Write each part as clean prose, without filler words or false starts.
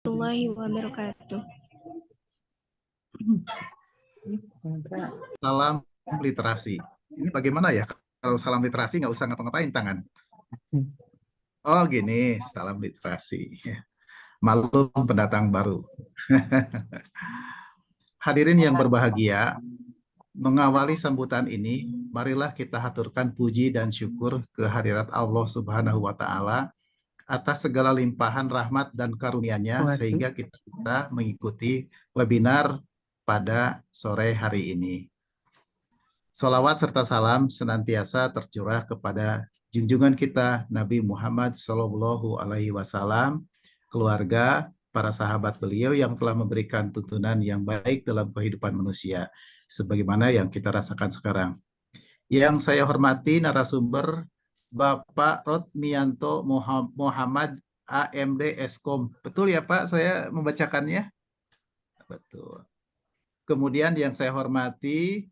Warahmatullahi wabarakatuh. Salam literasi. Ini bagaimana ya? Kalau salam literasi nggak usah ngapa-ngapain tangan. Oh gini, salam literasi. Maklum pendatang baru. Hadirin yang berbahagia, mengawali sambutan ini, marilah kita haturkan puji dan syukur kehadirat Allah Subhanahu wa Ta'ala atas segala limpahan rahmat dan karunia-Nya sehingga kita mengikuti webinar pada sore hari ini. Salawat serta salam senantiasa tercurah kepada junjungan kita Nabi Muhammad Shallallahu Alaihi Wasallam, keluarga, para sahabat beliau yang telah memberikan tuntunan yang baik dalam kehidupan manusia, sebagaimana yang kita rasakan sekarang. Yang saya hormati narasumber Bapak Rodmianto Muhammad AMD Eskom. Betul ya Pak, saya membacakannya? Betul. Kemudian yang saya hormati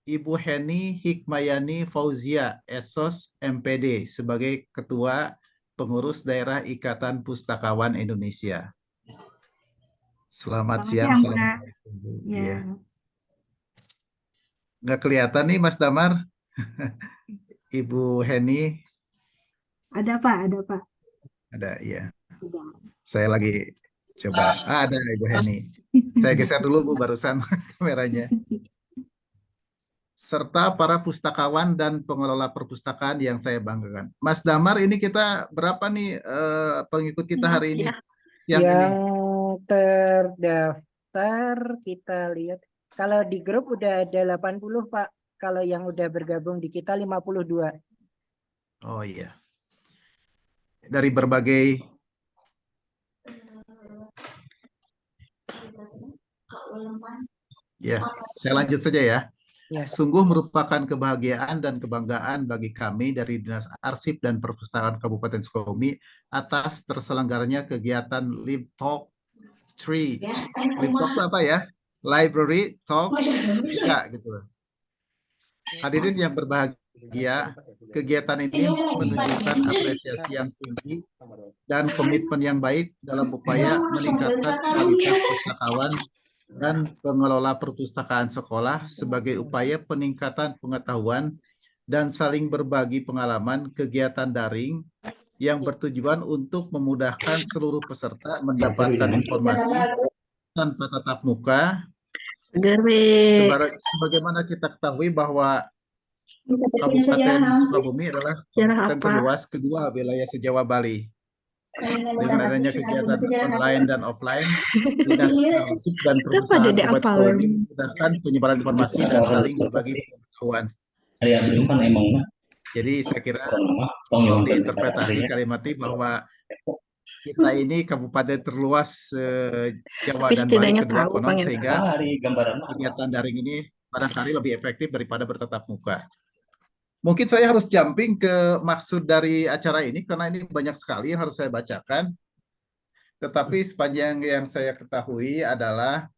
Ibu Heni Hikmayani Fauzia, Esos MPD, sebagai Ketua Pengurus Daerah Ikatan Pustakawan Indonesia. Selamat siang. Assalamualaikum. Ya. Nggak kelihatan nih Mas Damar. Ibu Heni. Ada Pak, ada Pak. Ada, ya. Saya lagi coba. Ada Ibu Heni. Saya geser dulu Bu barusan kameranya. Serta para pustakawan dan pengelola perpustakaan yang saya banggakan. Mas Damar, ini kita berapa nih pengikut kita hari ini? Yang terdaftar kita lihat. Kalau di grup udah ada 80 Pak. Kalau yang udah bergabung di kita 52. Oh iya. Dari berbagai ya, saya lanjut saja ya. Sungguh merupakan kebahagiaan dan kebanggaan bagi kami dari Dinas Arsip dan Perpustakaan Kabupaten Sukabumi atas terselenggaranya kegiatan Lib Talk 3. Lib Talk itu apa ya? Library Talk 3 gitu. Hadirin yang berbahagia, kegiatan ini menunjukkan apresiasi yang tinggi dan komitmen yang baik dalam upaya meningkatkan kualitas pustakawan dan pengelola perpustakaan sekolah sebagai upaya peningkatan pengetahuan dan saling berbagi pengalaman kegiatan daring yang bertujuan untuk memudahkan seluruh peserta mendapatkan informasi tanpa tatap muka. Sebagaimana kita ketahui bahwa Kabupaten Sukabumi adalah kabupaten terluas kedua wilayah se-Jawa Bali. Dengan adanya kegiatan online dan offline, Dinas Arsip dan Perpustakaan Kabupaten Sukabumi memudahkan penyebaran informasi dan saling berbagi pengetahuan. Jadi saya kira kalau diinterpretasi kalimat ini bahwa kita ini kabupaten terluas Jawa dan Bali kedua konon, sehingga kegiatan daring ini barangkali lebih efektif daripada bertatap muka. Mungkin saya harus jumping ke maksud dari acara ini karena ini banyak sekali yang harus saya bacakan. Tetapi sepanjang yang saya ketahui adalah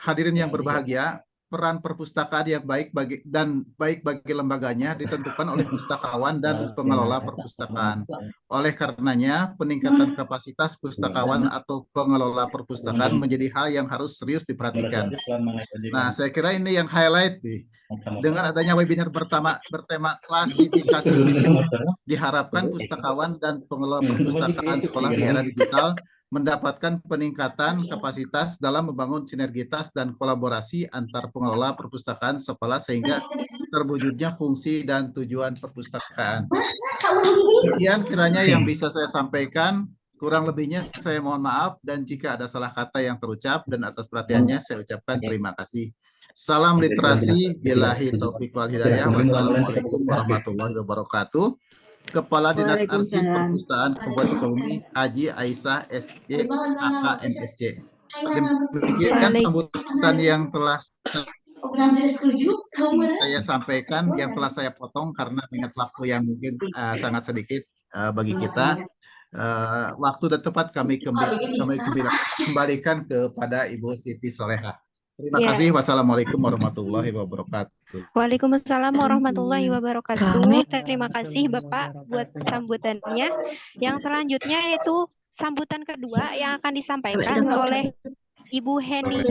hadirin yang berbahagia, peran perpustakaan yang baik bagi lembaganya ditentukan oleh pustakawan dan pengelola perpustakaan. Oleh karenanya, peningkatan kapasitas pustakawan atau pengelola perpustakaan menjadi hal yang harus serius diperhatikan. Nah, saya kira ini yang highlight nih. Dengan adanya webinar bertema klasifikasi diharapkan pustakawan dan pengelola perpustakaan sekolah di era digital mendapatkan peningkatan kapasitas dalam membangun sinergitas dan kolaborasi antar pengelola perpustakaan sekolah sehingga terwujudnya fungsi dan tujuan perpustakaan. Sekian kiranya yang bisa saya sampaikan. Kurang lebihnya saya mohon maaf, dan jika ada salah kata yang terucap, dan atas perhatiannya saya ucapkan terima kasih. Salam literasi, billahi taufiq wal hidayah. Wassalamualaikum warahmatullahi wabarakatuh. Kepala Dinas Arsip Perpustakaan Kabupaten Sukabumi, Haji Aisyah SG AKMSC. Demikian sambutan yang telah saya sampaikan, yang telah saya potong karena mengingat waktu yang mungkin sangat sedikit bagi kita. Waktu dan tempat kami kembalikan kepada Ibu Siti Soleha. Terima kasih. Wassalamualaikum warahmatullahi wabarakatuh. Waalaikumsalam warahmatullahi wabarakatuh. Terima kasih Bapak buat sambutannya. Yang selanjutnya yaitu sambutan kedua yang akan disampaikan oleh Ibu Heni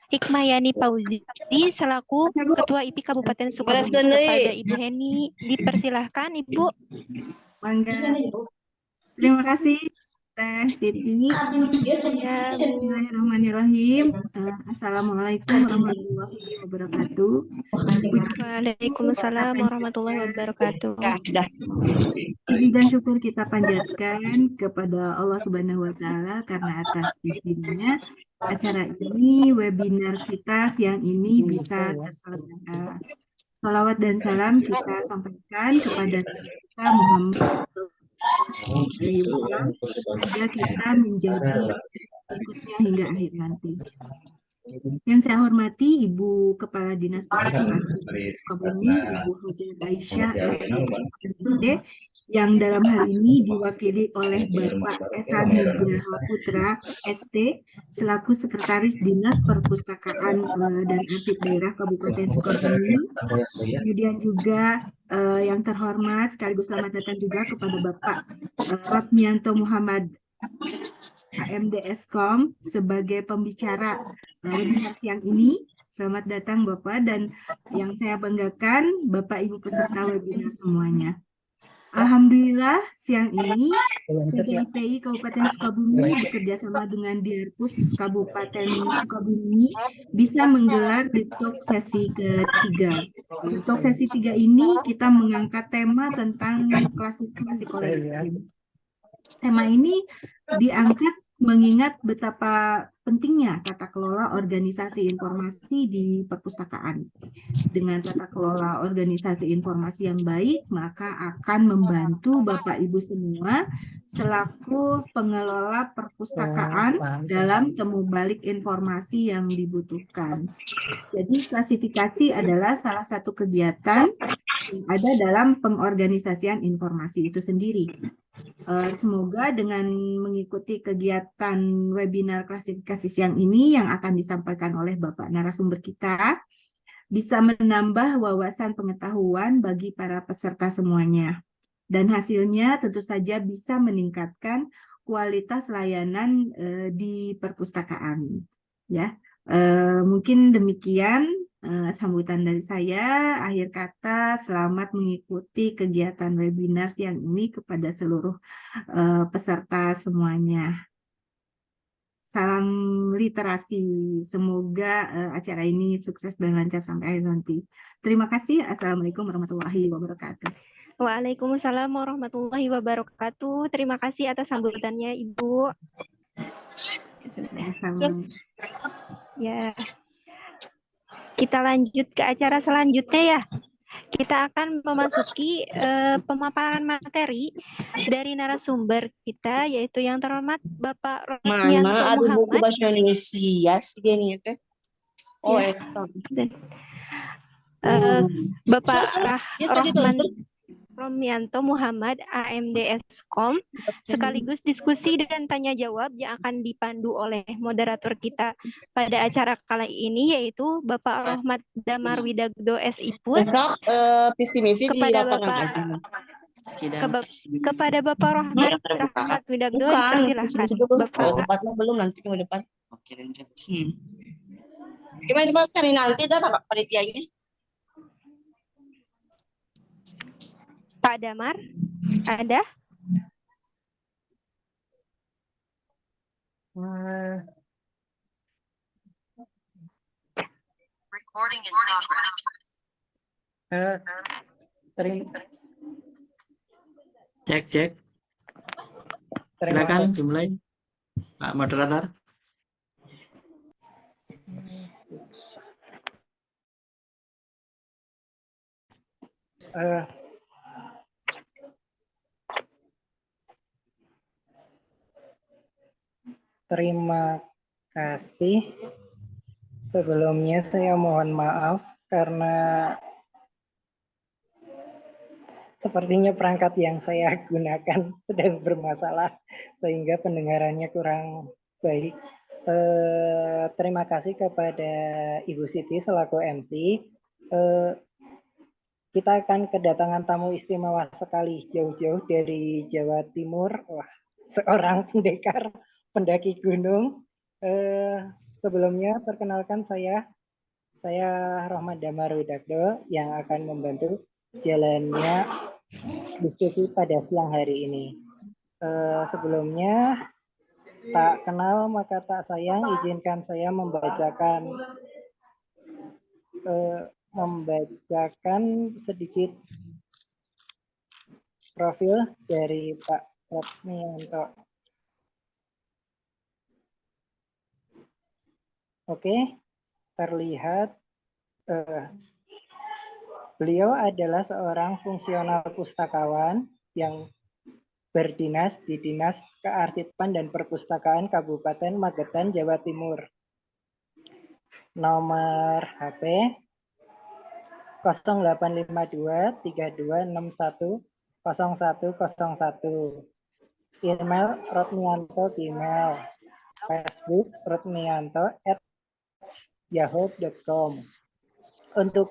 Hikmayani Fauzi selaku Ketua IP Kabupaten Sukabumi. Kepada Ibu Heni, dipersilahkan Ibu. Mangga. Terima kasih Teh Siti. Bismillahirrahmanirrahim. Assalamualaikum warahmatullahi wabarakatuh. Waalaikumsalam warahmatullahi wabarakatuh. Puji dan syukur kita panjatkan kepada Allah Subhanahu wa Ta'ala karena atas izinnya acara ini, webinar kita siang ini bisa terselenggara. Salawat dan salam kita sampaikan kepada kita Muhammad semoga kita menjadi ikutnya hingga akhir nanti. Yang saya hormati Ibu Kepala Dinas Perpustakaan Sukabumi, Ibu Hajar Aisyah SPSD, yang dalam hal ini diwakili oleh Bapak Esan Nugraha Putra ST selaku Sekretaris Dinas Perpustakaan dan Arsip Daerah Kabupaten Sukabumi. Kemudian juga yang terhormat sekaligus selamat datang juga kepada Bapak Ratmianto Muhammad HMDSkom sebagai pembicara webinar siang ini. Selamat datang Bapak, dan yang saya banggakan Bapak Ibu peserta webinar semuanya. Alhamdulillah siang ini PTIPI Kabupaten Sukabumi bekerjasama dengan Dirpus Kabupaten Sukabumi bisa menggelar Talk sesi ketiga. Talk sesi 3 ini kita mengangkat tema tentang klasifikasi koleksi. Tema ini diangkat mengingat betapa pentingnya tata kelola organisasi informasi di perpustakaan. Dengan tata kelola organisasi informasi yang baik, maka akan membantu Bapak Ibu semua selaku pengelola perpustakaan dalam temu balik informasi yang dibutuhkan. Jadi klasifikasi adalah salah satu kegiatan yang ada dalam pengorganisasian informasi itu sendiri. Semoga dengan mengikuti kegiatan webinar klasifikasi siang ini yang akan disampaikan oleh Bapak narasumber kita, bisa menambah wawasan pengetahuan bagi para peserta semuanya. Dan hasilnya tentu saja bisa meningkatkan kualitas layanan di perpustakaan. Ya, mungkin demikian sambutan dari saya. Akhir kata, selamat mengikuti kegiatan webinar siang ini kepada seluruh peserta semuanya. Salam literasi. Semoga acara ini sukses dan lancar sampai akhir nanti. Terima kasih. Assalamualaikum warahmatullahi wabarakatuh. Waalaikumsalam warahmatullahi wabarakatuh. Terima kasih atas sambutannya Ibu. Ya. Kita lanjut ke acara selanjutnya ya. Kita akan memasuki pemaparan materi dari narasumber kita, yaitu yang terhormat Bapak Ratmianto Muhammad. Ada buku bahasa Indonesia segini teh. Oh, ya. Bapak Ratmianto Muhammad AMDSkom, sekaligus diskusi dan tanya jawab yang akan dipandu oleh moderator kita pada acara kali ini, yaitu Bapak Rahmat Damar Widagdo SIPUS. Kepada Bapak Rahmat Widagdo, dipersilahkan Bapak. Belum, nanti minggu depan. Gimana cari nanti dah Bapak panitianya? Pak Damar, ada? Recording in progress. Cek. Silakan dimulai, Pak Moderator. Terima kasih. Sebelumnya saya mohon maaf karena sepertinya perangkat yang saya gunakan sedang bermasalah sehingga pendengarannya kurang baik. Terima kasih kepada Ibu Siti selaku MC. Kita akan kedatangan tamu istimewa sekali jauh-jauh dari Jawa Timur. Wah, seorang pendekar pendaki gunung. Sebelumnya perkenalkan saya Rohmat Damar Widakdo yang akan membantu jalannya diskusi pada siang hari ini. Sebelumnya tak kenal maka tak sayang, izinkan saya membacakan sedikit profil dari Pak Rotmianto. Oke, terlihat beliau adalah seorang fungsional pustakawan yang berdinas di Dinas Kearsipan dan Perpustakaan Kabupaten Magetan, Jawa Timur. Nomor HP 0852 3261 0101. Email rotmianto@gmail. Facebook rotmianto@yahoo.com. Untuk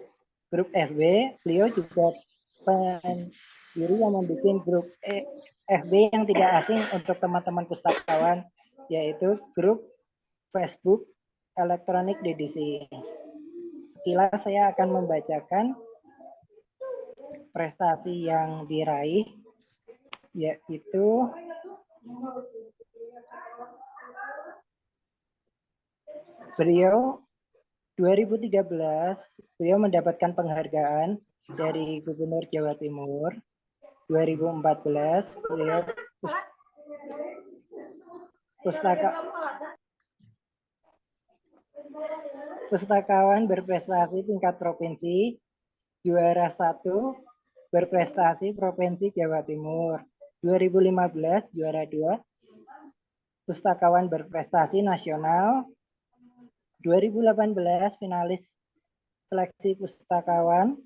grup FB, beliau juga pendiri yang membuat grup FB yang tidak asing untuk teman-teman pustakawan, yaitu grup Facebook Elektronik DDC. Sekilas saya akan membacakan prestasi yang diraih, yaitu beliau 2013 beliau mendapatkan penghargaan dari Gubernur Jawa Timur. 2014 beliau pustakawan berprestasi tingkat provinsi, juara 1 berprestasi Provinsi Jawa Timur. 2015 juara 2 pustakawan berprestasi nasional. 2018 finalis seleksi pustakawan,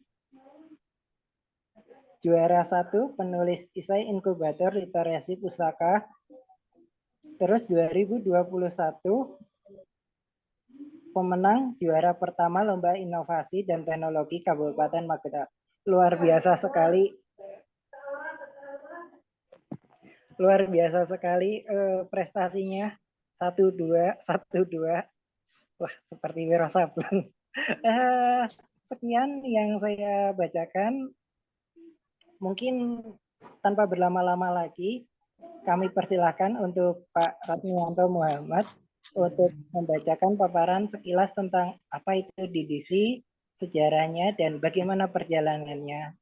juara 1 penulis esai inkubator literasi pustaka. Terus 2021 pemenang juara pertama Lomba Inovasi dan Teknologi Kabupaten Magetan. Luar biasa sekali. Prestasinya 1-2. Wah, seperti Wiro Sableng. Sekian yang saya bacakan. Mungkin tanpa berlama-lama lagi, kami persilahkan untuk Pak Rotmianto Muhammad untuk membacakan paparan sekilas tentang apa itu DDC, sejarahnya, dan bagaimana perjalanannya.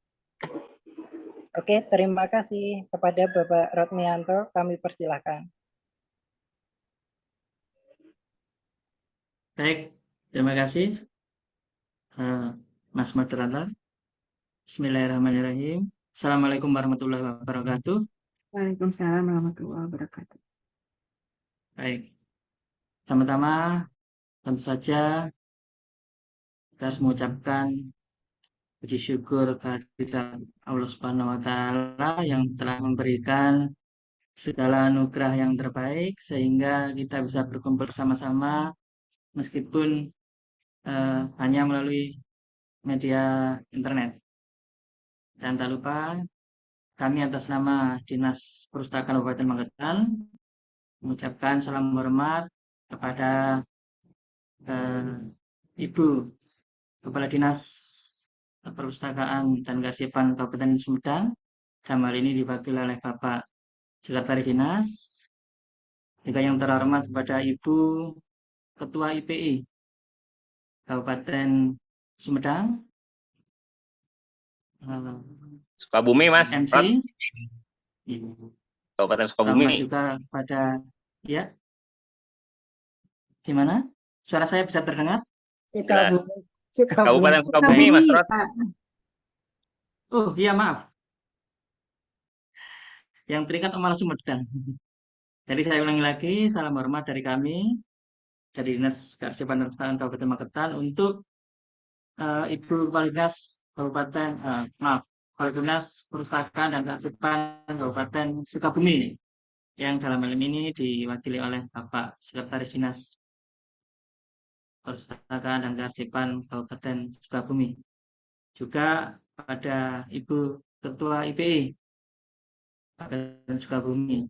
Oke, terima kasih kepada Bapak Rotmianto. Kami persilahkan. Baik, terima kasih Mas Moderator. Bismillahirrahmanirrahim. Assalamualaikum warahmatullahi wabarakatuh. Waalaikumsalam warahmatullahi wabarakatuh. Baik, pertama-tama tentu saja kita harus mengucapkan puji syukur kehadirat Allah Subhanahu wa Ta'ala yang telah memberikan segala anugerah yang terbaik sehingga kita bisa berkumpul bersama-sama meskipun hanya melalui media internet. Dan tak lupa kami atas nama Dinas Perpustakaan Kabupaten Magetan mengucapkan salam hormat kepada Ibu Kepala Dinas Perpustakaan dan Kearsipan Kabupaten Sumedang. Dalam hal ini diwakili oleh Bapak Sekretaris Dinas. Juga yang terhormat kepada Ibu Ketua IPI Kabupaten Sumedang, Sukabumi, Mas. MC Kabupaten Sukabumi. Juga pada ya. Gimana? Suara saya bisa terdengar? Kabupaten Sukabumi, Mas Rot. Oh, iya maaf. Yang terikat malah Sumedang. Jadi saya ulangi lagi, salam hormat dari kami dari Dinas Kearsipan dan Perpustakaan Kabupaten Magetan untuk Ibu Kepala Dinas Kabupaten Kepala Dinas Perpustakaan dan Kearsipan Kabupaten Sukabumi yang dalam hal ini diwakili oleh Bapak Sekretaris Dinas Perpustakaan dan Kearsipan Kabupaten Sukabumi. Juga pada Ibu Ketua IPI Kabupaten Sukabumi.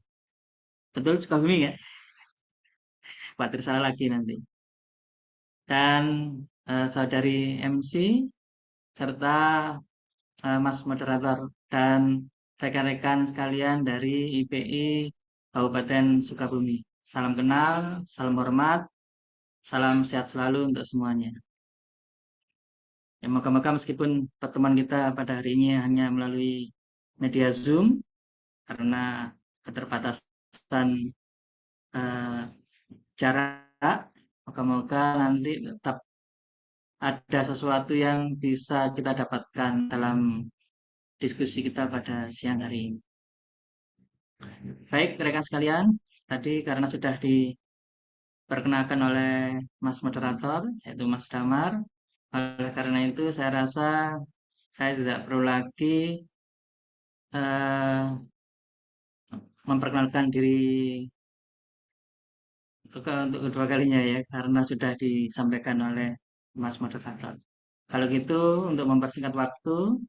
Betul, Sukabumi ya? Khawatir salah lagi nanti. Dan saudari MC serta Mas Moderator dan rekan-rekan sekalian dari IPI Kabupaten Sukabumi. Salam kenal, salam hormat, salam sehat selalu untuk semuanya. Ya, moga-moga meskipun pertemuan kita pada hari ini hanya melalui media Zoom karena keterbatasan jarak, moga-moga nanti tetap ada sesuatu yang bisa kita dapatkan dalam diskusi kita pada siang hari ini. Baik, rekan sekalian, tadi karena sudah diperkenalkan oleh Mas Moderator, yaitu Mas Damar, oleh karena itu saya rasa saya tidak perlu lagi memperkenalkan diri untuk kedua kalinya ya, karena sudah disampaikan oleh Mas Moderator. Kalau gitu, untuk mempersingkat waktu,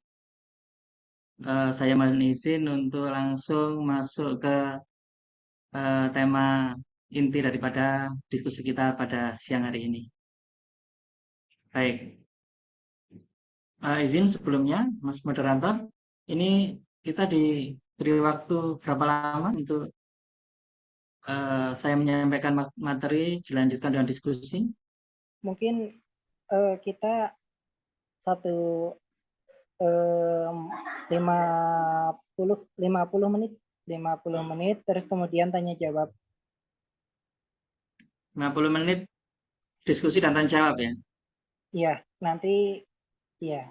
saya mohon izin untuk langsung masuk ke tema inti daripada diskusi kita pada siang hari ini. Baik, izin sebelumnya, Mas Moderator, ini kita diberi waktu berapa lama untuk saya menyampaikan materi, dilanjutkan dengan diskusi? Mungkin kita 50 menit, terus kemudian tanya jawab. 50 menit diskusi dan tanya jawab ya? Iya, nanti ya,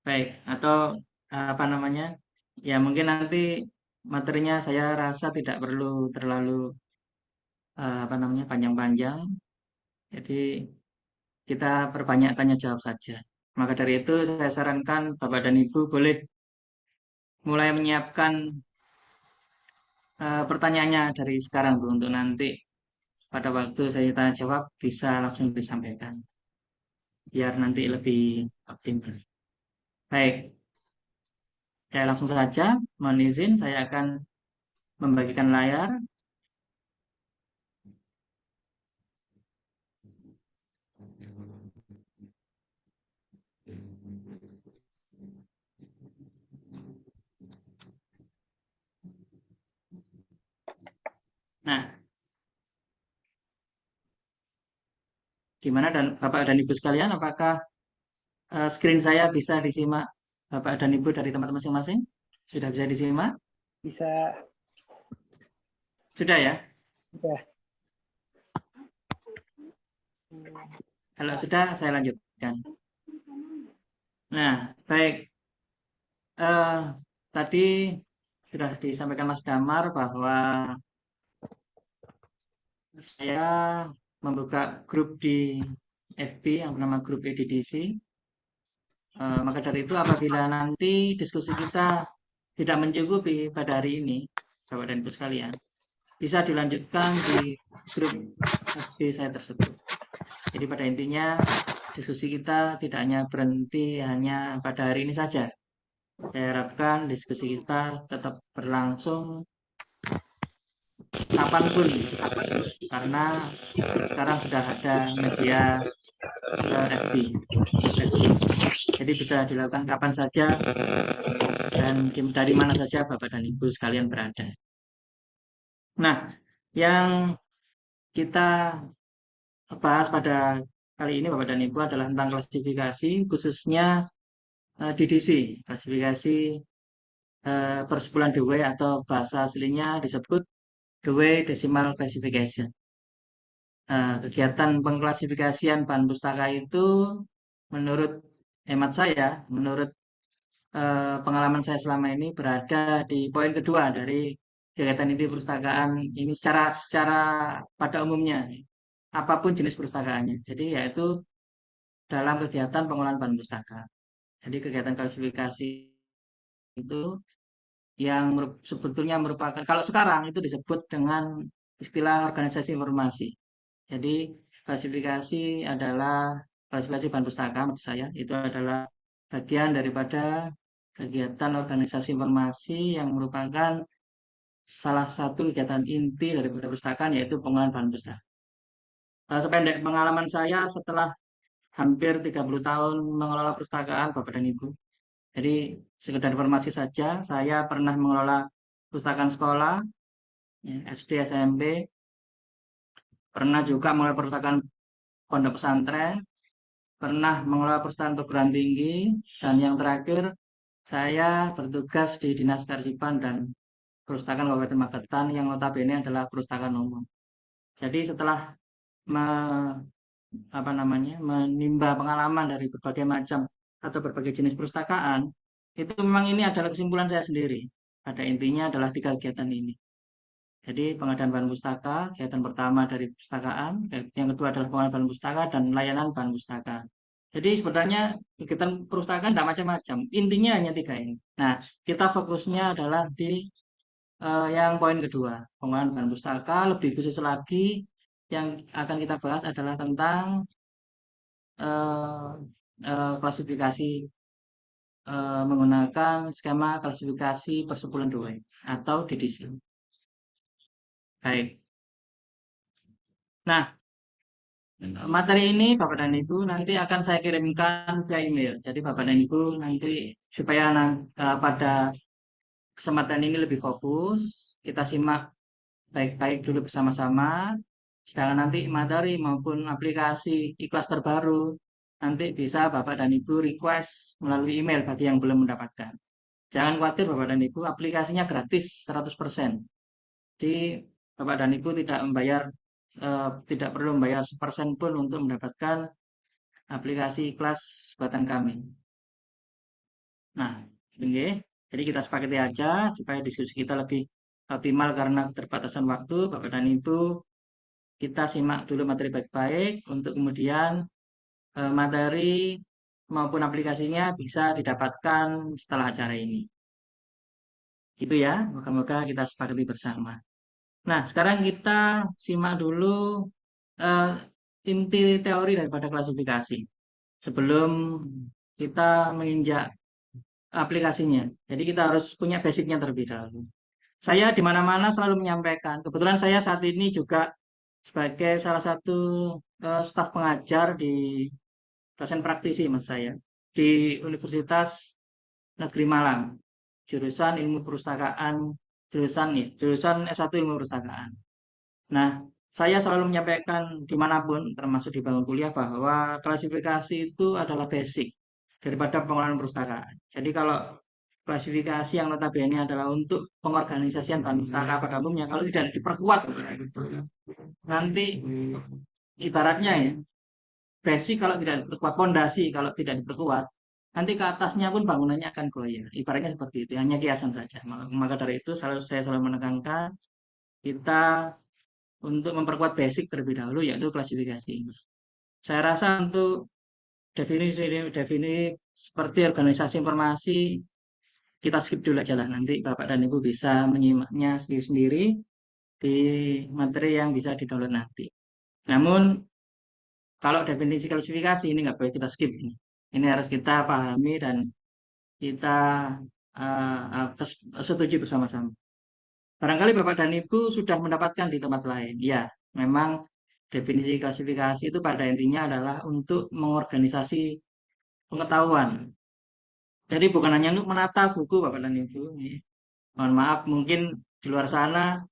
Baik, atau apa namanya? Ya mungkin nanti materinya saya rasa tidak perlu terlalu apa namanya panjang-panjang. Jadi kita perbanyak tanya jawab saja. Maka dari itu saya sarankan Bapak dan Ibu boleh mulai menyiapkan pertanyaannya dari sekarang Bu, untuk nanti pada waktu saya tanya jawab bisa langsung disampaikan. Biar nanti lebih optimal. Baik. Ya langsung saja, mohon izin saya akan membagikan layar. Nah, gimana dan Bapak dan Ibu sekalian, apakah screen saya bisa disimak Bapak dan Ibu dari tempat masing-masing? Sudah bisa disimak? Bisa. Sudah ya? Sudah. Kalau sudah, saya lanjutkan. Nah, baik. Tadi sudah disampaikan Mas Damar bahwa saya membuka grup di FB yang bernama grup EDDC. Maka dari itu apabila nanti diskusi kita tidak mencukupi pada hari ini, Bapak dan Ibu sekalian, bisa dilanjutkan di grup FB saya tersebut. Jadi pada intinya diskusi kita tidak hanya berhenti hanya pada hari ini saja. Saya harapkan diskusi kita tetap berlangsung kapanpun, karena sekarang sudah ada media FB. Jadi bisa dilakukan kapan saja dan dari mana saja Bapak dan Ibu sekalian berada. Nah, yang kita bahas pada kali ini Bapak dan Ibu adalah tentang klasifikasi, khususnya DDC, klasifikasi persepuluhan Dewey atau bahasa aslinya disebut Dewey Decimal Classification. Kegiatan pengklasifikasian bahan pustaka itu menurut hemat saya, menurut pengalaman saya selama ini berada di poin kedua dari kegiatan inti perpustakaan ini secara pada umumnya, apapun jenis perpustakaannya. Jadi yaitu dalam kegiatan pengolahan bahan pustaka. Jadi kegiatan klasifikasi itu yang sebetulnya merupakan, kalau sekarang itu disebut dengan istilah organisasi informasi. Jadi klasifikasi adalah klasifikasi bahan pustaka, maksud saya itu adalah bagian daripada kegiatan organisasi informasi yang merupakan salah satu kegiatan inti dari perpustakaan yaitu pengelolaan bahan pustaka. Sependek pengalaman saya setelah hampir 30 tahun mengelola perpustakaan, Bapak dan Ibu. Jadi sekedar informasi saja, saya pernah mengelola perpustakaan sekolah, ya, SD, SMP, pernah juga mengelola perpustakaan pondok pesantren, pernah mengelola perpustakaan perguruan tinggi, dan yang terakhir saya bertugas di Dinas Kearsipan dan Perpustakaan Kabupaten Magetan yang notabene adalah perpustakaan umum. Jadi setelah menimba pengalaman dari berbagai macam atau berbagai jenis perpustakaan, itu memang ini adalah kesimpulan saya sendiri. Pada intinya adalah 3 kegiatan ini. Jadi pengadaan bahan pustaka, kegiatan pertama dari perpustakaan, yang kedua adalah pengadaan bahan pustaka dan layanan bahan pustaka. Jadi sebenarnya kegiatan perpustakaan tidak macam-macam, intinya hanya 3 ini. Nah, kita fokusnya adalah di yang poin kedua, pengelolaan bahan pustaka. Lebih khusus lagi yang akan kita bahas adalah tentang klasifikasi menggunakan skema klasifikasi persepuluhan Dewey atau DDC. Baik. Nah, materi ini Bapak dan Ibu nanti akan saya kirimkan via email. Jadi Bapak dan Ibu nanti supaya pada kesempatan ini lebih fokus, kita simak baik-baik dulu bersama-sama. Sedangkan nanti materi maupun aplikasi iKlas terbaru nanti bisa Bapak dan Ibu request melalui email bagi yang belum mendapatkan. Jangan khawatir Bapak dan Ibu, aplikasinya gratis 100%. Jadi Bapak dan Ibu tidak perlu membayar 1% pun untuk mendapatkan aplikasi iKlas buatan kami. Nah, oke. Jadi kita sepakati aja supaya diskusi kita lebih optimal karena keterbatasan waktu. Bapak dan Ibu, kita simak dulu materi baik-baik untuk kemudian materi maupun aplikasinya bisa didapatkan setelah acara ini. Gitu ya, moga-moga kita sepakati bersama. Nah, sekarang kita simak dulu inti teori daripada klasifikasi sebelum kita menginjak aplikasinya. Jadi kita harus punya basicnya terlebih dahulu. Saya di mana-mana selalu menyampaikan, kebetulan saya saat ini juga sebagai salah satu staf pengajar di dosen praktisi mas saya di Universitas Negeri Malang, jurusan ilmu perpustakaan, jurusan S1 ilmu perpustakaan. Nah, saya selalu menyampaikan dimanapun, termasuk di bangku kuliah, bahwa klasifikasi itu adalah basic daripada pengelolaan perpustakaan. Jadi kalau klasifikasi yang notabene adalah untuk pengorganisasian bahan pustaka pada umumnya, kalau tidak diperkuat, nanti ibaratnya ya, basic kalau tidak diperkuat, fondasi kalau tidak diperkuat, nanti ke atasnya pun bangunannya akan goyah. Ibaratnya seperti itu, hanya kiasan saja. Maka dari itu saya selalu menekankan kita untuk memperkuat basic terlebih dahulu, yaitu klasifikasi ini. Saya rasa untuk definisi seperti organisasi informasi kita skip dulu aja lah, nanti Bapak dan Ibu bisa menyimaknya sendiri-sendiri di materi yang bisa di-download nanti. Namun kalau definisi klasifikasi ini nggak boleh kita skip ini. Ini harus kita pahami dan kita setuju bersama-sama. Barangkali Bapak dan Ibu sudah mendapatkan di tempat lain. Ya, memang definisi klasifikasi itu pada intinya adalah untuk mengorganisasi pengetahuan. Jadi bukan hanya untuk menata buku Bapak dan Ibu. Mohon maaf, mungkin di luar sana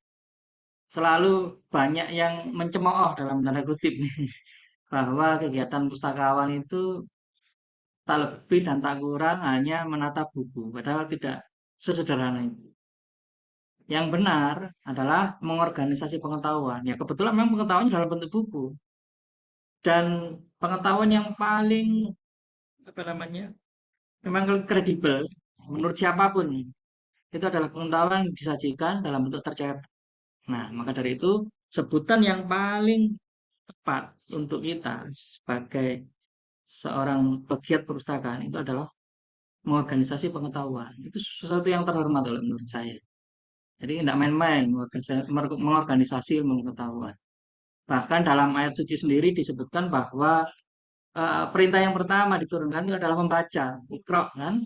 selalu banyak yang mencemooh dalam tanda kutip bahwa kegiatan pustakawan itu tak lebih dan tak kurang hanya menata buku, padahal tidak sesederhana itu. Yang benar adalah mengorganisasi pengetahuan. Ya kebetulan memang pengetahuannya dalam bentuk buku. Dan pengetahuan yang paling memang kredibel menurut siapapun itu adalah pengetahuan yang disajikan dalam bentuk tercetak. Nah, maka dari itu sebutan yang paling tepat untuk kita sebagai seorang pegiat perpustakaan itu adalah mengorganisasi pengetahuan. Itu sesuatu yang terhormat menurut saya. Jadi tidak main-main mengorganisasi ilmu pengetahuan. Bahkan dalam ayat suci sendiri disebutkan bahwa perintah yang pertama diturunkan itu adalah membaca, Iqra kan?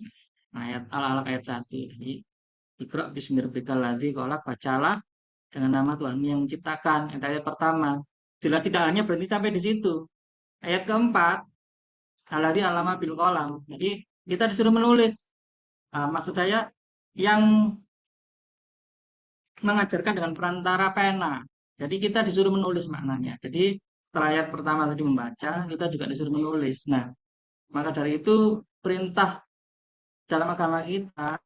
Ayat Al-Alaq ayat 1. Jadi, Iqra bismi rabbikal ladzi khalaq, bacalah dengan nama Tuhanmu yang menciptakan. Itu ayat pertama. Jelas tidak hanya berhenti sampai di situ. Ayat keempat, alladzi alama bil qalam. Jadi kita disuruh menulis. Maksud saya yang mengajarkan dengan perantara pena. Jadi kita disuruh menulis maknanya. Jadi setelah ayat pertama tadi membaca, kita juga disuruh menulis. Nah, maka dari itu perintah dalam agama kita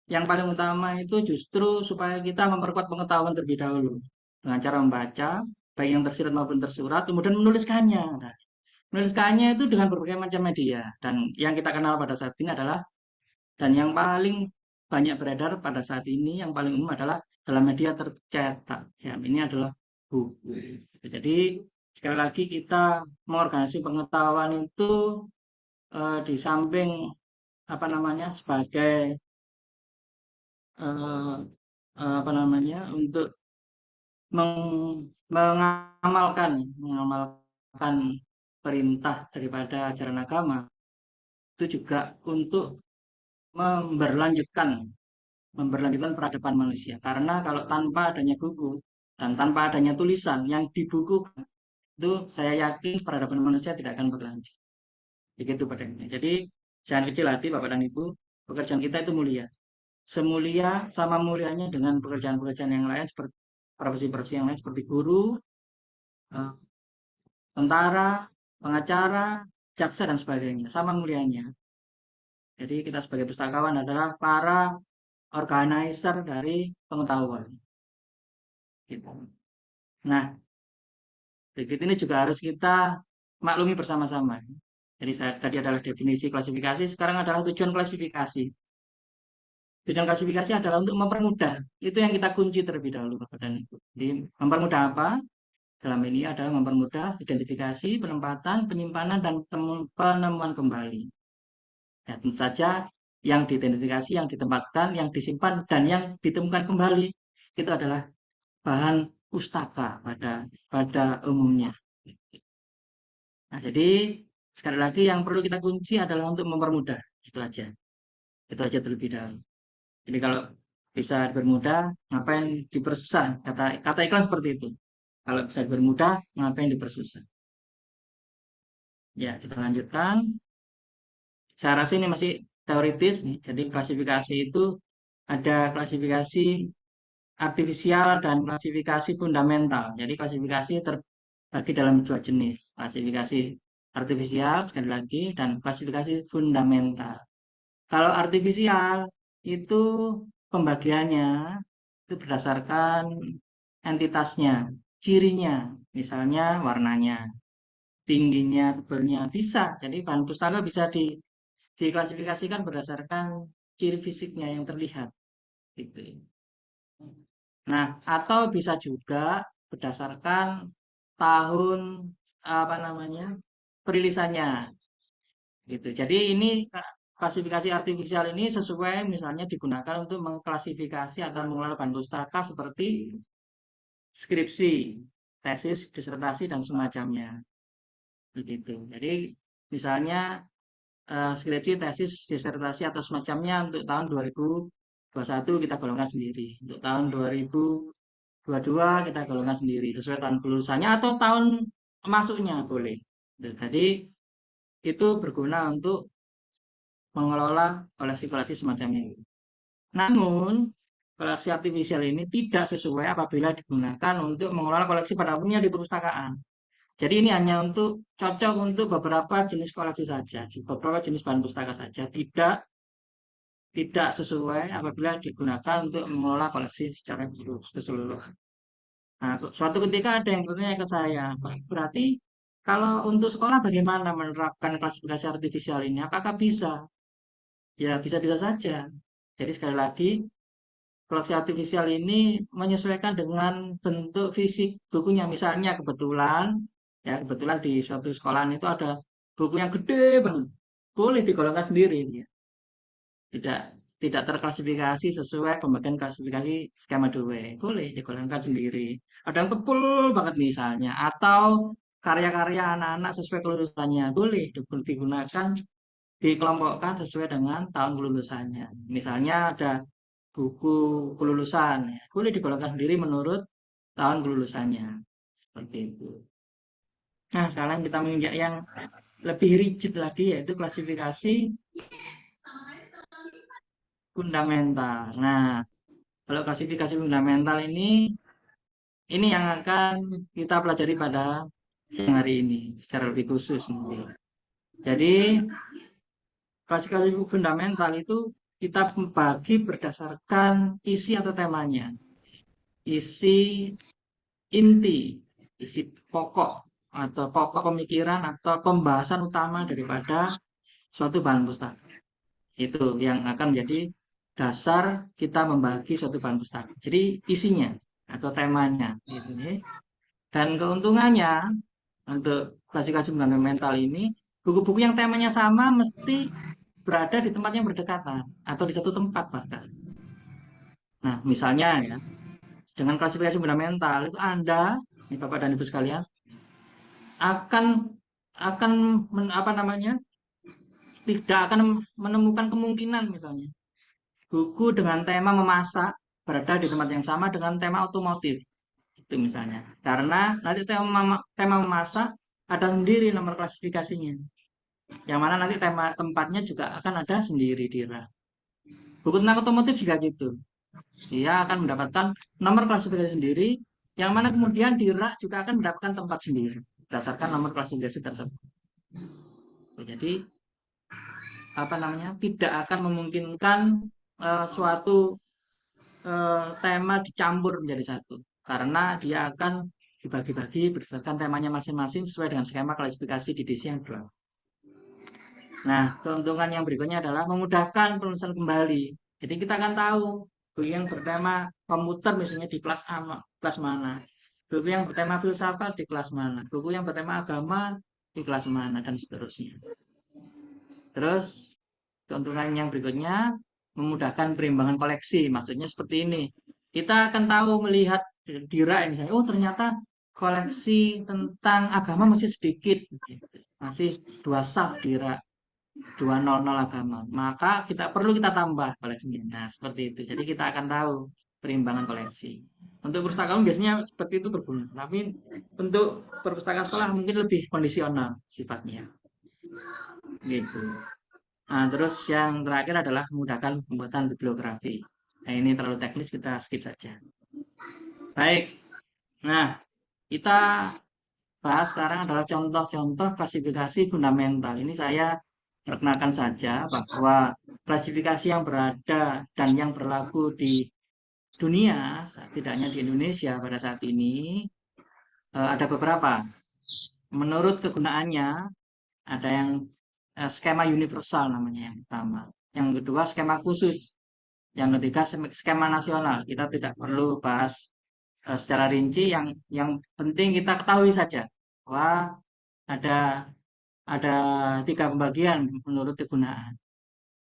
yang paling utama itu justru supaya kita memperkuat pengetahuan terlebih dahulu dengan cara membaca, baik yang tersirat maupun tersurat, kemudian menuliskannya. Nah, menuliskannya itu dengan berbagai macam media. Dan yang kita kenal pada saat ini adalah, dan yang paling banyak beredar pada saat ini, yang paling umum adalah dalam media tercetak. Ya, ini adalah buku. Jadi sekali lagi kita mengorganisasi pengetahuan itu di samping apa namanya sebagai untuk mengamalkan perintah daripada ajaran agama, itu juga untuk memberlanjutkan peradaban manusia. Karena kalau tanpa adanya buku dan tanpa adanya tulisan yang dibukukan, itu saya yakin peradaban manusia tidak akan berlanjut. Begitu pada intinya. Jadi jangan kecil hati Bapak dan Ibu, pekerjaan kita itu mulia. Semulia sama mulianya dengan pekerjaan-pekerjaan yang lain, seperti profesi-profesi yang lain seperti guru, tentara, pengacara, jaksa dan sebagainya, sama mulianya. Jadi kita sebagai pustakawan adalah para organizer dari pengetahuan. Gitu. Nah, begitu ini juga harus kita maklumi bersama-sama. Jadi tadi adalah definisi klasifikasi, sekarang adalah tujuan klasifikasi. Tujuan klasifikasi adalah untuk mempermudah. Itu yang kita kunci terlebih dahulu, Bapak dan Ibu. Jadi mempermudah apa? Dalam ini adalah mempermudah identifikasi, penempatan, penyimpanan, dan penemuan kembali. Ya, tentu saja yang diidentifikasi, yang ditempatkan, yang disimpan, dan yang ditemukan kembali itu adalah bahan pustaka pada umumnya. Nah, jadi sekali lagi yang perlu kita kunci adalah untuk mempermudah. Itu aja terlebih dahulu. Jadi kalau bisa bermudah, ngapain dipersusah? Kata iklan seperti itu. Kalau bisa bermudah, ngapain dipersusah? Ya, kita lanjutkan. Saya rasa ini masih teoritis nih. Jadi klasifikasi itu ada klasifikasi artifisial dan klasifikasi fundamental. Jadi klasifikasi terbagi dalam dua jenis. Klasifikasi artifisial sekali lagi dan klasifikasi fundamental. Kalau artifisial itu pembagiannya itu berdasarkan entitasnya, cirinya, misalnya warnanya, tingginya, tebalnya, bisa. Jadi bahan pustaka bisa diklasifikasikan berdasarkan ciri fisiknya yang terlihat. Gitu. Nah, atau bisa juga berdasarkan tahun perilisannya. Gitu. Jadi ini klasifikasi artifisial ini sesuai misalnya digunakan untuk mengklasifikasi atau mengelola bahan pustaka seperti skripsi, tesis, disertasi dan semacamnya. Begitu. Jadi misalnya skripsi, tesis, disertasi atau semacamnya untuk tahun 2021 kita golongkan sendiri. Untuk tahun 2022 kita golongkan sendiri sesuai tahun kelulusannya atau tahun masuknya boleh. Jadi itu berguna untuk mengelola koleksi-koleksi semacam ini. Namun, koleksi artifisial ini tidak sesuai apabila digunakan untuk mengelola koleksi pada umumnya di perpustakaan. Jadi ini hanya cocok untuk beberapa jenis koleksi saja, beberapa jenis bahan pustaka saja, tidak sesuai apabila digunakan untuk mengelola koleksi secara keseluruhan. Nah, suatu ketika ada yang bertanya ke saya, berarti kalau untuk sekolah bagaimana menerapkan klasifikasi artifisial ini? Apakah bisa? Ya, bisa-bisa saja. Jadi sekali lagi, koleksi artifisial ini menyesuaikan dengan bentuk fisik bukunya. Misalnya kebetulan di suatu sekolahan itu ada buku yang gede banget. Boleh digolongkan sendiri. Ya. Tidak terklasifikasi sesuai pembagian klasifikasi skema Dewey. Boleh digolongkan sendiri. Ada yang tebal banget misalnya. Atau karya-karya anak-anak sesuai kelulusannya. Boleh digunakan dikelompokkan sesuai dengan tahun kelulusannya. Misalnya ada buku kelulusan, ya, boleh digolongkan sendiri menurut tahun kelulusannya. Seperti itu. Nah, sekarang kita menginjak yang lebih rigid lagi, yaitu klasifikasi fundamental. Nah, kalau klasifikasi fundamental ini yang akan kita pelajari pada siang hari ini secara lebih khusus nanti. Jadi klasifikasi fundamental itu kita bagi berdasarkan isi atau temanya, isi inti, isi pokok atau pokok pemikiran atau pembahasan utama daripada suatu bahan pustaka. Itu yang akan menjadi dasar kita membagi suatu bahan pustaka. Jadi isinya atau temanya gitu ya. Dan keuntungannya untuk klasifikasi fundamental ini, buku-buku yang temanya sama mesti berada di tempat yang berdekatan atau di satu tempat bahkan. Nah, misalnya ya, dengan klasifikasi fundamental itu Anda, Bapak dan Ibu sekalian, akan tidak akan menemukan kemungkinan misalnya buku dengan tema memasak berada di tempat yang sama dengan tema otomotif itu misalnya, karena nanti tema memasak ada sendiri nomor klasifikasinya, yang mana nanti tema tempatnya juga akan ada sendiri di rak. Buku tentang otomotif juga gitu, dia akan mendapatkan nomor klasifikasi sendiri, yang mana kemudian di rak juga akan mendapatkan tempat sendiri berdasarkan nomor klasifikasi tersebut. Jadi tidak akan memungkinkan suatu tema dicampur menjadi satu, karena dia akan dibagi-bagi berdasarkan temanya masing-masing sesuai dengan skema klasifikasi DDC yang berlaku. Nah, keuntungan yang berikutnya adalah memudahkan penulisan kembali. Jadi kita akan tahu buku yang bertema komputer misalnya di kelas mana, buku yang bertema filsafat di kelas mana, buku yang bertema agama di kelas mana, dan seterusnya. Terus keuntungan yang berikutnya memudahkan perimbangan koleksi. Maksudnya seperti ini, kita akan tahu melihat di rak misalnya, oh ternyata koleksi tentang agama masih sedikit, masih 2 saf di rak 200 agama, maka perlu kita tambah koleksinya. Nah, seperti itu. Jadi kita akan tahu perimbangan koleksi. Untuk perpustakaan biasanya seperti itu berguna, tapi untuk perpustakaan sekolah mungkin lebih kondisional sifatnya. Gitu. Nah, terus yang terakhir adalah memudahkan pembuatan bibliografi. Nah, ini terlalu teknis, kita skip saja. Baik. Nah, kita bahas sekarang adalah contoh-contoh klasifikasi fundamental. Ini saya perkenalkan saja bahwa klasifikasi yang berada dan yang berlaku di dunia, tidak hanya di Indonesia pada saat ini, ada beberapa. Menurut kegunaannya, ada yang skema universal namanya yang pertama. Yang kedua skema khusus. Yang ketiga skema nasional. Kita tidak perlu bahas secara rinci, yang penting kita ketahui saja bahwa ada 3 pembagian menurut kegunaan.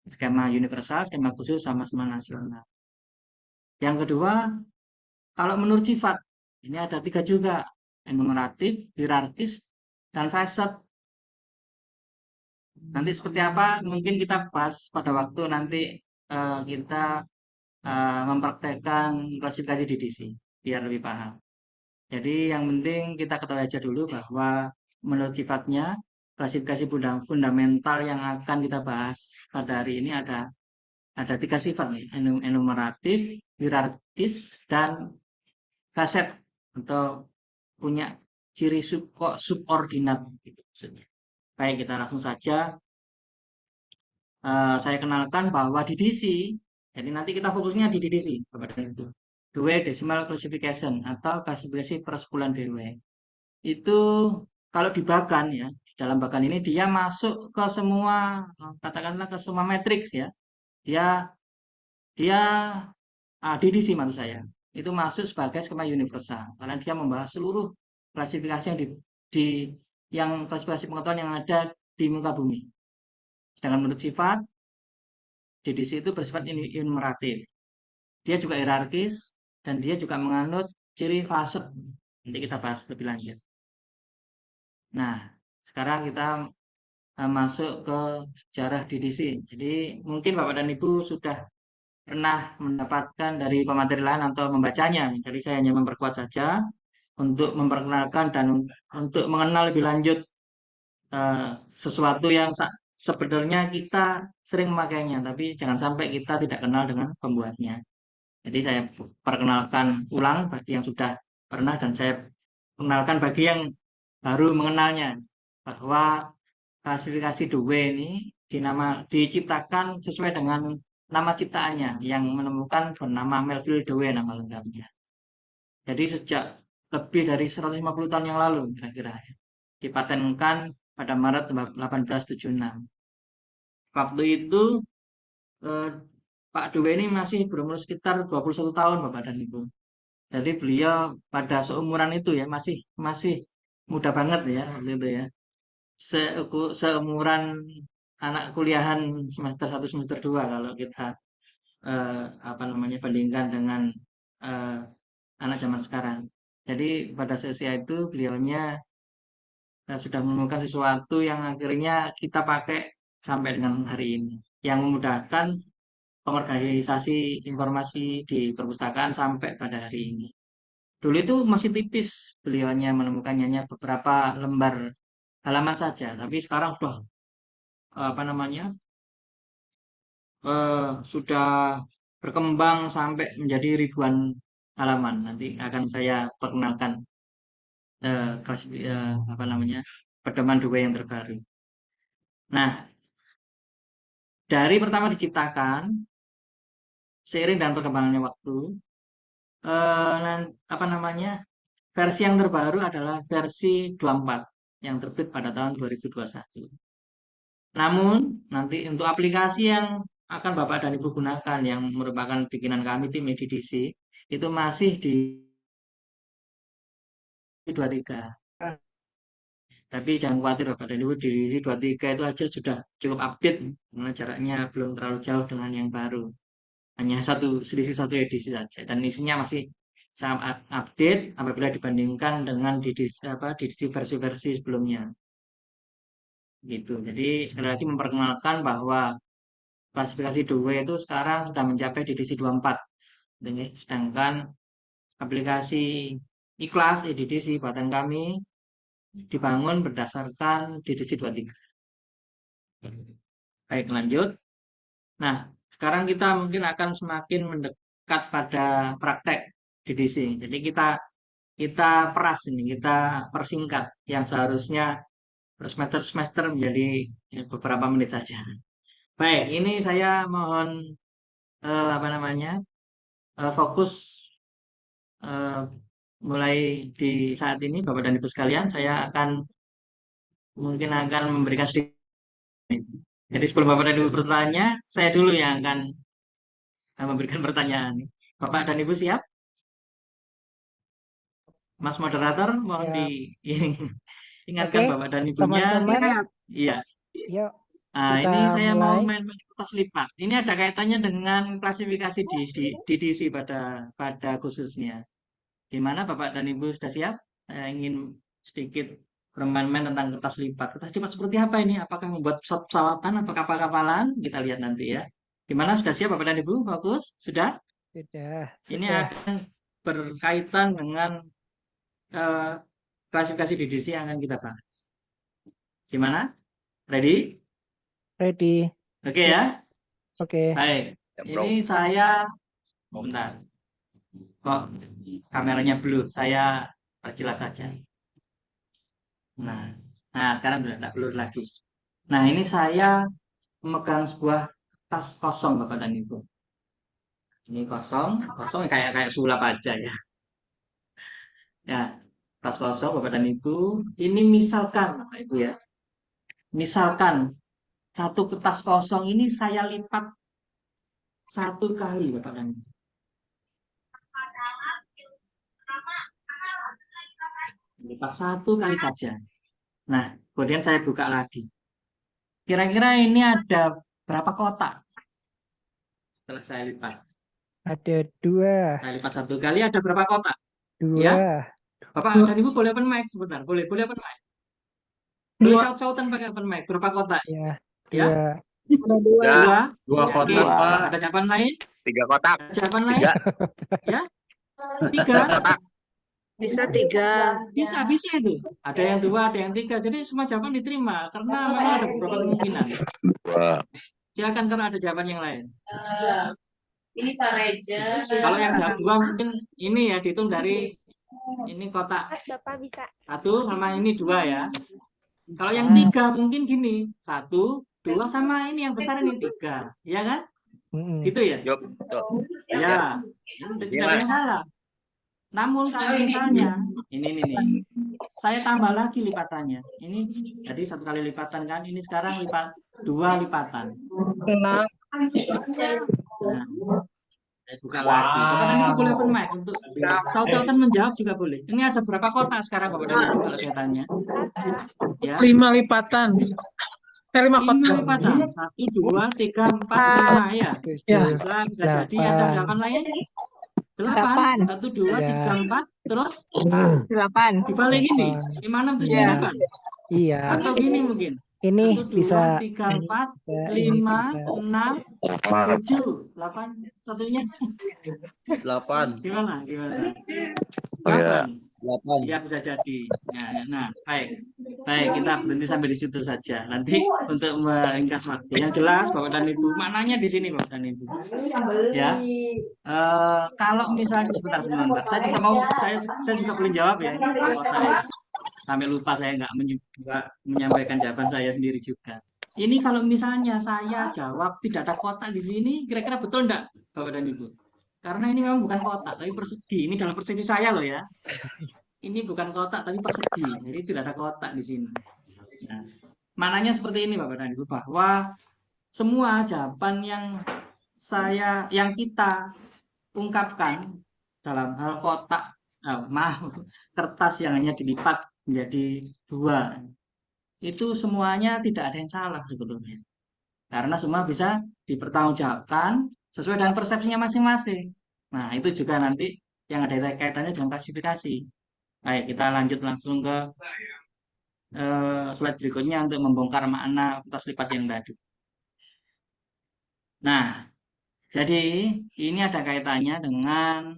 Skema universal, skema khusus, sama skema nasional. Yang kedua, kalau menurut sifat, ini ada 3 juga, enumeratif, hierarkis, dan facet. Nanti seperti apa mungkin kita bahas pada waktu nanti kita mempraktekkan klasifikasi DDC biar lebih paham. Jadi yang penting kita ketahui aja dulu bahwa menurut sifatnya klasifikasi fundamental yang akan kita bahas pada hari ini ada 3 sifat nih, enumeratif, hierarkis, dan facet atau punya ciri subordinat gitu maksudnya. Baik, kita langsung saja. Saya kenalkan bahwa DDC, jadi nanti kita fokusnya di DDC, Bapak dan Ibu. Dewey Decimal Classification atau klasifikasi persepuluhan Dewey. Itu kalau di bagan ya, dalam bagan ini dia masuk ke semua, katakanlah ke semua matriks ya. Dia DDC maksud saya. Itu masuk sebagai skema universal karena dia membahas seluruh klasifikasi yang klasifikasi pengetahuan yang ada di muka bumi. Sedangkan menurut sifat, DDC itu bersifat enumeratif. Dia juga hierarkis dan dia juga menganut ciri fase. Nanti kita bahas lebih lanjut. Nah, sekarang kita masuk ke sejarah DDC. Jadi mungkin Bapak dan Ibu sudah pernah mendapatkan dari pemateri lain atau membacanya. Jadi saya hanya memperkuat saja untuk memperkenalkan dan untuk mengenal lebih lanjut sesuatu yang sebenarnya kita sering memakainya, tapi jangan sampai kita tidak kenal dengan pembuatnya. Jadi saya perkenalkan ulang bagi yang sudah pernah dan saya kenalkan bagi yang baru mengenalnya bahwa klasifikasi Dewey ini diciptakan sesuai dengan nama ciptaannya yang menemukan bernama Melville Dewey nama lengkapnya. Jadi sejak lebih dari 150 tahun yang lalu kira-kira dipatenkan pada Maret 1876. Waktu itu Pak Dewey ini masih berumur sekitar 21 tahun Bapak dan Ibu. Jadi beliau pada seumuran itu ya masih muda banget ya waktu itu ya. Seumuran anak kuliahan semester 1 semester 2 kalau kita bandingkan dengan anak zaman sekarang. Jadi pada sesi itu beliaunya sudah menemukan sesuatu yang akhirnya kita pakai sampai dengan hari ini, yang memudahkan pengorganisasi informasi di perpustakaan sampai pada hari ini. Dulu itu masih tipis, beliaunya menemukannya hanya beberapa lembar halaman saja, tapi sekarang sudah berkembang sampai menjadi ribuan halaman. Nanti akan saya perkenalkan pedoman Dewey yang terbaru. Nah, dari pertama diciptakan seiring dengan perkembangannya waktu, versi yang terbaru adalah versi 24 yang terbit pada tahun 2021. Namun nanti untuk aplikasi yang akan Bapak dan Ibu gunakan yang merupakan bikinan kami tim EDDC itu masih di 23. Tapi jangan khawatir Bapak dan Ibu, di 23 itu aja sudah cukup update karena jaraknya belum terlalu jauh dengan yang baru. Hanya selisih satu edisi saja dan isinya masih sangat update apabila dibandingkan dengan edisi versi-versi sebelumnya. Gitu. Jadi sekali lagi memperkenalkan bahwa klasifikasi Dewey itu sekarang sudah mencapai edisi 24. Sedangkan aplikasi ikhlas edisi buatan kami dibangun berdasarkan edisi 23. Baik, lanjut. Nah, sekarang kita mungkin akan semakin mendekat pada praktek DDC. Jadi kita peras ini, kita persingkat yang seharusnya semester menjadi beberapa menit saja. Baik, ini saya mohon fokus mulai di saat ini Bapak dan Ibu sekalian, saya mungkin akan memberikan sedikit. Jadi sebelum Bapak dan Ibu bertanya, saya dulu yang akan memberikan pertanyaan. Bapak dan Ibu siap? Mas moderator mohon diingatkan Bapak dan Ibunya. Teman-teman. Iya. Yuk. Nah, ini saya mau main kertas lipat. Ini ada kaitannya dengan klasifikasi DDC pada khususnya. Di mana Bapak dan Ibu sudah siap? Saya ingin sedikit bermain-main tentang kertas lipat. Kertas lipat seperti apa ini? Apakah membuat pesawat-pesawatan? Apakah kapal-kapalan? Kita lihat nanti ya. Gimana? Sudah siap Bapak dan Ibu? Fokus? Sudah? Sudah. Ini akan berkaitan dengan klasifikasi DDC yang akan kita bahas. Gimana? Ready? Ready. Oke ya? Oke. Baik. Ini saya bentar. Kok kameranya blur? Saya perjelas saja. Nah, sekarang sudah tidak blur lagi. Nah, ini saya memegang sebuah tas kosong Bapak dan Ibu. Ini kosong kayak sulap aja ya. Ya, tas kosong Bapak dan Ibu. Ini misalkan Bapak Ibu ya. Misalkan satu kertas kosong ini saya lipat satu kali Bapak dan Ibu. Lipat satu kali saja. Nah, kemudian saya buka lagi. Kira-kira ini ada berapa kotak? Setelah saya lipat. Ada 2. Saya lipat satu kali ada berapa kotak? 2. Ya? Bapak dan Ibu boleh open mic sebentar. Boleh open mic. Boleh saut-sautan pakai open mic. Berapa kotak? Ya, Ya? dua. Ya, Dua? 2 Oke. kotak, Pak. Ada jawaban lain? 3 kotak. Ada jawaban lain? 3. Ya? 3 Tiga? kotak. Bisa 3. Bisa itu. Ada yang 2, ada yang 3. Jadi semua jawaban diterima karena memang ada beberapa kemungkinan. Silakan kalau ada jawaban yang lain. Ini Pak Reja. Kalau yang jawab 2 mungkin ini ya dihitung dari ini kotak Bapak bisa. 1 sama ini 2 ya. Kalau yang 3 mungkin gini, 1, 2 sama ini yang besar ini 3, ya kan? Gitu ya? Yup, betul. Ya, tidak ada yang salah. Namun kalau misalnya ini nih, saya tambah lagi lipatannya. Ini jadi 1 kali lipatan kan? Ini sekarang 2 lipatan. 6. Nah, saya buka lagi. Bapak dan Ibu boleh open mic untuk saut-sautan menjawab juga boleh. Ini ada berapa kotak sekarang Bapak dan Ibu kalau saya tanya? Ya. 5 lipatan. 5 kotak. 5 lipatan. 1, 2, 3, 4, 5 ya. Ya. Bisa jadi ada jawaban lain? 8. 1, 2, 3, 4. Terus 8. dibalik ini. 5, 6, 7, 8. Iya. Atau gini mungkin. Ini 1, 2, bisa 3, 4, 5, 6, 7, 8. Satunya 8. gimana? 8. Ya bisa jadi. Nah, baik. Baik, kita berhenti sampai di situ saja. Nanti untuk meringkas waktu. Yang jelas Bapak dan Ibu, maknanya di sini Bapak dan Ibu. Ya. Kalau misalnya sebentar. Saya juga boleh jawab ya. Kalau saya sampai lupa saya nggak menyampaikan jawaban saya sendiri juga. Ini kalau misalnya saya jawab tidak ada kotak di sini, kira-kira betul enggak Bapak dan Ibu? Karena ini memang bukan kotak, tapi persegi. Ini dalam persepsi saya loh ya. Ini bukan kotak, tapi persegi. Jadi tidak ada kotak di sini. Nah, maknanya seperti ini Bapak dan Ibu, bahwa semua jawaban yang kita ungkapkan dalam hal kotak, kertas yang hanya dilipat menjadi 2, itu semuanya tidak ada yang salah sebetulnya. Karena semua bisa dipertanggungjawabkan sesuai dengan persepsinya masing-masing. Nah, itu juga nanti yang ada kaitannya dengan klasifikasi. Baik, kita lanjut langsung ke slide berikutnya untuk membongkar makna kertas lipat yang tadi. Nah, jadi ini ada kaitannya dengan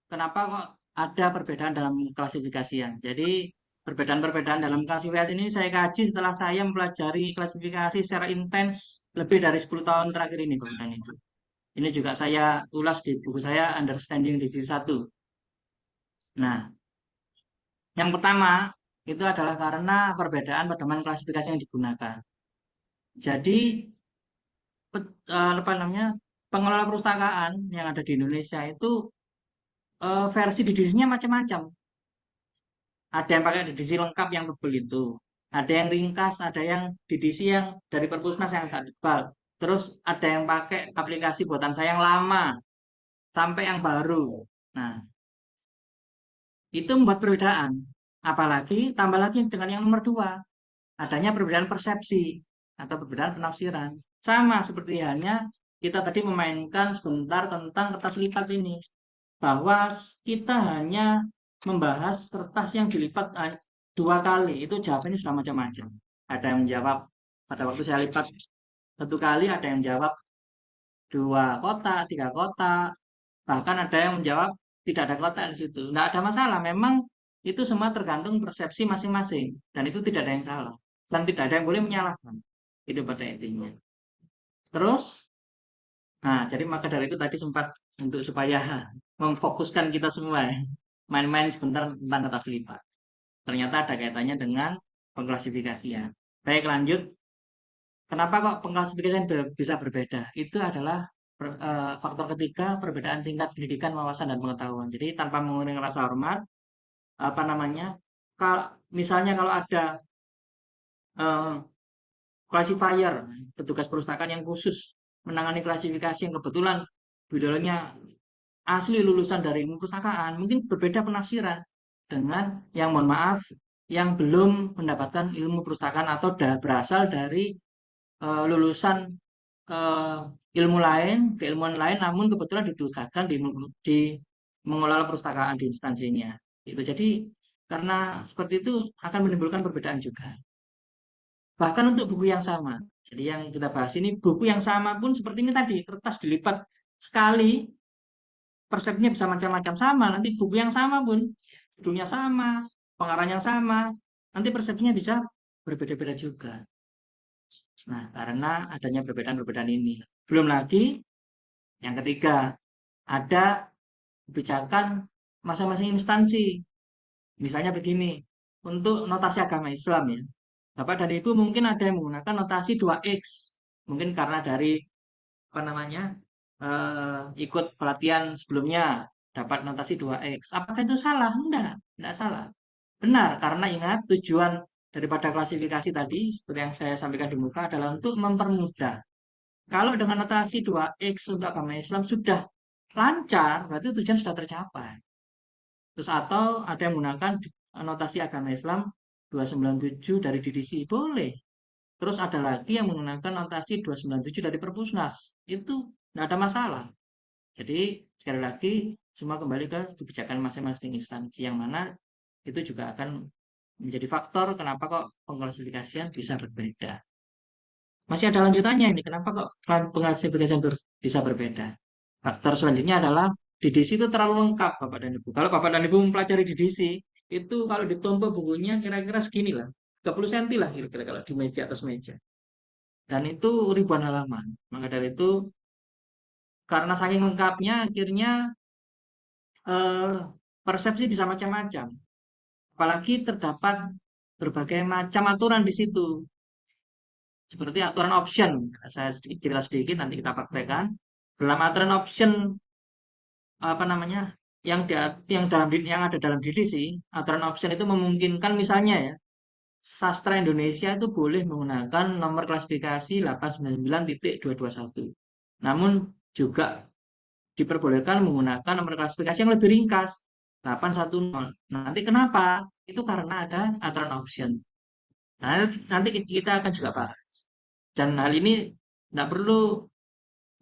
kenapa kok ada perbedaan dalam klasifikasian. Jadi perbedaan-perbedaan dalam klasifikasi ini saya kaji setelah saya mempelajari klasifikasi secara intens lebih dari 10 tahun terakhir ini, Bapak dan Ibu. Ini juga saya ulas di buku saya Understanding Disease 1. Nah, yang pertama itu adalah karena perbedaan pedoman klasifikasi yang digunakan. Jadi pengelola perpustakaan yang ada di Indonesia itu versi didisinya macam-macam. Ada yang pakai didisi lengkap yang tebal itu, ada yang ringkas, ada yang didisi yang dari Perpusnas yang agak tebal. Terus ada yang pakai aplikasi buatan saya yang lama sampai yang baru. Nah, itu membuat perbedaan. Apalagi tambah lagi dengan yang nomor 2, adanya perbedaan persepsi atau perbedaan penafsiran. Sama seperti halnya kita tadi memainkan sebentar tentang kertas lipat ini, bahwa kita hanya membahas kertas yang dilipat 2 kali, itu jawabannya sudah macam-macam. Ada yang menjawab pada waktu saya lipat 1 kali, ada yang menjawab 2 kotak, 3 kotak, bahkan ada yang menjawab tidak ada kotak di situ. Tidak ada masalah, memang itu semua tergantung persepsi masing-masing, dan itu tidak ada yang salah, dan tidak ada yang boleh menyalahkan. Itu pada intinya. Terus, nah jadi maka dari itu tadi sempat untuk supaya memfokuskan kita semua main-main sebentar tentang kertas lipat. Ternyata ada kaitannya dengan pengklasifikasian. Baik, lanjut. Kenapa kok pengklasifikasian bisa berbeda? Itu adalah faktor ketiga, perbedaan tingkat pendidikan, wawasan, dan pengetahuan. Jadi tanpa mengurangi rasa hormat, misalnya kalau ada classifier, petugas perpustakaan yang khusus menangani klasifikasi yang kebetulan bidangnya asli lulusan dari ilmu perpustakaan, mungkin berbeda penafsiran dengan yang mohon maaf yang belum mendapatkan ilmu perpustakaan atau berasal dari lulusan ilmu lain, keilmuan lain, namun kebetulan ditugaskan di mengelola perpustakaan di instansinya. Itu jadi karena seperti itu akan menimbulkan perbedaan juga. Bahkan untuk buku yang sama. Jadi yang kita bahas ini buku yang sama pun seperti ini tadi, kertas dilipat sekali, persepsinya bisa macam-macam sama. Nanti buku yang sama pun, judulnya sama, pengarangnya sama, nanti persepsinya bisa berbeda-beda juga. Nah, karena adanya perbedaan-perbedaan ini. Belum lagi yang ketiga, ada kebijakan masing-masing instansi. Misalnya begini, untuk notasi agama Islam ya. Bapak dan Ibu mungkin ada yang menggunakan notasi 2X. Mungkin karena dari apa namanya? Ikut pelatihan sebelumnya dapat notasi 2X. Apakah itu salah? Enggak salah. Benar, karena ingat tujuan daripada klasifikasi tadi seperti yang saya sampaikan di muka adalah untuk mempermudah. Kalau dengan notasi 2X untuk agama Islam sudah lancar, berarti tujuan sudah tercapai. Terus atau ada yang menggunakan notasi agama Islam 297 dari DDC, boleh. Terus ada lagi yang menggunakan notasi 297 dari Perpusnas, itu tidak ada masalah. Jadi sekali lagi semua kembali ke kebijakan masing-masing instansi, yang mana itu juga akan menjadi faktor kenapa kok pengklasifikasian bisa berbeda. Masih ada lanjutannya ini, kenapa kok pengklasifikasian bisa berbeda. Faktor selanjutnya adalah DDC itu terlalu lengkap Bapak dan Ibu. Kalau Bapak dan Ibu mempelajari DDC, itu kalau ditumpuk bukunya kira-kira segini lah, 30 cm lah kira-kira kalau di meja atas meja. Dan itu ribuan halaman. Maka dari itu, karena saking lengkapnya, akhirnya persepsi bisa macam-macam. Apalagi terdapat berbagai macam aturan di situ. Seperti aturan option. Saya cerita sedikit, nanti kita praktekkan. Dalam aturan option, apa namanya, yang ada dalam DDC, aturan option itu memungkinkan misalnya ya, sastra Indonesia itu boleh menggunakan nomor klasifikasi 899.221. Namun juga diperbolehkan menggunakan nomor klasifikasi yang lebih ringkas, 810. Nanti kenapa? Itu karena ada aturan option. Nah, nanti kita akan juga bahas. Dan hal ini tidak perlu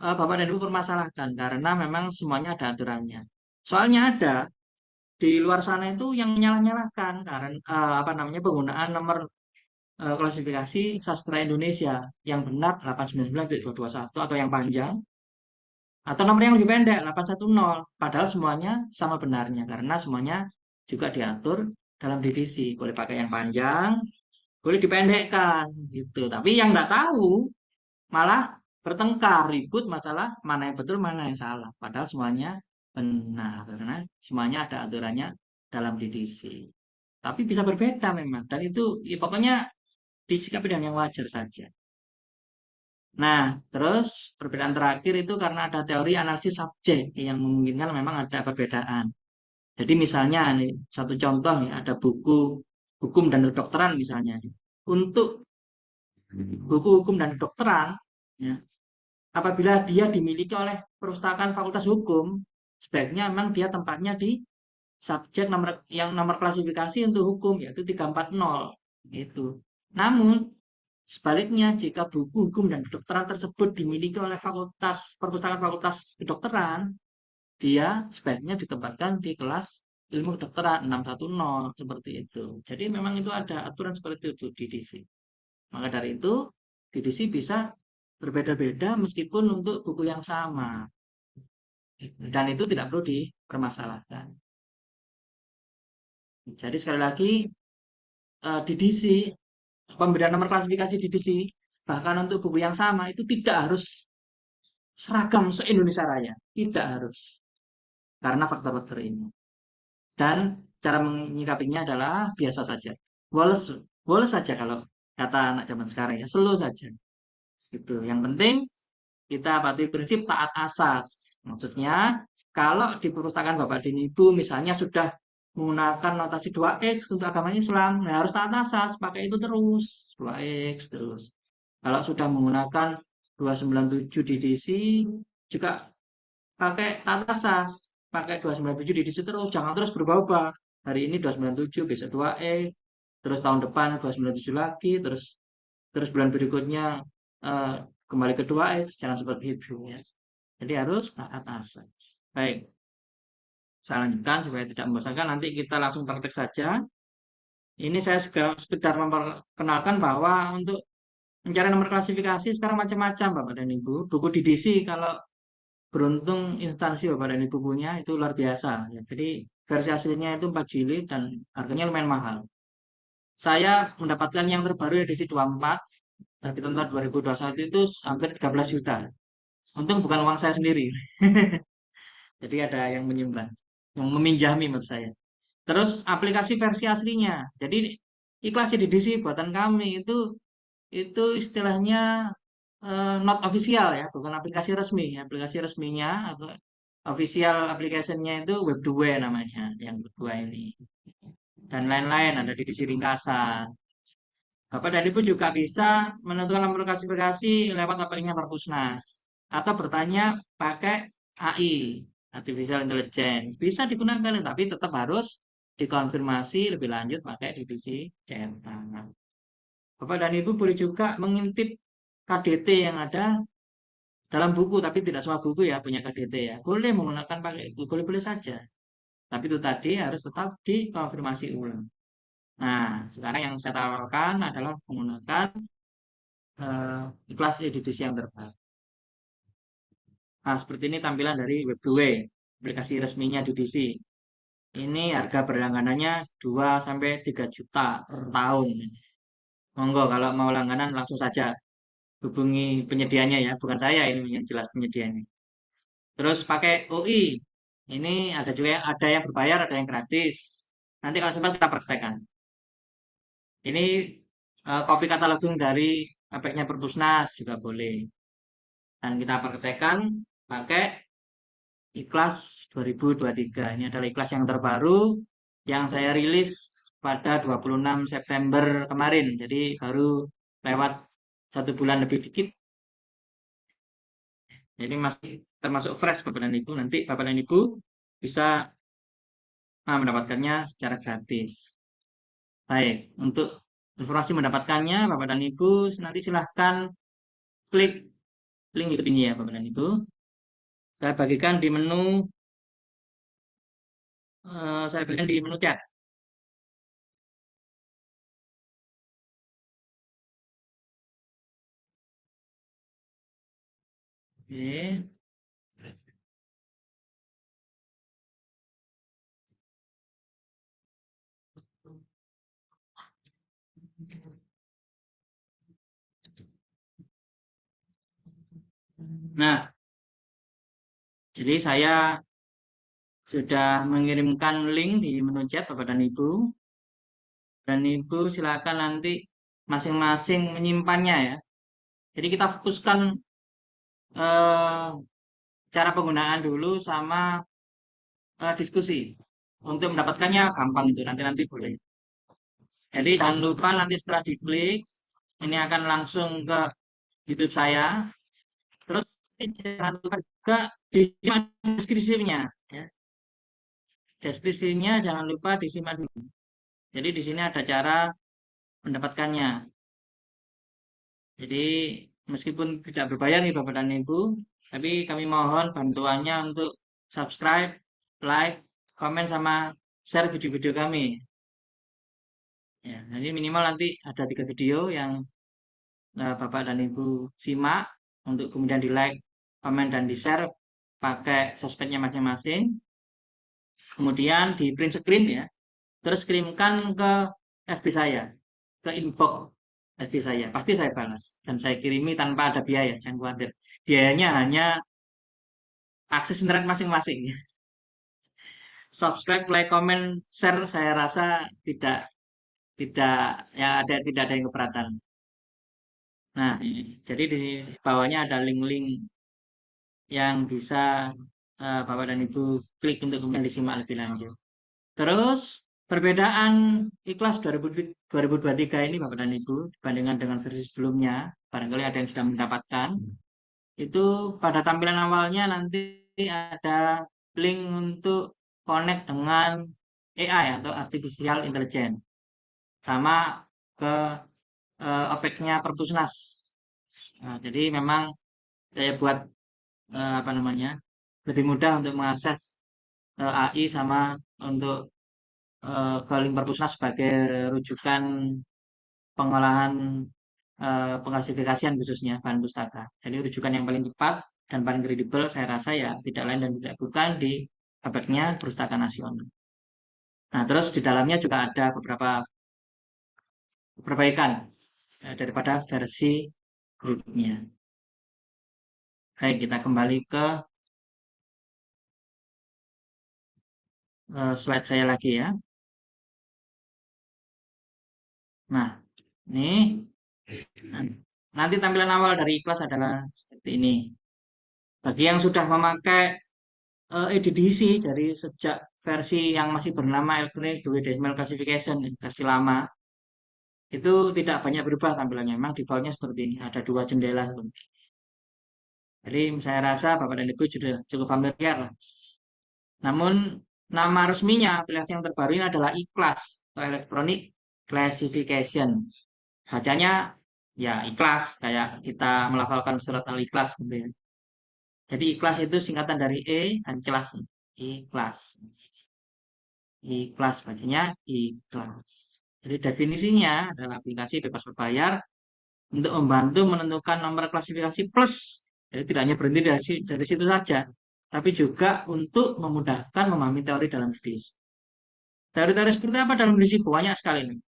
Bapak dan Ibu permasalahkan, karena memang semuanya ada aturannya. Soalnya ada di luar sana itu yang menyalah-nyalahkan karena apa namanya, penggunaan nomor klasifikasi sastra Indonesia yang benar 899.221 atau yang panjang, atau nomor yang lebih pendek 810, padahal semuanya sama benarnya karena semuanya juga diatur dalam DDC. Boleh pakai yang panjang, boleh dipendekkan gitu. Tapi yang nggak tahu malah bertengkar, ribut masalah mana yang betul mana yang salah, padahal semuanya benar karena semuanya ada aturannya dalam DDC. Tapi bisa berbeda memang, dan itu ya, pokoknya disikapi dengan yang wajar saja. Nah, terus perbedaan terakhir itu karena ada teori analisis subjek yang memungkinkan memang ada perbedaan. Jadi misalnya nih, satu contoh ya, ada buku hukum dan kedokteran misalnya. Untuk buku hukum dan kedokteran, ya, apabila dia dimiliki oleh perpustakaan Fakultas Hukum, sebaiknya memang dia tempatnya di subjek nomor klasifikasi untuk hukum, yaitu 340 gitu. Namun sebaliknya, jika buku hukum dan kedokteran tersebut dimiliki oleh perpustakaan Fakultas Kedokteran, dia sebaiknya ditempatkan di kelas ilmu kedokteran 610 seperti itu. Jadi memang itu ada aturan seperti itu di DDC. Maka dari itu DDC bisa berbeda-beda meskipun untuk buku yang sama. Dan itu tidak perlu dipermasalahkan. Jadi sekali lagi, DDC, pemberian nomor klasifikasi DDC, bahkan untuk buku yang sama itu tidak harus seragam se-Indonesia Raya. Tidak harus. Karena faktor-faktor ini. Dan cara menyikapinya adalah biasa saja. Woles saja kalau kata anak zaman sekarang ya, slow saja. Gitu. Yang penting kita patuhi prinsip taat asas. Maksudnya, kalau di perpustakaan Bapak dan Ibu misalnya sudah menggunakan notasi 2X untuk agama Islam, ya harus taat asas, pakai itu terus, 2X terus. Kalau sudah menggunakan 297 DDC, juga pakai taat asas, pakai 297 DDC terus, jangan terus berubah-ubah. Hari ini 297, besok 2X, terus tahun depan 297 lagi, terus bulan berikutnya kembali ke 2X, jangan seperti itu ya. Jadi harus taat asas. Baik, saya lanjutkan supaya tidak membosankan. Nanti kita langsung praktek saja. Ini saya sekedar memperkenalkan bahwa untuk Mencari nomor klasifikasi sekarang macam-macam Bapak dan Ibu. Buku DDC kalau beruntung instansi Bapak dan Ibu punya itu luar biasa. Ya, jadi versi aslinya itu 4 jilid dan harganya lumayan mahal. Saya mendapatkan yang terbaru edisi 24 terbit tahun 2021 itu hampir 13 juta. Untung bukan uang saya sendiri. Jadi ada yang menyumbang, yang meminjami maksud saya. Terus aplikasi versi aslinya. Jadi ikhlas edisi buatan kami itu istilahnya not official ya, bukan aplikasi resmi. Aplikasi resminya atau official application-nya itu Web2 namanya, yang kedua ini. Dan lain-lain ada di edisi ringkasan. Bapak dan Ibu juga bisa menentukan nomor klasifikasi lewat aplikasinya Perpusnas atau bertanya pakai AI, Artificial Intelligence. Bisa digunakan, tapi tetap harus dikonfirmasi lebih lanjut pakai divisi cetak. Bapak dan Ibu boleh juga mengintip KDT yang ada dalam buku, tapi tidak semua buku ya punya KDT ya. Boleh menggunakan pakai itu, boleh-boleh saja. Tapi itu tadi harus tetap dikonfirmasi ulang. Nah, sekarang yang saya tawarkan adalah menggunakan kelas edisi yang terbaru. Nah, seperti ini tampilan dari Web2, aplikasi resminya DDC. Ini harga berlangganannya 2-3 juta per tahun. Monggo kalau mau langganan langsung saja hubungi penyedianya ya, bukan saya ini yang jelas penyedianya. Terus pakai UI. Ini ada juga ada yang berbayar, ada yang gratis. Nanti kalau sempat kita praktekkan. Ini kopi kataloging dari apliknya Perpusnas juga boleh. Dan kita praktekkan pakai Ikhlas 2023. Ini adalah Ikhlas yang terbaru yang saya rilis pada 26 September kemarin. Jadi baru lewat 1 bulan lebih dikit. Jadi masih termasuk fresh Bapak dan Ibu. Nanti Bapak dan Ibu bisa mendapatkannya secara gratis. Baik, untuk informasi mendapatkannya Bapak dan Ibu nanti silahkan klik link ini ya Bapak dan Ibu. Saya bagikan di menu chat. Oke. Nah, jadi saya sudah mengirimkan link di menu chat Bapak dan Ibu. Dan Ibu silakan nanti masing-masing menyimpannya ya. Jadi kita fokuskan eh, cara penggunaan dulu sama diskusi. Untuk mendapatkannya gampang itu nanti boleh. Jadi jangan lupa nanti setelah diklik ini akan langsung ke YouTube saya. Terus jangan lupa juga disimak deskripsinya ya. Deskripsinya jangan lupa disimak dulu. Jadi di sini ada cara mendapatkannya. Jadi meskipun tidak berbayar nih Bapak dan Ibu, tapi kami mohon bantuannya untuk subscribe, like, komen, sama share video-video kami. Ya, jadi minimal nanti ada 3 video yang Bapak dan Ibu simak untuk kemudian di like, komen, dan di share pakai sosmednya masing-masing. Kemudian di print screen ya, terus kirimkan ke FB saya, ke inbox FB saya, pasti saya balas dan saya kirimi tanpa ada biaya, jangan khawatir. Biayanya hanya akses internet masing-masing. Subscribe, like, comment, share, saya rasa tidak tidak ya tidak ada yang keberatan. Nah, jadi di bawahnya ada link-link yang bisa Bapak dan Ibu klik untuk kemudian disimak lebih lanjut. Terus perbedaan Ikhlas 2023 ini Bapak dan Ibu dibandingkan dengan versi sebelumnya, barangkali ada yang sudah mendapatkan. Itu pada tampilan awalnya nanti ada link untuk connect dengan AI atau Artificial Intelligence sama ke OPEC-nya Perpusnas. Nah, jadi memang saya buat lebih mudah untuk mengakses AI sama untuk ke link Perpusnas sebagai rujukan pengolahan pengklasifikasian khususnya bahan pustaka. Jadi rujukan yang paling tepat dan paling kredibel saya rasa ya tidak lain dan tidak bukan di Abeknya Pustaka Nasional. Nah, terus di dalamnya juga ada beberapa perbaikan daripada versi berikutnya. Baik, kita kembali ke slide saya lagi ya. Nah, ini nanti tampilan awal dari Ikhlas adalah seperti ini. Bagi yang sudah memakai EDDC dari sejak versi yang masih bernama Electronic Dewey Decimal Classification, versi lama, itu tidak banyak berubah tampilannya. Memang defaultnya seperti ini, ada 2 jendela seperti ini. Jadi saya rasa Bapak dan Ibu sudah cukup familiar lah. Namun nama resminya aplikasi yang terbaru ini adalah Ikhlas atau Electronic Classification. Bacanya ya ikhlas, kayak kita melafalkan surat Al-Ikhlas gitu ya. Jadi ikhlas itu singkatan dari dan kelas. Ikhlas. Ikhlas bacanya ikhlas. Jadi definisinya adalah aplikasi bebas berbayar untuk membantu menentukan nomor klasifikasi plus. Jadi tidak hanya berhenti dari situ saja, tapi juga untuk memudahkan memahami teori dalam DDC. Teori-teori seperti apa dalam DDC? Banyak sekali nih.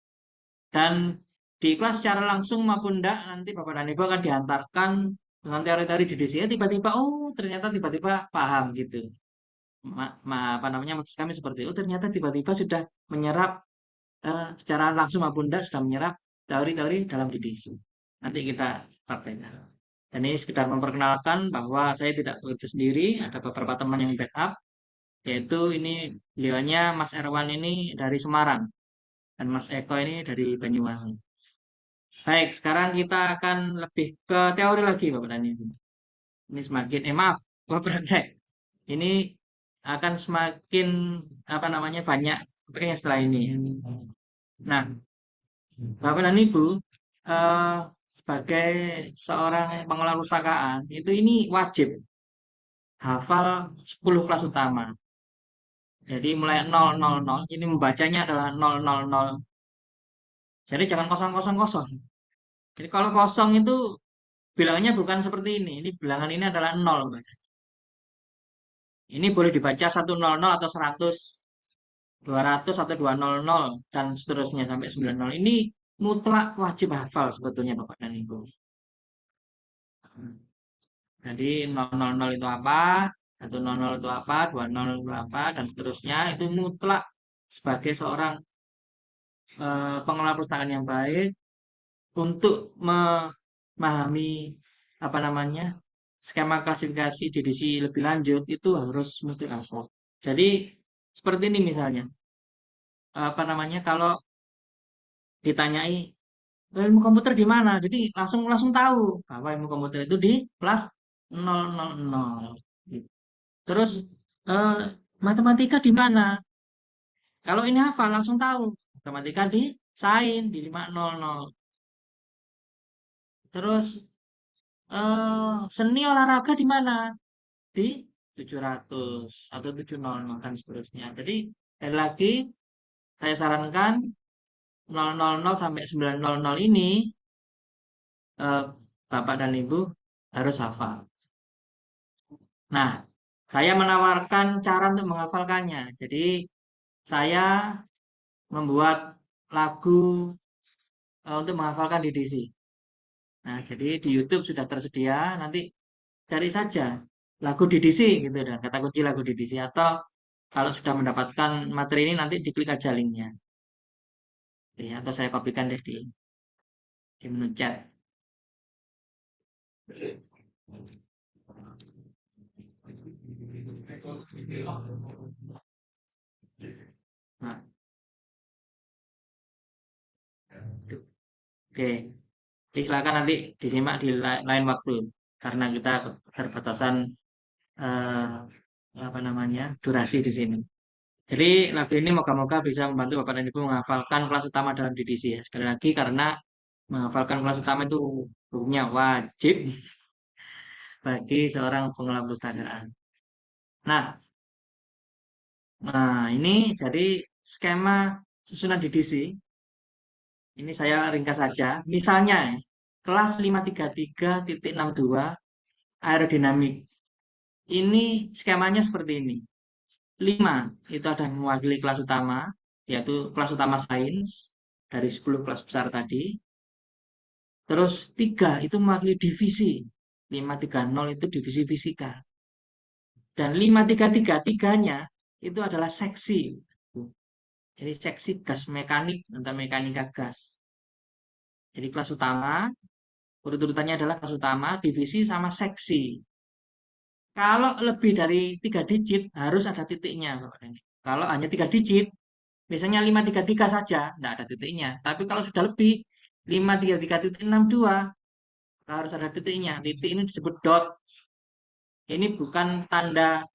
Dan di kelas secara langsung maupun tidak, nanti Bapak dan Ibu akan diantarkan dengan teori-teori DDC. Tiba-tiba, ternyata tiba-tiba paham gitu. Apa namanya, maksud kami seperti itu. Ternyata tiba-tiba sudah menyerap secara langsung maupun tidak sudah menyerap teori-teori dalam DDC. Nanti kita praktekkan. Dan ini sekedar memperkenalkan bahwa saya tidak bekerja sendiri, ada beberapa teman yang backup, yaitu ini beliaunya Mas Erwan ini dari Semarang dan Mas Eko ini dari Banyuwangi. Baik, sekarang kita akan lebih ke teori lagi Bapak dan Ibu. Ini semakin, maaf, praktek. Ini akan semakin apa namanya banyak kepentingan setelah ini. Nah, Bapak dan Ibu, sebagai seorang pengelola perpustakaan itu ini wajib hafal 10 kelas utama. Jadi mulai 000, ini membacanya adalah 000. Jadi jangan kosong. Jadi kalau kosong itu bilangannya bukan seperti ini bilangan ini adalah 0. Ini boleh dibaca 100 atau 100, 200 atau 200 dan seterusnya sampai 90. Ini mutlak wajib hafal sebetulnya Bapak dan Ibu. Jadi 000 itu apa, 100 itu apa, 20 itu apa, dan seterusnya itu mutlak sebagai seorang pengelola perpustakaan yang baik untuk memahami apa namanya skema klasifikasi DDC lebih lanjut itu harus mesti hafal. Jadi seperti ini misalnya, apa namanya kalau ditanyai ilmu komputer di mana, jadi langsung tahu bahwa ilmu komputer itu di kelas 000. Terus eh, matematika di mana? Kalau ini hafal langsung tahu matematika di sains di 500. Terus seni olahraga di mana? Di 700 atau 700 dan seterusnya. Jadi sekali lagi saya sarankan 000 sampai 900 ini Bapak dan Ibu harus hafal. Nah, saya menawarkan cara untuk menghafalkannya. Jadi saya membuat lagu untuk menghafalkan DDC. Nah, jadi di YouTube sudah tersedia. Nanti cari saja lagu DDC gitu dan kata kunci lagu DDC, atau kalau sudah mendapatkan materi ini nanti diklik aja linknya. Ya, atau saya kopikan deh di menu chat. Nah. Oke, jadi silakan nanti disimak di lain waktu karena kita keterbatasan apa namanya durasi di sini. Jadi lagu ini moga-moga bisa membantu Bapak dan Ibu menghafalkan kelas utama dalam DDC ya. Sekali lagi karena menghafalkan kelas utama itu hukumnya wajib bagi seorang pengelola perpustakaan. Nah, ini jadi skema susunan DDC. Ini saya ringkas saja. Misalnya kelas 533.62 aerodinamik. Ini skemanya seperti ini. 5 itu ada mewakili kelas utama, yaitu kelas utama sains dari 10 kelas besar tadi. Terus 3 itu mewakili divisi. 530 itu divisi fisika. Dan 533 tiganya itu adalah seksi. Jadi seksi gas mekanik atau mekanika gas. Jadi kelas utama, urut-urutannya adalah kelas utama, divisi, sama seksi. Kalau lebih dari 3 digit harus ada titiknya. Kalau hanya 3 digit, misalnya 533 saja, tidak ada titiknya. Tapi kalau sudah lebih, 533.62, harus ada titiknya. Titik ini disebut dot. Ini bukan tanda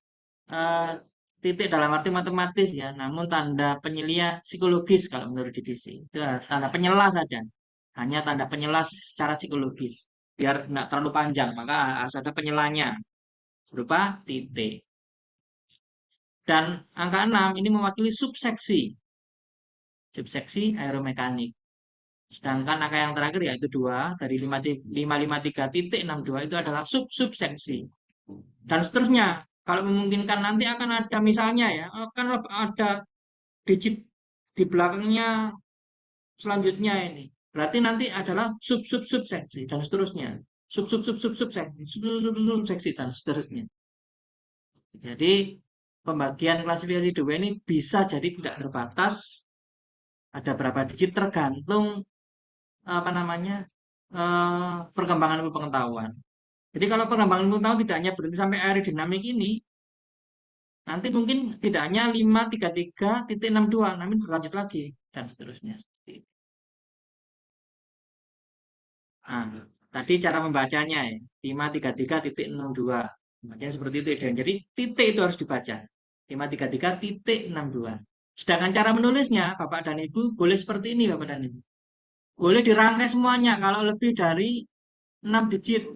titik dalam arti matematis ya, namun tanda penyelia psikologis kalau menurut DDC. Itu tanda penyela saja. Hanya tanda penyela secara psikologis. Biar tidak terlalu panjang, maka harus ada penyelanya berupa titik. Dan angka 6 ini mewakili subseksi. Subseksi aeromekanik. Sedangkan angka yang terakhir yaitu 2 dari 553.62 itu adalah subseksi. Dan seterusnya. Kalau memungkinkan nanti akan ada misalnya ya, akan ada digit di belakangnya selanjutnya ini. Berarti nanti adalah subseksi dan seterusnya. Subseksi dan seterusnya. Jadi pembagian klasifikasi 2 ini bisa jadi tidak terbatas. Ada berapa digit tergantung perkembangan ilmu pengetahuan. Jadi kalau perkembangan ilmu pengetahuan tidak hanya berhenti sampai aerodinamik ini, nanti mungkin tidak hanya 533.62, namun berlanjut lagi dan seterusnya. Nah, tadi cara membacanya ya, 533.62. Bacanya seperti itu ya. Jadi titik itu harus dibaca. 533.62. Sedangkan cara menulisnya, Bapak dan Ibu, boleh seperti ini, Bapak dan Ibu. Boleh dirangkai semuanya kalau lebih dari 6 digit.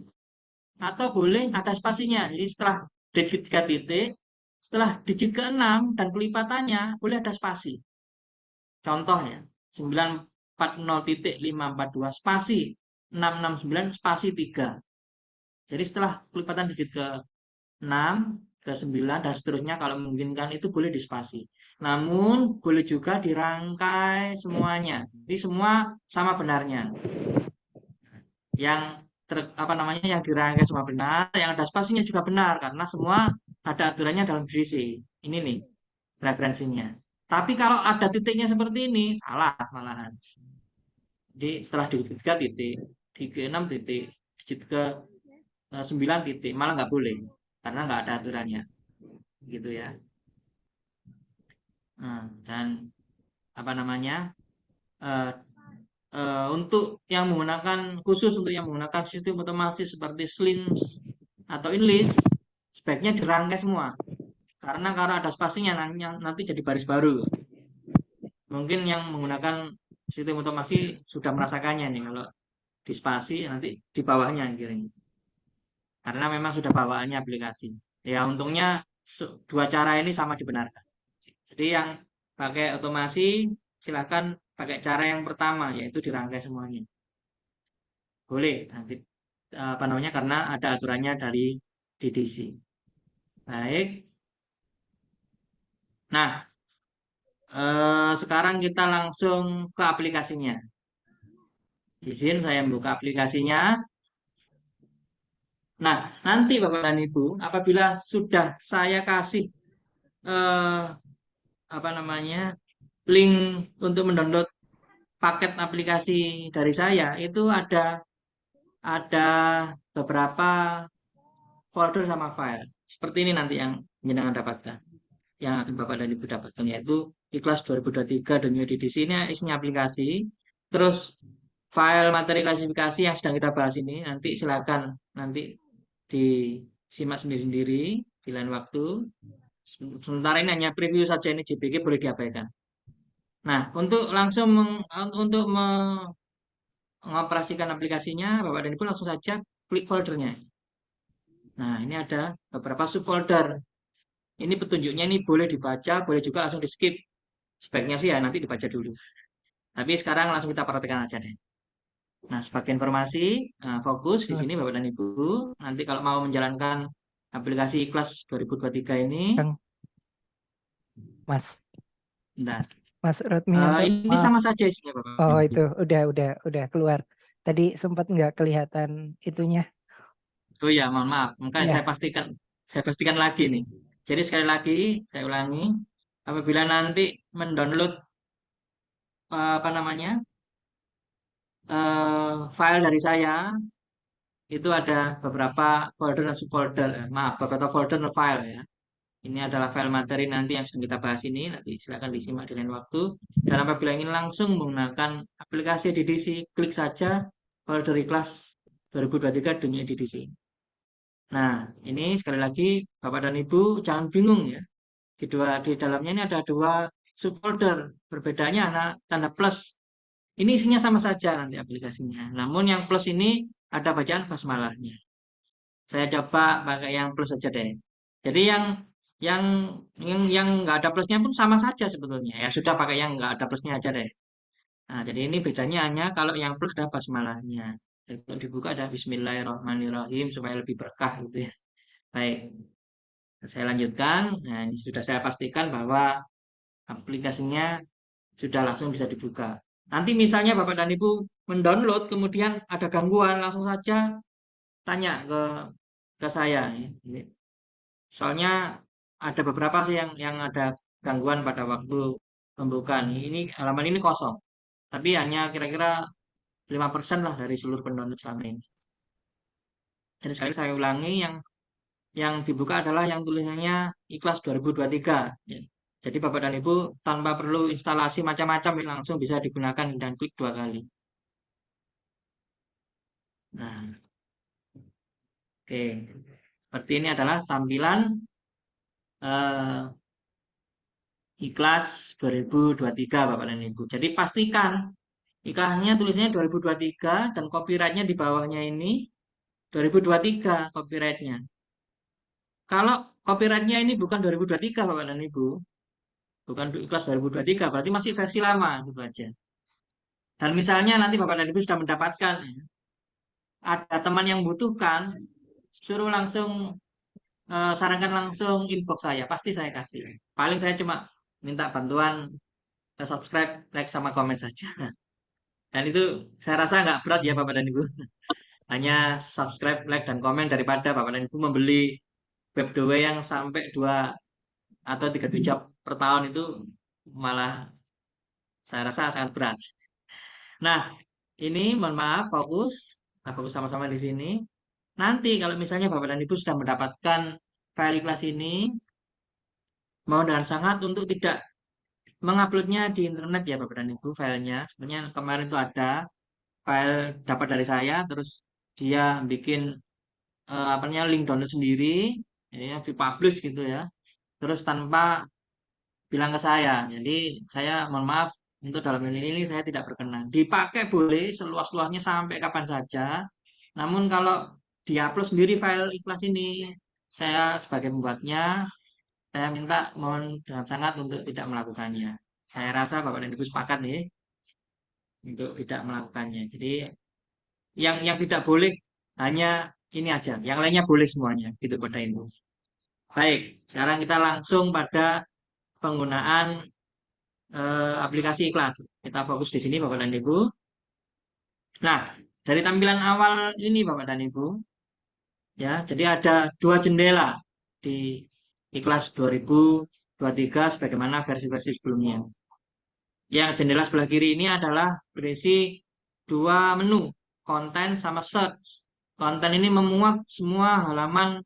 Atau boleh ada spasinya. Jadi setelah digit 3 titik, setelah digit ke-6 dan kelipatannya, boleh ada spasi. Contoh ya, 940.542 spasi 669 spasi 3. Jadi setelah kelipatan digit ke-6, ke-9, dan seterusnya kalau memungkinkan itu boleh dispasi. Namun boleh juga dirangkai semuanya. Jadi semua sama benarnya. Yang yang dirangkai semua benar, yang ada spasinya juga benar karena semua ada aturannya dalam DDC. Ini nih referensinya. Tapi kalau ada titiknya seperti ini, salah malahan. Jadi setelah digit ke-3 titik, digit ke-6 titik, digit ke-9 titik, malah nggak boleh karena nggak ada aturannya, gitu ya. Nah, dan untuk yang menggunakan khusus untuk yang menggunakan sistem otomasi seperti SLIMS atau INLIS, sebaiknya dirangkai semua. Karena kalau ada spasinya nanti jadi baris baru. Mungkin yang menggunakan sistem otomasi sudah merasakannya nih kalau di spasi nanti di bawahnya kira-kira. Karena memang sudah bawaannya aplikasi. Ya untungnya dua cara ini sama dibenarkan. Jadi yang pakai otomasi silahkan pakai cara yang pertama, yaitu dirangkai semuanya. Boleh nanti karena ada aturannya dari DDC. Baik. Nah, sekarang kita langsung ke aplikasinya. Izin saya buka aplikasinya. Nah, nanti Bapak dan Ibu, apabila sudah saya kasih link untuk mendownload paket aplikasi dari saya, itu ada beberapa folder sama file. Seperti ini nanti yang jenengan dapatkan, yang akan Bapak dan Ibu dapatkan, yaitu Ikhlas 2023 dan UDDC ini isinya aplikasi. Terus file materi klasifikasi yang sedang kita bahas ini nanti silakan nanti disimak sendiri-sendiri di lain waktu. Sementara ini hanya preview saja, ini JPG boleh diabaikan. Nah, untuk langsung mengoperasikan aplikasinya, Bapak dan Ibu langsung saja klik foldernya. Nah, ini ada beberapa subfolder. Ini petunjuknya ini boleh dibaca, boleh juga langsung di skip. Sebaiknya sih ya nanti dibaca dulu. Tapi sekarang langsung kita perhatikan aja deh. Nah, sebagai informasi, fokus di sini Bapak dan Ibu. Nanti kalau mau menjalankan aplikasi Ikhlas 2023 ini, Kang, Mas nah, Rodmianto, ini maaf. sama saja isinya Bapak. Oh itu udah keluar. Tadi sempat nggak kelihatan itunya. Oh ya, mohon maaf. Makanya Ya, saya pastikan lagi nih. Jadi sekali lagi saya ulangi, apabila nanti mendownload apa namanya file dari saya, itu ada beberapa folder dan subfolder. Maaf, beberapa folder dan file ya. Ini adalah file materi nanti yang sedang kita bahas ini. Nanti silakan disimak di lain waktu. Dan apabila ingin langsung menggunakan aplikasi DDC, klik saja folder Ikhlas 2023 dunia DDC. Nah, ini sekali lagi Bapak dan Ibu jangan bingung ya. Di dalamnya ini ada dua subfolder. Berbedanya ada tanda plus. Ini isinya sama saja nanti aplikasinya. Namun yang plus ini ada bacaan basmalahnya. Saya coba pakai yang plus saja deh. Jadi yang yang nggak ada plusnya pun sama saja sebetulnya. Ya sudah pakai yang nggak ada plusnya aja deh. Nah, jadi ini bedanya hanya kalau yang plus ada basmalahnya. Jadi kalau dibuka ada Bismillahirrahmanirrahim supaya lebih berkah gitu ya. Baik, saya lanjutkan. Nah, ini sudah saya pastikan bahwa aplikasinya sudah langsung bisa dibuka. Nanti misalnya Bapak dan Ibu mendownload, kemudian ada gangguan, langsung saja tanya ke saya. Soalnya ada beberapa sih yang ada gangguan pada waktu pembukaan. Ini halaman ini kosong, tapi hanya kira-kira 5% lah dari seluruh pendownload selama ini. Jadi sekali saya ulangi, yang dibuka adalah yang tulisannya Ikhlas 2023. Ya. Jadi Bapak dan Ibu tanpa perlu instalasi macam-macam langsung bisa digunakan dan klik 2 kali. Nah, oke. Seperti ini adalah tampilan eh, Ikhlas 2023 Bapak dan Ibu. Jadi pastikan iklannya tulisannya 2023 dan copyrightnya di bawahnya ini 2023 copyrightnya. Kalau copyrightnya ini bukan 2023 Bapak dan Ibu, bukan Ikhlas 2023, berarti masih versi lama gitu aja. Dan misalnya nanti Bapak dan Ibu sudah mendapatkan, ada teman yang butuhkan, suruh langsung sarankan langsung inbox saya, pasti saya kasih. Paling saya cuma minta bantuan subscribe, like, sama komen saja. Dan itu saya rasa nggak berat ya Bapak dan Ibu. Hanya subscribe, like, dan komen daripada Bapak dan Ibu membeli web domain yang sampai 2 atau 3 job per tahun itu malah saya rasa sangat berat. Nah, ini mohon maaf fokus. Nah, fokus sama-sama di sini. Nanti kalau misalnya Bapak dan Ibu sudah mendapatkan file kelas ini, mau dengan sangat untuk tidak menguploadnya di internet ya Bapak dan Ibu filenya. Sebenarnya kemarin itu ada file dapat dari saya, terus dia bikin apa namanya link download sendiri, ya dipublish gitu ya. Terus tanpa bilang ke saya. Jadi saya mohon maaf untuk dalam ini saya tidak berkenan. Dipakai boleh seluas-luasnya sampai kapan saja. Namun kalau diupload sendiri file ikhlas ini, saya sebagai pembuatnya, saya minta mohon dengan sangat untuk tidak melakukannya. Saya rasa Bapak dan Ibu sepakat nih untuk tidak melakukannya. Jadi yang tidak boleh hanya ini aja, yang lainnya boleh semuanya, gitu pada Ibu. Baik, sekarang kita langsung pada penggunaan aplikasi Ikhlas. Kita fokus di sini Bapak dan Ibu. Nah, dari tampilan awal ini Bapak dan Ibu, ya, jadi ada 2 jendela di Ikhlas 2023 sebagaimana versi-versi sebelumnya. Yang jendela sebelah kiri ini adalah berisi 2 menu, konten sama search. Konten ini memuat semua halaman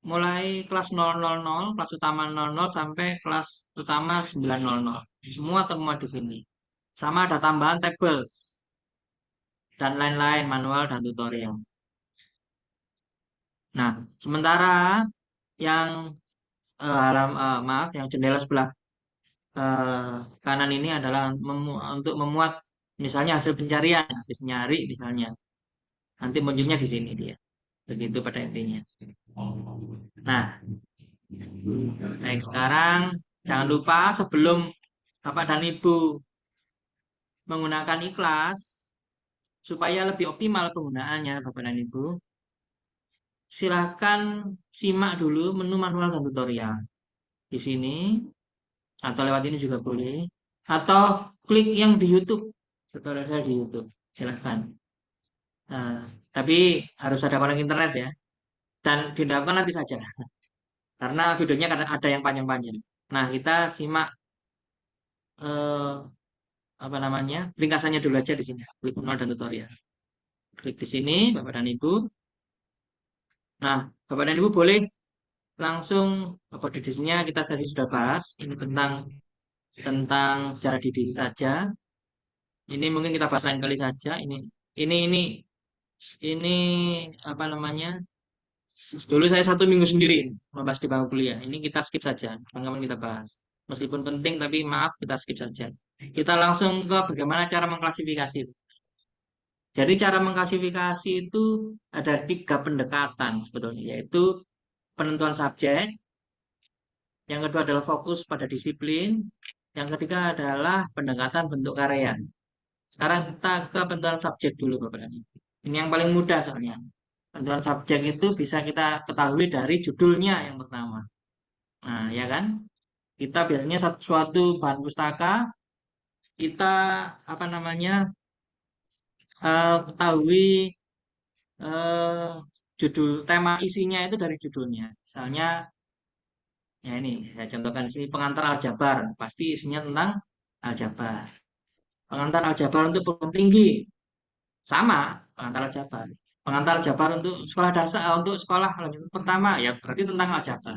mulai kelas 000, kelas utama 00 sampai kelas utama 900. Semua termuat di sini. Sama ada tambahan tables dan lain-lain manual dan tutorial. Nah, sementara yang maaf, yang jendela sebelah kanan ini adalah untuk memuat misalnya hasil pencarian, habis nyari misalnya. Nanti munculnya di sini dia. Begitu pada intinya. Nah, baik sekarang jangan lupa sebelum Bapak dan Ibu menggunakan Ikhlas, supaya lebih optimal penggunaannya, Bapak dan Ibu, silahkan simak dulu menu manual dan tutorial di sini, atau lewat ini juga boleh, atau klik yang di YouTube, tutorial saya di YouTube, silahkan. Nah, tapi harus ada koneksi internet ya, dan dilakukan nanti saja, karena videonya kadang ada yang panjang-panjang. Nah, kita simak eh, apa namanya ringkasannya dulu aja di sini, klik manual dan tutorial. Klik di sini, Bapak dan Ibu. Nah, Bapak dan Ibu boleh langsung apa didisinya kita tadi sudah bahas ini tentang secara didis saja. Ini mungkin kita bahas lain kali saja. Ini ini ini apa namanya? Dulu saya 1 minggu sendiri membahas di bangku kuliah. Ini kita skip saja. Kapan-kapan kita bahas. Meskipun penting tapi maaf kita skip saja. Kita langsung ke bagaimana cara mengklasifikasi. Jadi cara mengklasifikasi itu ada 3 pendekatan sebetulnya, yaitu penentuan subjek, yang kedua adalah fokus pada disiplin, yang ketiga adalah pendekatan bentuk karya. Sekarang kita ke penentuan subjek dulu, Bapak dan Ibu. Ini yang paling mudah soalnya. Penentuan subjek itu bisa kita ketahui dari judulnya yang pertama. Nah, ya kan? Kita biasanya suatu bahan pustaka, kita apa namanya ketahui eh, judul tema isinya itu dari judulnya. Misalnya, ya ini saya contohkan di sini pengantar aljabar, pasti isinya tentang aljabar. Pengantar aljabar untuk perguruan tinggi, sama pengantar aljabar. Pengantar aljabar untuk sekolah dasar, untuk sekolah lanjut pertama, ya berarti tentang aljabar.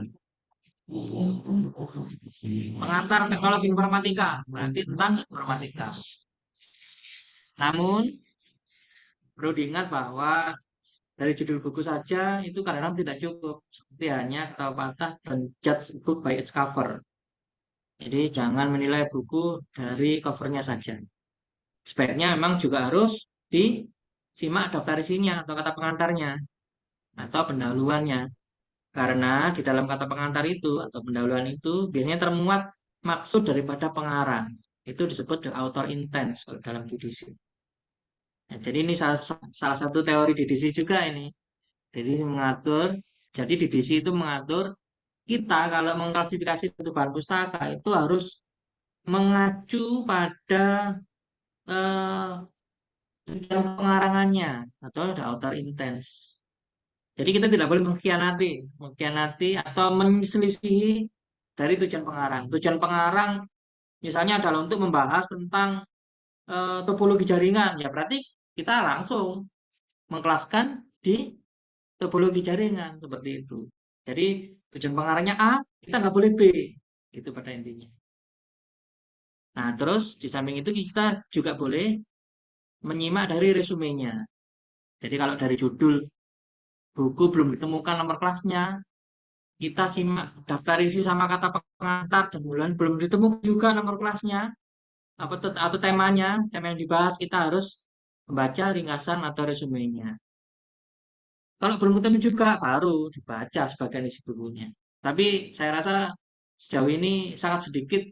Pengantar teknologi informatika, berarti tentang informatika. Namun, perlu diingat bahwa dari judul buku saja itu kadang-kadang tidak cukup. Seperti hanya kata patah dan judge book by its cover. Jadi jangan menilai buku dari covernya saja. Sebaiknya memang juga harus disimak daftar isinya atau kata pengantarnya atau pendahuluannya. Karena di dalam kata pengantar itu atau pendahuluan itu biasanya termuat maksud daripada pengarang. Itu disebut the author intent dalam DDC. Nah, jadi ini salah satu teori DDC juga ini. Jadi DDC itu mengatur kita kalau mengklasifikasi satu bahan pustaka itu harus mengacu pada tujuan pengarangannya atau the author intents. Jadi kita tidak boleh mengkhianati atau menyelisihi dari tujuan pengarang. Tujuan pengarang misalnya adalah untuk membahas tentang topologi jaringan, ya berarti kita langsung mengkelaskan di topologi jaringan seperti itu. Jadi tujuan pengarangnya A, kita nggak boleh B, itu pada intinya. Nah, terus di samping itu kita juga boleh menyimak dari resumenya. Jadi kalau dari judul buku belum ditemukan nomor kelasnya, kita simak daftar isi sama kata pengantar dan bulan belum ditemukan juga nomor kelasnya atau tema yang dibahas, kita harus membaca ringkasan atau resumenya. Kalau belum ketemu juga baru dibaca sebagian isi bukunya. Tapi saya rasa sejauh ini sangat sedikit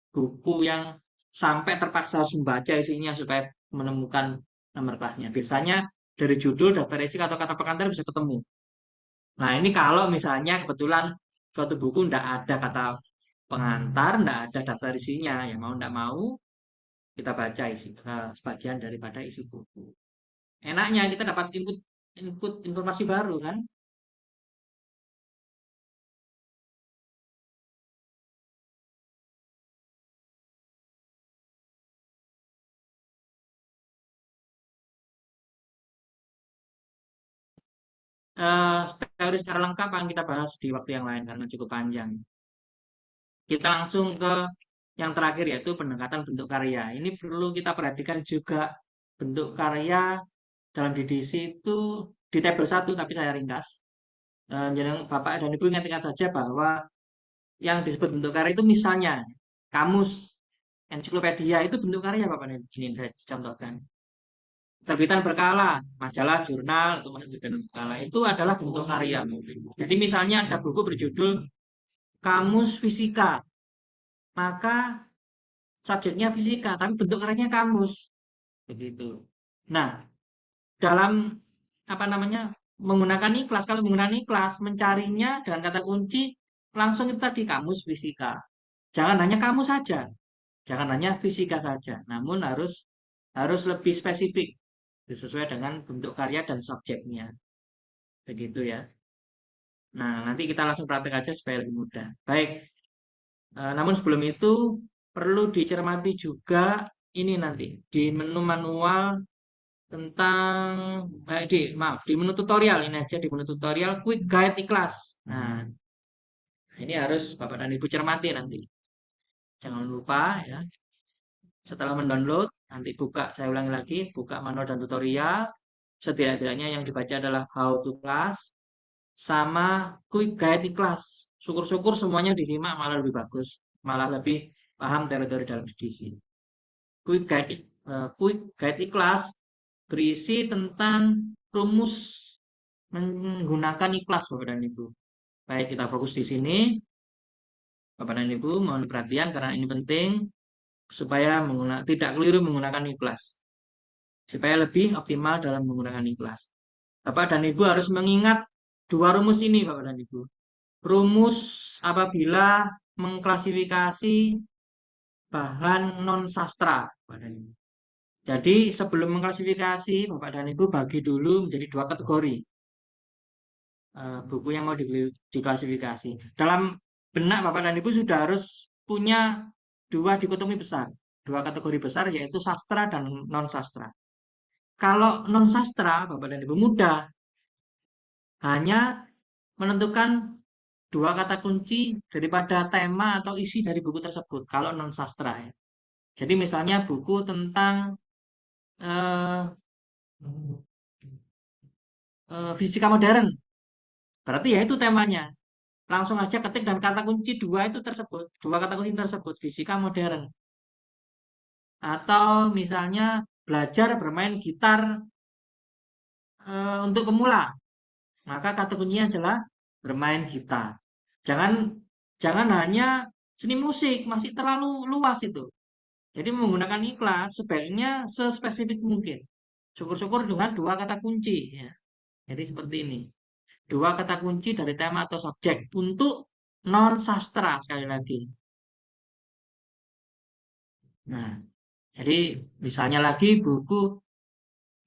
buku yang sampai terpaksa harus membaca isinya supaya menemukan nomor kelasnya. Biasanya dari judul, daftar isi atau kata pengantar bisa ketemu. Nah, ini kalau misalnya kebetulan suatu buku tidak ada kata pengantar, tidak ada daftar isinya, ya mau tidak mau kita baca sebagian daripada isi buku. Enaknya kita dapat input informasi baru kan. Teori secara lengkap akan kita bahas di waktu yang lain karena cukup panjang. Kita langsung ke yang terakhir yaitu pendekatan bentuk karya. Ini perlu kita perhatikan juga, bentuk karya dalam DDC itu di tabel 1, tapi saya ringkas. Jadi Bapak dan Ibu ingat saja bahwa yang disebut bentuk karya itu misalnya kamus, ensiklopedia itu bentuk karya Bapak dan Ibu. Ini saya contohkan. Terbitan berkala, majalah, jurnal, atau terbitan berkala itu adalah bentuk karya. Jadi misalnya ada buku berjudul Kamus Fisika, maka subjeknya fisika, tapi bentuk karyanya kamus, begitu. Nah, dalam apa namanya menggunakan ikhlas. Kalau menggunakan ikhlas, mencarinya dengan kata kunci langsung itu tadi kamus fisika. Jangan hanya kamus saja, jangan hanya fisika saja, namun harus lebih spesifik sesuai dengan bentuk karya dan subjeknya. Begitu ya. Nah, nanti kita langsung praktek aja supaya lebih mudah. Baik. Namun sebelum itu perlu dicermati juga ini nanti di menu manual tentang di menu tutorial ini aja, di menu tutorial quick guide ikhlas. Nah, ini harus Bapak dan Ibu cermati nanti. Jangan lupa ya. Setelah mendownload, nanti saya ulangi lagi, buka manual dan tutorial. Setidaknya yang dibaca adalah how to class sama quick guide ikhlas. Syukur-syukur semuanya disimak malah lebih bagus, malah lebih paham teori-teori dalam edisi. Quick guide ikhlas berisi tentang rumus menggunakan ikhlas Bapak dan Ibu. Baik, kita fokus di sini. Bapak dan Ibu mohon perhatian karena ini penting supaya tidak keliru menggunakan ikhlas. Supaya lebih optimal dalam menggunakan ikhlas. Bapak dan Ibu harus mengingat dua rumus ini Bapak dan Ibu. Rumus apabila mengklasifikasi bahan non-sastra. Jadi sebelum mengklasifikasi, Bapak dan Ibu bagi dulu menjadi dua kategori buku yang mau diklasifikasi. Dalam benak Bapak dan Ibu sudah harus punya dua dikotomi besar, dua kategori besar yaitu sastra dan non-sastra. Kalau non-sastra, Bapak dan Ibu mudah, hanya menentukan dua kata kunci daripada tema atau isi dari buku tersebut kalau non sastra ya. Jadi misalnya buku tentang fisika modern, berarti ya itu temanya. Langsung aja ketik dan kata kunci dua kata kunci tersebut fisika modern. Atau misalnya belajar bermain gitar untuk pemula, maka kata kuncinya adalah bermain gitar. Jangan hanya seni musik, masih terlalu luas itu. Jadi menggunakan ikhlas sebaiknya sespesifik mungkin. Syukur-syukur dengan dua kata kunci. Ya. Jadi seperti ini. Dua kata kunci dari tema atau subjek untuk non-sastra sekali lagi. Nah, jadi misalnya lagi buku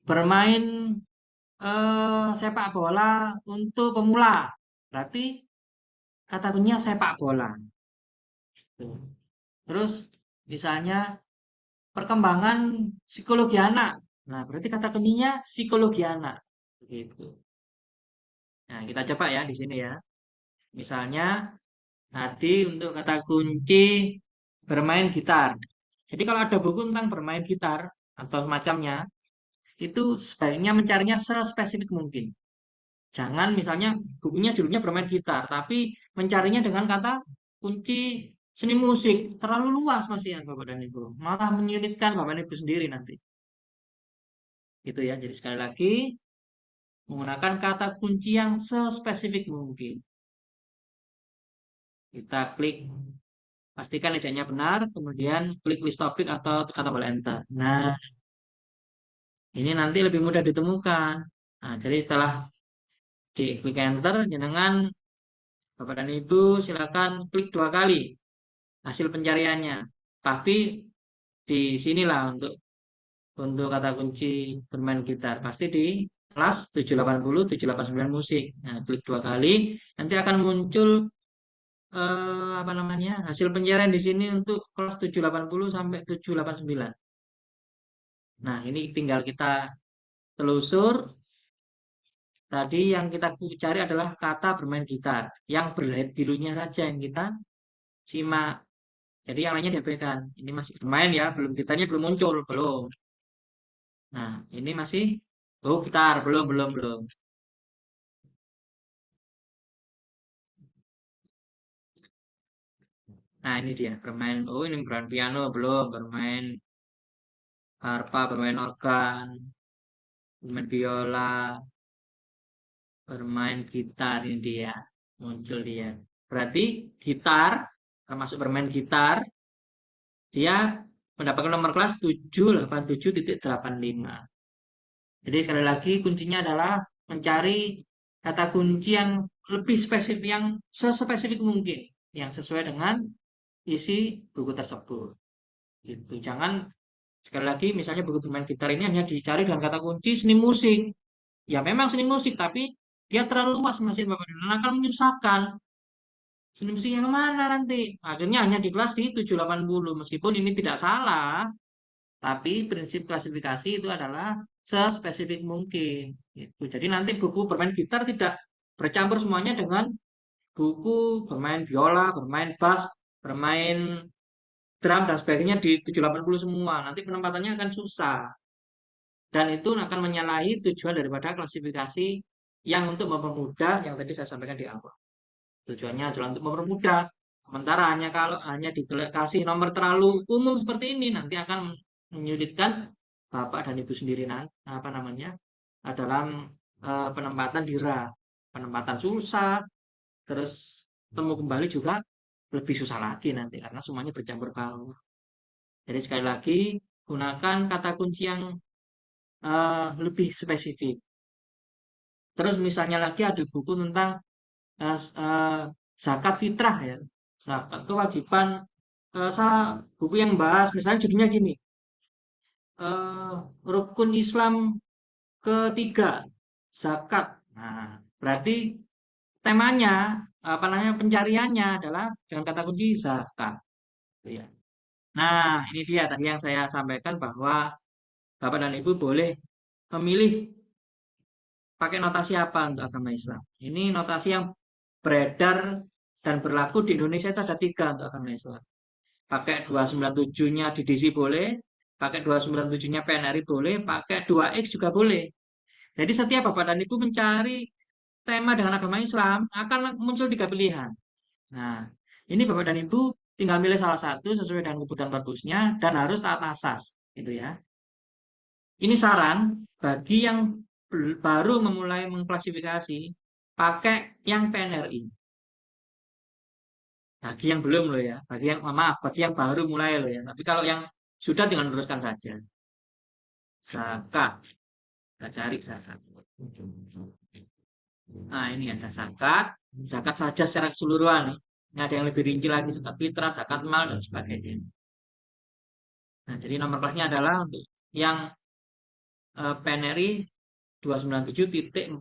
bermain sepak bola untuk pemula. Berarti kata kuncinya sepak bola. Terus misalnya perkembangan psikologi anak. Nah, berarti kata kuncinya psikologi anak. Begitu. Nah, kita coba ya di sini ya. Misalnya tadi untuk kata kunci bermain gitar. Jadi kalau ada buku tentang bermain gitar atau semacamnya, itu sebaiknya mencarinya sespesifik mungkin. Jangan misalnya bukunya judulnya bermain gitar, tapi mencarinya dengan kata kunci seni musik. Terlalu luas masih ya Bapak dan Ibu. Malah menyulitkan Bapak dan Ibu sendiri nanti. Gitu ya. Jadi sekali lagi, menggunakan kata kunci yang sespesifik mungkin. Kita klik, pastikan ejaannya benar, kemudian klik list topik atau tekan tombol enter. Nah, ini nanti lebih mudah ditemukan. Nah, jadi setelah diklik enter, jenengan Bapak dan Ibu silakan klik 2 kali hasil pencariannya. Pasti di sinilah untuk kata kunci bermain gitar. Pasti di kelas 780, 789 musik. Nah, klik 2 kali, nanti akan muncul hasil pencarian di sini untuk kelas 780 sampai 789. Nah, ini tinggal kita telusur. Tadi yang kita cari adalah kata bermain gitar. Yang berlight birunya saja yang kita simak. Jadi yang lainnya diabaikan. Ini masih bermain ya, gitarnya belum muncul, belum. Nah, ini masih gitar, belum. Nah, ini dia bermain. Ini bermain piano belum, bermain harpa, bermain organ, bermain biola, bermain gitar. Ini dia, muncul dia. Berarti gitar, termasuk bermain gitar, dia mendapatkan nomor kelas 787.85. Jadi sekali lagi kuncinya adalah mencari kata kunci yang lebih spesifik, yang sespesifik mungkin, yang sesuai dengan isi buku tersebut. Gitu. Jangan sekali lagi misalnya buku bermain gitar ini hanya dicari dengan kata kunci seni musik. Ya memang seni musik, tapi dia terlalu luas masih Bapak dan akan menyusahkan. Seni musik yang mana nanti? Akhirnya hanya di kelas di 780. Meskipun ini tidak salah, tapi prinsip klasifikasi itu adalah sespesifik mungkin. Gitu. Jadi nanti buku bermain gitar tidak bercampur semuanya dengan buku bermain biola, bermain bass, bermain drum, dan sebagainya di 780 semua. Nanti penempatannya akan susah. Dan itu akan menyalahi tujuan daripada klasifikasi yang untuk mempermudah yang tadi saya sampaikan di awal. Tujuannya adalah untuk mempermudah. Sementara kalau hanya dikasih nomor terlalu umum seperti ini, nanti akan menyulitkan Bapak dan Ibu sendiri dalam penempatan dira. Penempatan susah, terus temu kembali juga lebih susah lagi nanti karena semuanya bercampur baur. Jadi sekali lagi gunakan kata kunci yang lebih spesifik. Terus misalnya lagi ada buku tentang zakat fitrah ya, zakat kewajiban, buku yang bahas misalnya judulnya gini, rukun Islam ketiga, zakat. Nah, berarti temanya pencariannya adalah dengan kata kunci zakat. Gitu ya. Nah, ini dia tadi yang saya sampaikan bahwa Bapak dan Ibu boleh memilih pakai notasi apa untuk agama Islam. Ini notasi yang beredar dan berlaku di Indonesia itu ada 3 untuk agama Islam. Pakai 297-nya DDC boleh, pakai 297-nya PNRI boleh, pakai 2X juga boleh. Jadi setiap Bapak dan Ibu mencari tema dengan agama Islam akan muncul 3 pilihan. Nah, ini Bapak dan Ibu tinggal milih salah satu sesuai dengan kebutuhan purpose-nya dan harus taat asas, gitu ya. Ini saran bagi yang baru memulai mengklasifikasi, pakai yang PNRI. Bagi yang belum loh ya, bagi yang baru mulai loh ya. Tapi kalau yang sudah tinggal teruskan saja. Zakat, kita cari zakat. Nah ini ada zakat, zakat saja secara keseluruhan. Ini ada yang lebih rinci lagi, zakat fitrah, zakat mal dan sebagainya. Nah jadi nomor kelasnya adalah untuk yang PNRI 297.414.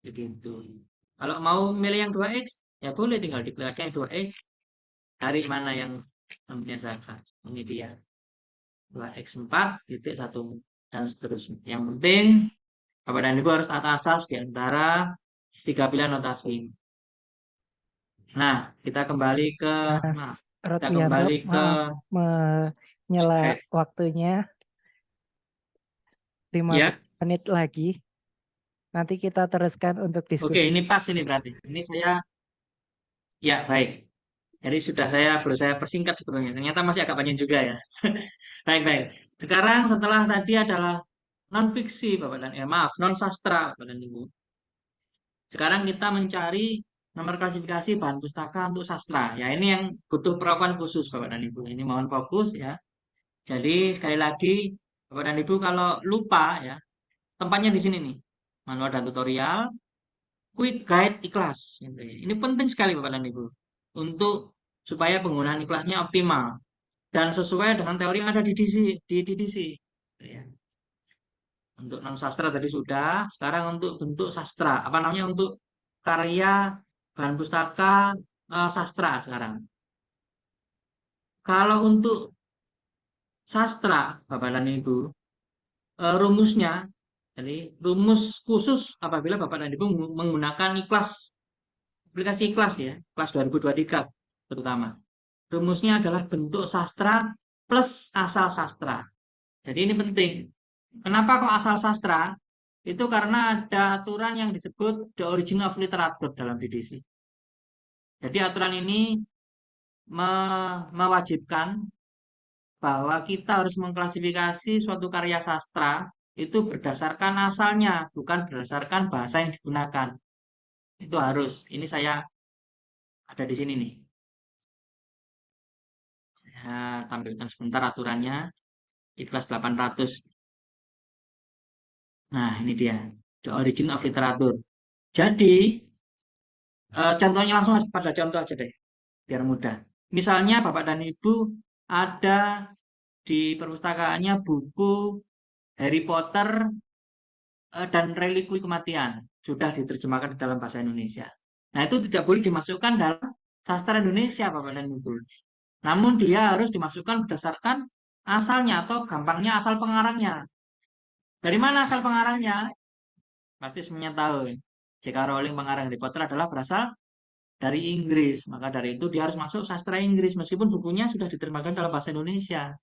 Begitu. Kalau mau milih yang 2X, ya boleh tinggal diklik yang 2X, cari mana yang namanya zakat. Ini dia. 2X4.1 dan seterusnya. Yang penting Bapak dan Ibu harus taat asas di antara 3 pilihan notasi. Nah, kita kembali ke Mas Rotwianto, maaf menyela waktunya 15 menit lagi. Nanti kita teruskan untuk diskusi. Oke, ini pas ini berarti. Ini saya, ya baik. Jadi perlu saya persingkat sebetulnya. Ternyata masih agak panjang juga ya. Baik. Sekarang setelah tadi adalah non-fiksi, Bapak dan non sastra, Bapak dan Ibu. Sekarang kita mencari nomor klasifikasi bahan pustaka untuk sastra. Ya, ini yang butuh penerapan khusus, Bapak dan Ibu. Ini mohon fokus ya. Jadi sekali lagi, Bapak dan Ibu kalau lupa ya, tempatnya di sini nih. Manual dan tutorial, quick guide ikhlas. Gitu ya. Ini penting sekali Bapak dan Ibu untuk supaya penggunaan ikhlasnya optimal dan sesuai dengan teori yang ada di DDC. Gitu ya. Untuk non sastra tadi sudah, sekarang untuk bentuk sastra, untuk karya bahan pustaka sastra sekarang. Kalau untuk sastra, Bapak dan Ibu, rumusnya, jadi rumus khusus apabila Bapak dan Ibu menggunakan aplikasi ikhlas ya, kelas 2023 terutama. Rumusnya adalah bentuk sastra plus asal sastra. Jadi ini penting. Kenapa kok asal sastra? Itu karena ada aturan yang disebut the origin of literature dalam DDC. Jadi aturan ini mewajibkan bahwa kita harus mengklasifikasi suatu karya sastra itu berdasarkan asalnya, bukan berdasarkan bahasa yang digunakan. Itu harus. Ini saya ada di sini nih. Saya tampilkan sebentar aturannya. Ikhlas 800. Nah, ini dia, the origin of literature. Jadi, contohnya langsung pada contoh aja deh, biar mudah. Misalnya Bapak dan Ibu ada di perpustakaannya buku Harry Potter dan Relikui Kematian. Sudah diterjemahkan dalam bahasa Indonesia. Nah, itu tidak boleh dimasukkan dalam sastra Indonesia, Bapak dan Ibu. Namun dia harus dimasukkan berdasarkan asalnya atau gampangnya asal pengarangnya. Dari mana asal pengarangnya? Pasti semuanya tahu. J.K. Rowling pengarang Harry Potter adalah berasal dari Inggris. Maka dari itu dia harus masuk sastra Inggris meskipun bukunya sudah diterjemahkan dalam bahasa Indonesia.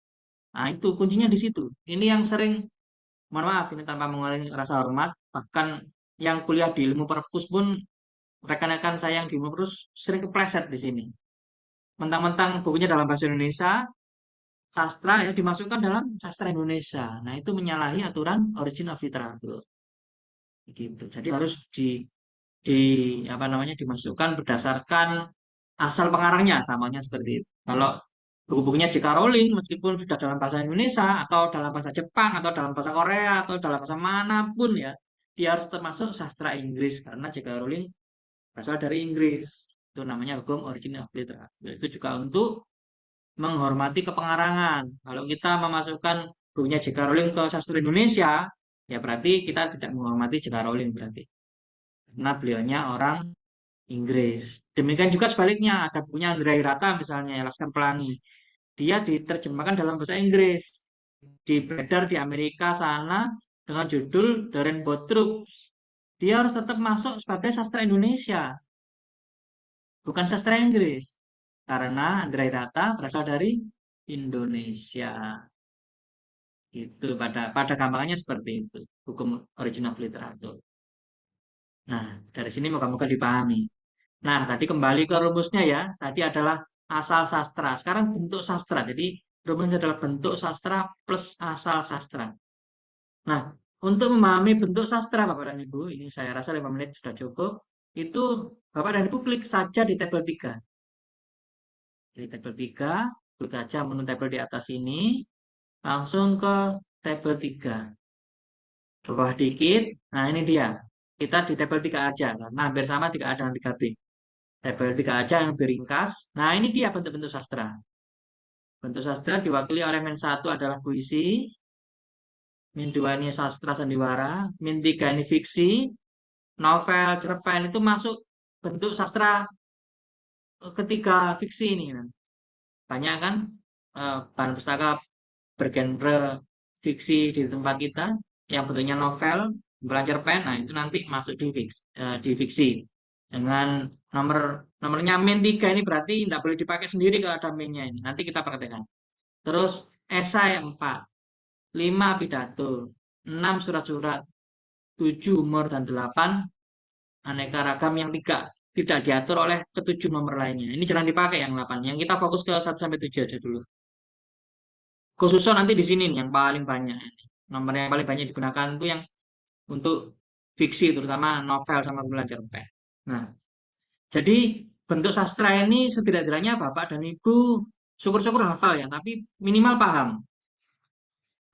Nah, itu kuncinya di situ. Ini yang sering, mohon maaf ini tanpa mengurangi rasa hormat, bahkan yang kuliah di ilmu perpus pun rekan-rekan saya yang di ilmu perpus sering kepleset di sini. Mentang-mentang bukunya dalam bahasa Indonesia, sastra ya dimasukkan dalam sastra Indonesia. Nah, itu menyalahi aturan origin of literature. Gitu. Jadi harus di apa namanya dimasukkan berdasarkan asal pengarangnya, namanya seperti itu. Kalau buku-bukunya J.K. Rowling meskipun sudah dalam bahasa Indonesia atau dalam bahasa Jepang atau dalam bahasa Korea atau dalam bahasa manapun ya, dia harus termasuk sastra Inggris karena J.K. Rowling berasal dari Inggris. Itu namanya hukum origin of literature. Itu juga untuk menghormati kepengarangan. Kalau kita memasukkan bukunya J.K. Rowling ke sastra Indonesia, ya berarti kita tidak menghormati J.K. Rowling berarti. Karena beliaunya orang Inggris. Demikian juga sebaliknya, ada bukunya Andrea Hirata misalnya, Laskar Pelangi. Dia diterjemahkan dalam bahasa Inggris. Beredar di Amerika sana dengan judul The Rainbow Troops. Dia harus tetap masuk sebagai sastra Indonesia, bukan sastra Inggris. Karena Andrea Hirata berasal dari Indonesia. Itu pada gampangnya seperti itu, hukum origin of literature. Nah, dari sini moga-moga dipahami. Nah, tadi kembali ke rumusnya ya. Tadi adalah asal sastra. Sekarang bentuk sastra. Jadi, rumusnya adalah bentuk sastra plus asal sastra. Nah, untuk memahami bentuk sastra, Bapak dan Ibu, ini saya rasa 5 menit sudah cukup. Itu Bapak dan Ibu klik saja di tabel 3. Di tabel 3, klik saja menu tabel di atas ini. Langsung ke tabel 3. Bawah dikit. Nah, ini dia. Kita di tabel 3 aja. Nah, hampir sama 3A dengan 3B. Tabel 3 aja yang lebih ringkas. Nah, ini dia bentuk-bentuk sastra. Bentuk sastra diwakili oleh min 1 adalah puisi, min 2 ini sastra sandiwara, min 3 ini fiksi, novel, cerpen itu masuk bentuk sastra ketiga fiksi ini. Banyak kan bahan pustaka bergenre fiksi di tempat kita yang bentuknya novel, kumpulan cerpen, nah itu nanti masuk di fiksi. Dengan nomornya min 3 ini berarti tidak boleh dipakai sendiri kalau ada minnya ini. Nanti kita praktekkan. Terus esai 4, 5 pidato, 6 surat-surat, 7 humor dan 8 aneka ragam yang tidak diatur oleh ketujuh nomor lainnya. Ini jangan dipakai yang 8. Yang kita fokus ke 1 sampai 7 aja dulu. Khususnya nanti di sini nih yang paling banyak. Nomor yang paling banyak digunakan itu yang untuk fiksi terutama novel sama kumpulan cerpen. Nah, jadi bentuk sastra ini setidak-tidaknya Bapak dan Ibu syukur-syukur hafal ya, tapi minimal paham.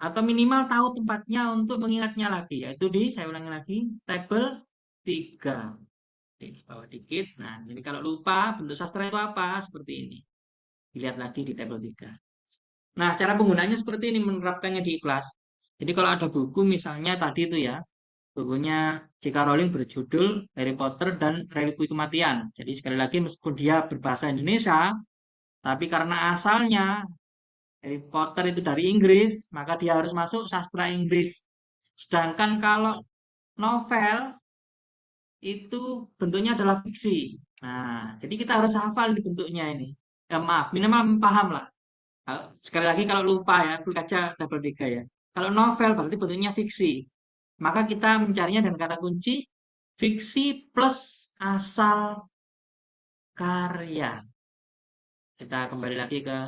Atau minimal tahu tempatnya untuk mengingatnya lagi. Yaitu saya ulangi lagi, tabel 3. Di bawah dikit. Nah, jadi kalau lupa bentuk sastra itu apa? Seperti ini. Dilihat lagi di tabel 3. Nah, cara penggunaannya seperti ini menerapkannya di kelas. Jadi kalau ada buku misalnya tadi itu ya, bukunya J.K. Rowling berjudul Harry Potter dan Relikui Kematian. Jadi sekali lagi meskipun dia berbahasa Indonesia, tapi karena asalnya Harry Potter itu dari Inggris, maka dia harus masuk sastra Inggris. Sedangkan kalau novel itu bentuknya adalah fiksi. Nah, jadi kita harus hafal di bentuknya ini. Ya, maaf, minimal paham lah. Sekali lagi kalau lupa ya, klik aja tabel 3 ya. Kalau novel berarti bentuknya fiksi. Maka kita mencarinya dengan kata kunci fiksi plus asal karya. Kita kembali lagi ke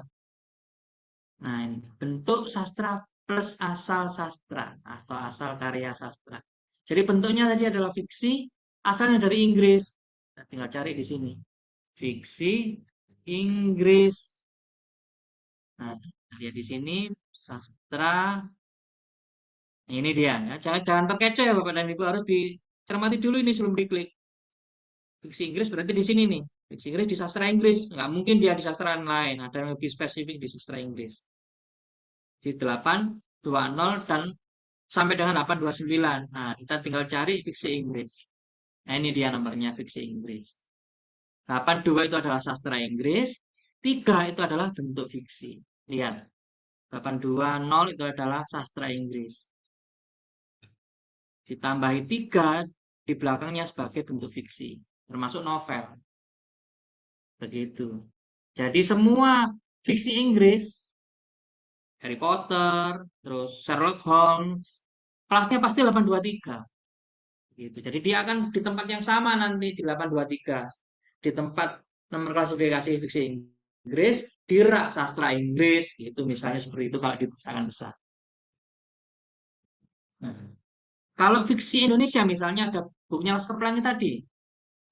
nah ini bentuk sastra plus asal sastra atau asal karya sastra. Jadi bentuknya tadi adalah fiksi, asalnya dari Inggris. Nah, tinggal cari di sini. Fiksi Inggris. Nah, lihat di sini sastra Ini dia, ya. Jangan terkecoh ya Bapak dan Ibu, harus dicermati dulu ini sebelum diklik. Fiksi Inggris berarti di sini nih. Fiksi Inggris di sastra Inggris. Nggak mungkin dia di sastra lain. Ada yang lebih spesifik di sastra Inggris. Di 820 dan sampai dengan 829. Nah, kita tinggal cari fiksi Inggris. Nah, ini dia nomornya fiksi Inggris. 82 itu adalah sastra Inggris. 3 itu adalah bentuk fiksi. Lihat. 820 itu adalah sastra Inggris. Ditambahi 3 di belakangnya sebagai bentuk fiksi. Termasuk novel. Begitu. Jadi semua fiksi Inggris, Harry Potter, terus Sherlock Holmes, kelasnya pasti 823. Gitu. Jadi dia akan di tempat yang sama nanti di 823. Di tempat nomor klasifikasi fiksi Inggris, di rak sastra Inggris, itu misalnya seperti itu kalau di perusahaan besar. Nah, kalau fiksi Indonesia misalnya ada bukunya Laskar Pelangi tadi,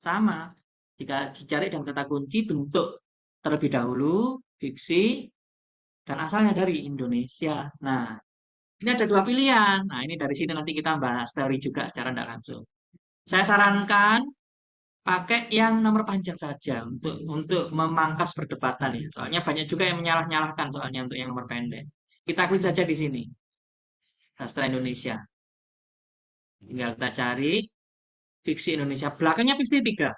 sama. Jika dicari dan kata kunci bentuk terlebih dahulu, fiksi, dan asalnya dari Indonesia. Nah, ini ada dua pilihan. Nah, ini dari sini nanti kita bahas teori juga secara tidak langsung. Saya sarankan pakai yang nomor panjang saja untuk memangkas perdebatan ya. Soalnya banyak juga yang menyalah-nyalahkan soalnya untuk yang nomor pendek. Kita klik saja di sini. Sastra Indonesia. Tinggal kita cari fiksi Indonesia. Belakangnya fiksi 3.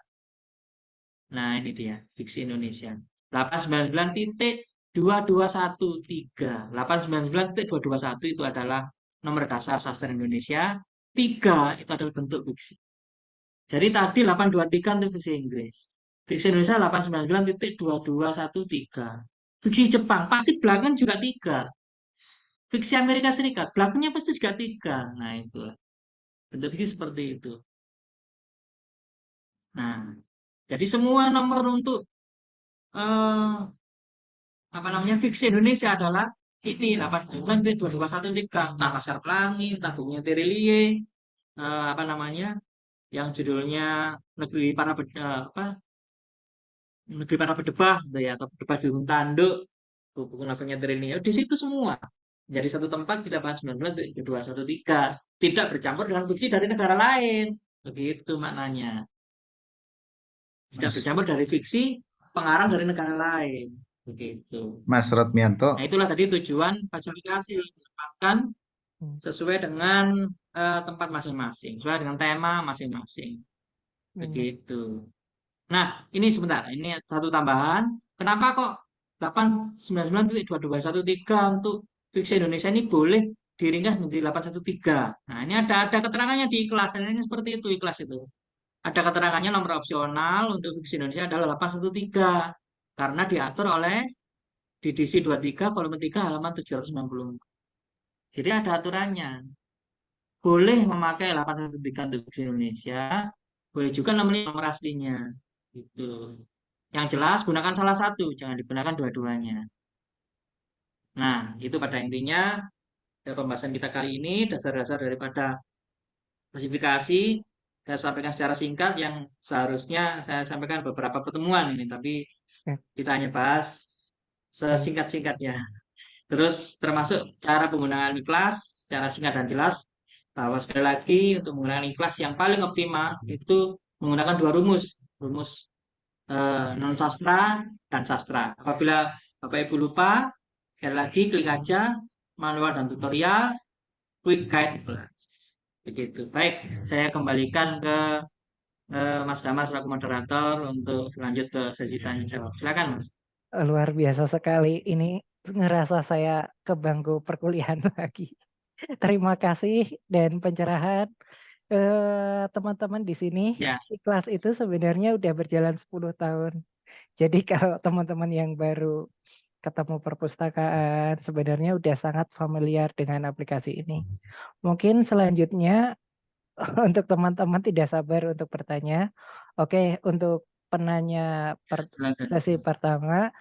Nah, ini dia fiksi Indonesia. 899.2213. 899.221 itu adalah nomor dasar sastra Indonesia. 3 itu adalah bentuk fiksi. Jadi tadi 823 itu fiksi Inggris. Fiksi Indonesia 899.2213. Fiksi Jepang pasti belakang juga 3. Fiksi Amerika Serikat belakangnya pasti juga 3. Nah, itu. Bentuk fiksi seperti itu. Nah, jadi semua nomor untuk eh, apa namanya fiksi Indonesia adalah ini 899.2213. Entah Laskar Pelangi, entah bukunya Terilie, apa namanya yang judulnya Negeri Para apa Negeri Para Berdebah gitu ya, atau Berdebah di Gunung Tanduk, buku novelnya Terilie. Di situ semua. Jadi satu tempat kita bahas 19.213. Tidak bercampur dengan fiksi dari negara lain. Begitu maknanya. Tidak Mas, bercampur dari fiksi pengarang dari negara lain. Begitu. Mas Rotmianto, Nah, itulah tadi tujuan klasifikasi ditempatkan sesuai dengan tempat masing-masing, sesuai dengan tema masing-masing. Begitu. Nah, ini sebentar, ini satu tambahan. Kenapa kok 899.2213 untuk fiksi Indonesia ini boleh diringkas menjadi 813? Nah, ini ada keterangannya di ikhlas. Dan ini seperti itu ikhlas itu. Ada keterangannya nomor opsional untuk fiksi Indonesia adalah 813 karena diatur oleh DDC 23 volume 3 halaman 790. Jadi ada aturannya. Boleh memakai 813 untuk fiksi Indonesia, boleh juga nomor aslinya. Gitu. Yang jelas gunakan salah satu, jangan digunakan dua-duanya. Nah, itu pada intinya pembahasan kita kali ini, dasar-dasar daripada klasifikasi saya sampaikan secara singkat yang seharusnya saya sampaikan beberapa pertemuan ini, tapi kita hanya bahas sesingkat-singkatnya. Terus termasuk cara penggunaan ikhlas secara singkat dan jelas, bahwa sekali lagi untuk menggunakan ikhlas yang paling optimal itu menggunakan dua rumus non sastra dan sastra. Apabila Bapak Ibu lupa, sekali lagi klik aja manual dan tutorial quick guide class. Begitu. Baik, saya kembalikan ke Mas Damar selaku moderator untuk lanjut ke sesi tanya jawab. Silakan, Mas. Luar biasa sekali. Ini ngerasa saya ke bangku perkuliahan lagi. Terima kasih dan pencerahan. Teman-teman di sini, Ya. Ikhlas itu sebenarnya udah berjalan 10 tahun. Jadi kalau teman-teman yang baru ketemu perpustakaan, sebenarnya udah sangat familiar dengan aplikasi ini. Mungkin selanjutnya untuk teman-teman tidak sabar untuk bertanya. Oke, untuk penanya sesi pertama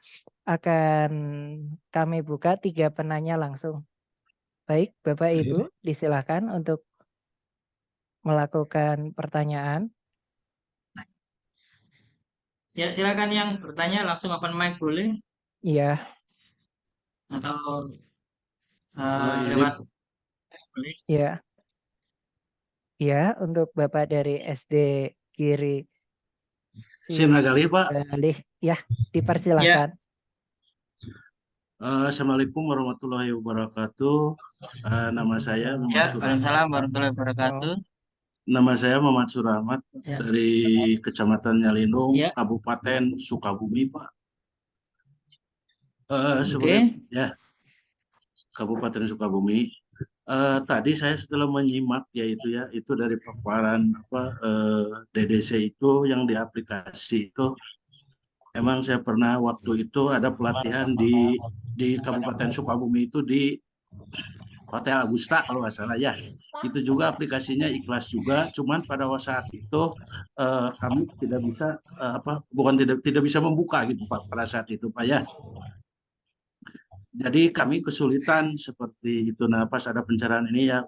akan kami buka 3 penanya langsung. Baik, Bapak Ibu, disilakan untuk melakukan pertanyaan. Ya, silakan yang bertanya langsung open mic boleh. Iya. Atau lewat Ya, ya, untuk Bapak dari SD Kiri Nagali, Pak. Galih, ya, dipersilahkan. Assalamualaikum warahmatullahi wabarakatuh. Nama saya Muhammad Ya, Surahmat. waalaikumsalam warahmatullahi wabarakatuh. Nama saya Muhammad Surahmat Ya. dari Kecamatan Nyalindung, Ya. Kabupaten Sukabumi, Pak. Oke. Sebenarnya ya, Kabupaten Sukabumi. Tadi saya setelah menyimak yaitu ya itu dari paparan DDC itu yang di aplikasi itu, emang saya pernah waktu itu ada pelatihan di Kabupaten Sukabumi itu di Hotel Agusta kalau nggak salah ya. Itu juga aplikasinya ikhlas juga, cuman pada saat itu kami tidak bisa bukan tidak bisa membuka gitu Pak pada saat itu Pak ya. Jadi kami kesulitan seperti itu. Nah, pas ada pencarian ini ya,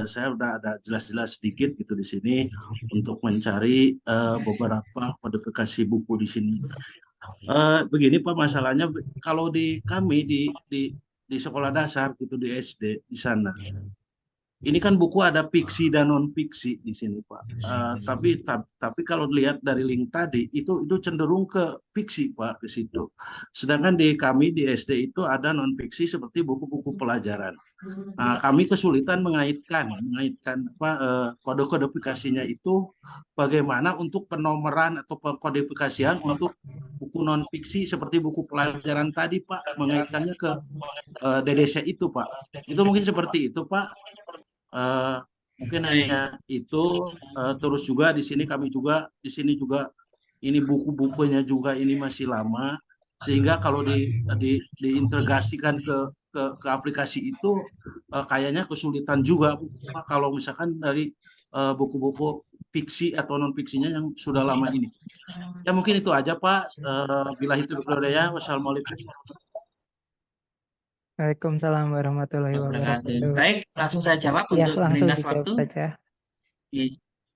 saya udah ada jelas-jelas sedikit gitu di sini untuk mencari beberapa kodifikasi buku di sini. Begini Pak, masalahnya kalau di kami di sekolah dasar gitu di SD di sana. Ini kan buku ada fiksi dan non fiksi di sini Pak. Tapi kalau dilihat dari link tadi itu cenderung ke fiksi Pak di situ. Sedangkan di kami di SD itu ada non fiksi seperti buku-buku pelajaran. Nah, kami kesulitan mengaitkan kode kodifikasinya itu bagaimana untuk penomoran atau kodifikasian untuk buku non fiksi seperti buku pelajaran tadi Pak, mengaitkannya ke DDC itu Pak. Itu mungkin seperti itu Pak. Mungkin hanya itu. Terus juga di sini ini buku-bukunya juga ini masih lama sehingga kalau diintegrasikan ke aplikasi itu kayaknya kesulitan juga Pak, kalau misalkan dari buku-buku fiksi atau non fiksinya yang sudah lama ini. Ya mungkin itu aja Pak. Billahi taufiq wal hidayah. Wassalamualaikum. Waalaikumsalam warahmatullahi wabarakatuh. Baik, langsung saya jawab Ya, untuk langsung meringkas dijawab waktu. saja.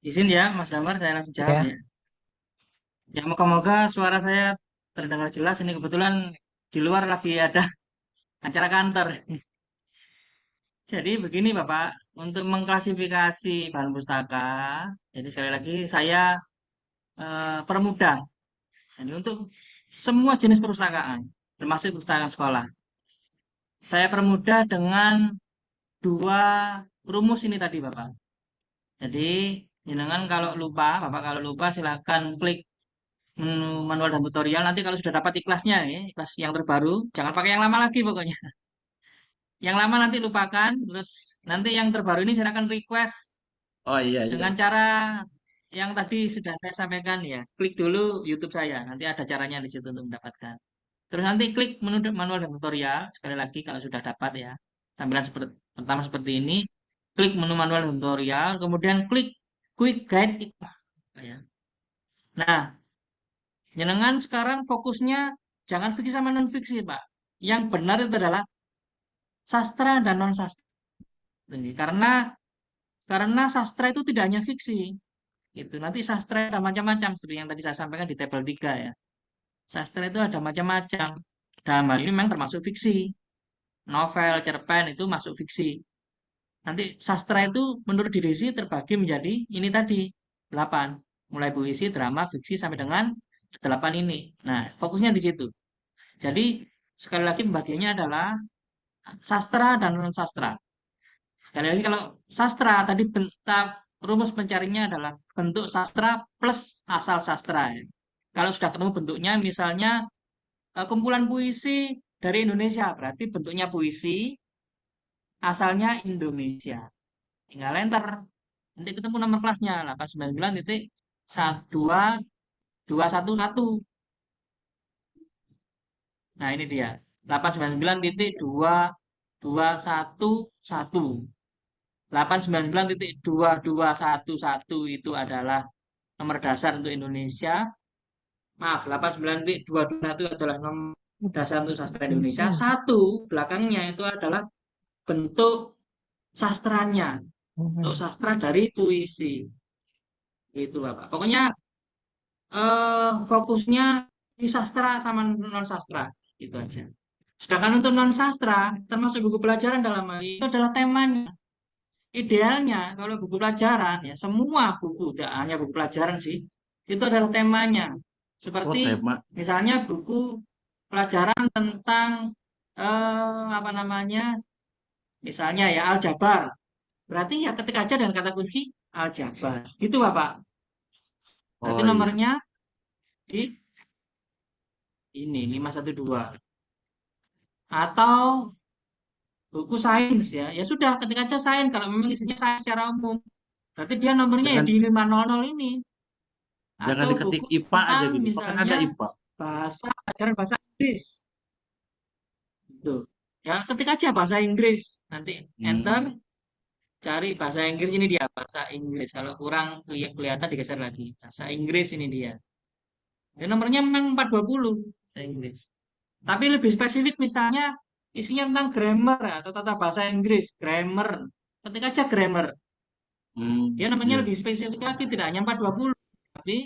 Izin ya, Mas Damar, saya langsung jawab ya. Ya, moga-moga suara saya terdengar jelas. Ini kebetulan di luar lagi ada acara kantor. Jadi begini Bapak, untuk mengklasifikasi bahan pustaka, jadi sekali lagi saya permudah. Jadi untuk semua jenis perpustakaan, termasuk perpustakaan sekolah, saya permudah dengan 2 rumus ini tadi Bapak. Jadi jenengan Bapak kalau lupa silakan klik menu manual dan tutorial. Nanti kalau sudah dapat ikhlasnya ya, ikhlas yang terbaru, jangan pakai yang lama lagi pokoknya. Yang lama nanti lupakan, terus nanti yang terbaru ini silakan request Oh iya. dengan cara yang tadi sudah saya sampaikan ya. Klik dulu YouTube saya, nanti ada caranya di situ untuk mendapatkan. Terus nanti klik menu manual dan tutorial, sekali lagi kalau sudah dapat ya. Tampilan pertama seperti ini, klik menu manual dan tutorial, kemudian klik quick guide ikhlas. Ya. Nah, jenengan sekarang fokusnya jangan fiksi sama non fiksi Pak. Yang benar itu adalah sastra dan non sastra. Karena sastra itu tidak hanya fiksi. Itu nanti sastra ada macam-macam seperti yang tadi saya sampaikan di tabel 3 ya. Sastra itu ada macam-macam. Dalam hal ini memang termasuk fiksi. Novel, cerpen itu masuk fiksi. Nanti sastra itu menurut Desi terbagi menjadi ini tadi 8. Mulai puisi, drama, fiksi sampai dengan 8 ini. Nah, fokusnya di situ. Jadi sekali lagi pembagiannya adalah sastra dan non sastra. Sekali lagi kalau sastra tadi rumus pencarinya adalah bentuk sastra plus asal sastra. Kalau sudah ketemu bentuknya, misalnya kumpulan puisi dari Indonesia, berarti bentuknya puisi, asalnya Indonesia. Tinggal enter, nanti ketemu nomor kelasnya 899.1211. Nah ini dia 899.2211. 899.2211 itu adalah nomor dasar untuk Indonesia. Maaf, 89.221 adalah nomor dasar untuk sastra Indonesia. 1 belakangnya itu adalah bentuk sastranya. Untuk sastra dari puisi. Itu Bapak. Pokoknya fokusnya di sastra sama non sastra. Itu aja. Sedangkan untuk non sastra, termasuk buku pelajaran dalam hal itu adalah temanya. idealnya kalau buku pelajaran ya semua buku, tidak hanya buku pelajaran sih, itu adalah temanya. Oh, Seperti tema. misalnya buku pelajaran tentang apa namanya, misalnya ya aljabar. Berarti ya ketik aja dengan kata kunci aljabar. Gitu Bapak. Berarti Oh iya. nomornya di ini 512. Atau buku sains ya. Ya sudah ketik aja sains kalau memang isinya sains secara umum. Berarti dia nomornya ya Jangan di 500 ini. jangan Atau diketik buku IPA aja tentang gitu. Pak kan ada misalnya IPA. pelajaran bahasa Inggris. Tuh. Ya ketik aja bahasa Inggris. Nanti enter, cari bahasa Inggris, ini dia bahasa Inggris. Kalau kurang kelihatan digeser lagi. Bahasa Inggris ini dia. Dan nomornya memang 420 bahasa Inggris. Tapi lebih spesifik misalnya isinya tentang grammar atau tata bahasa Inggris, grammar. Ketik aja grammar. Dia namanya Iya. lebih spesifik lagi, tidak hanya 420, tapi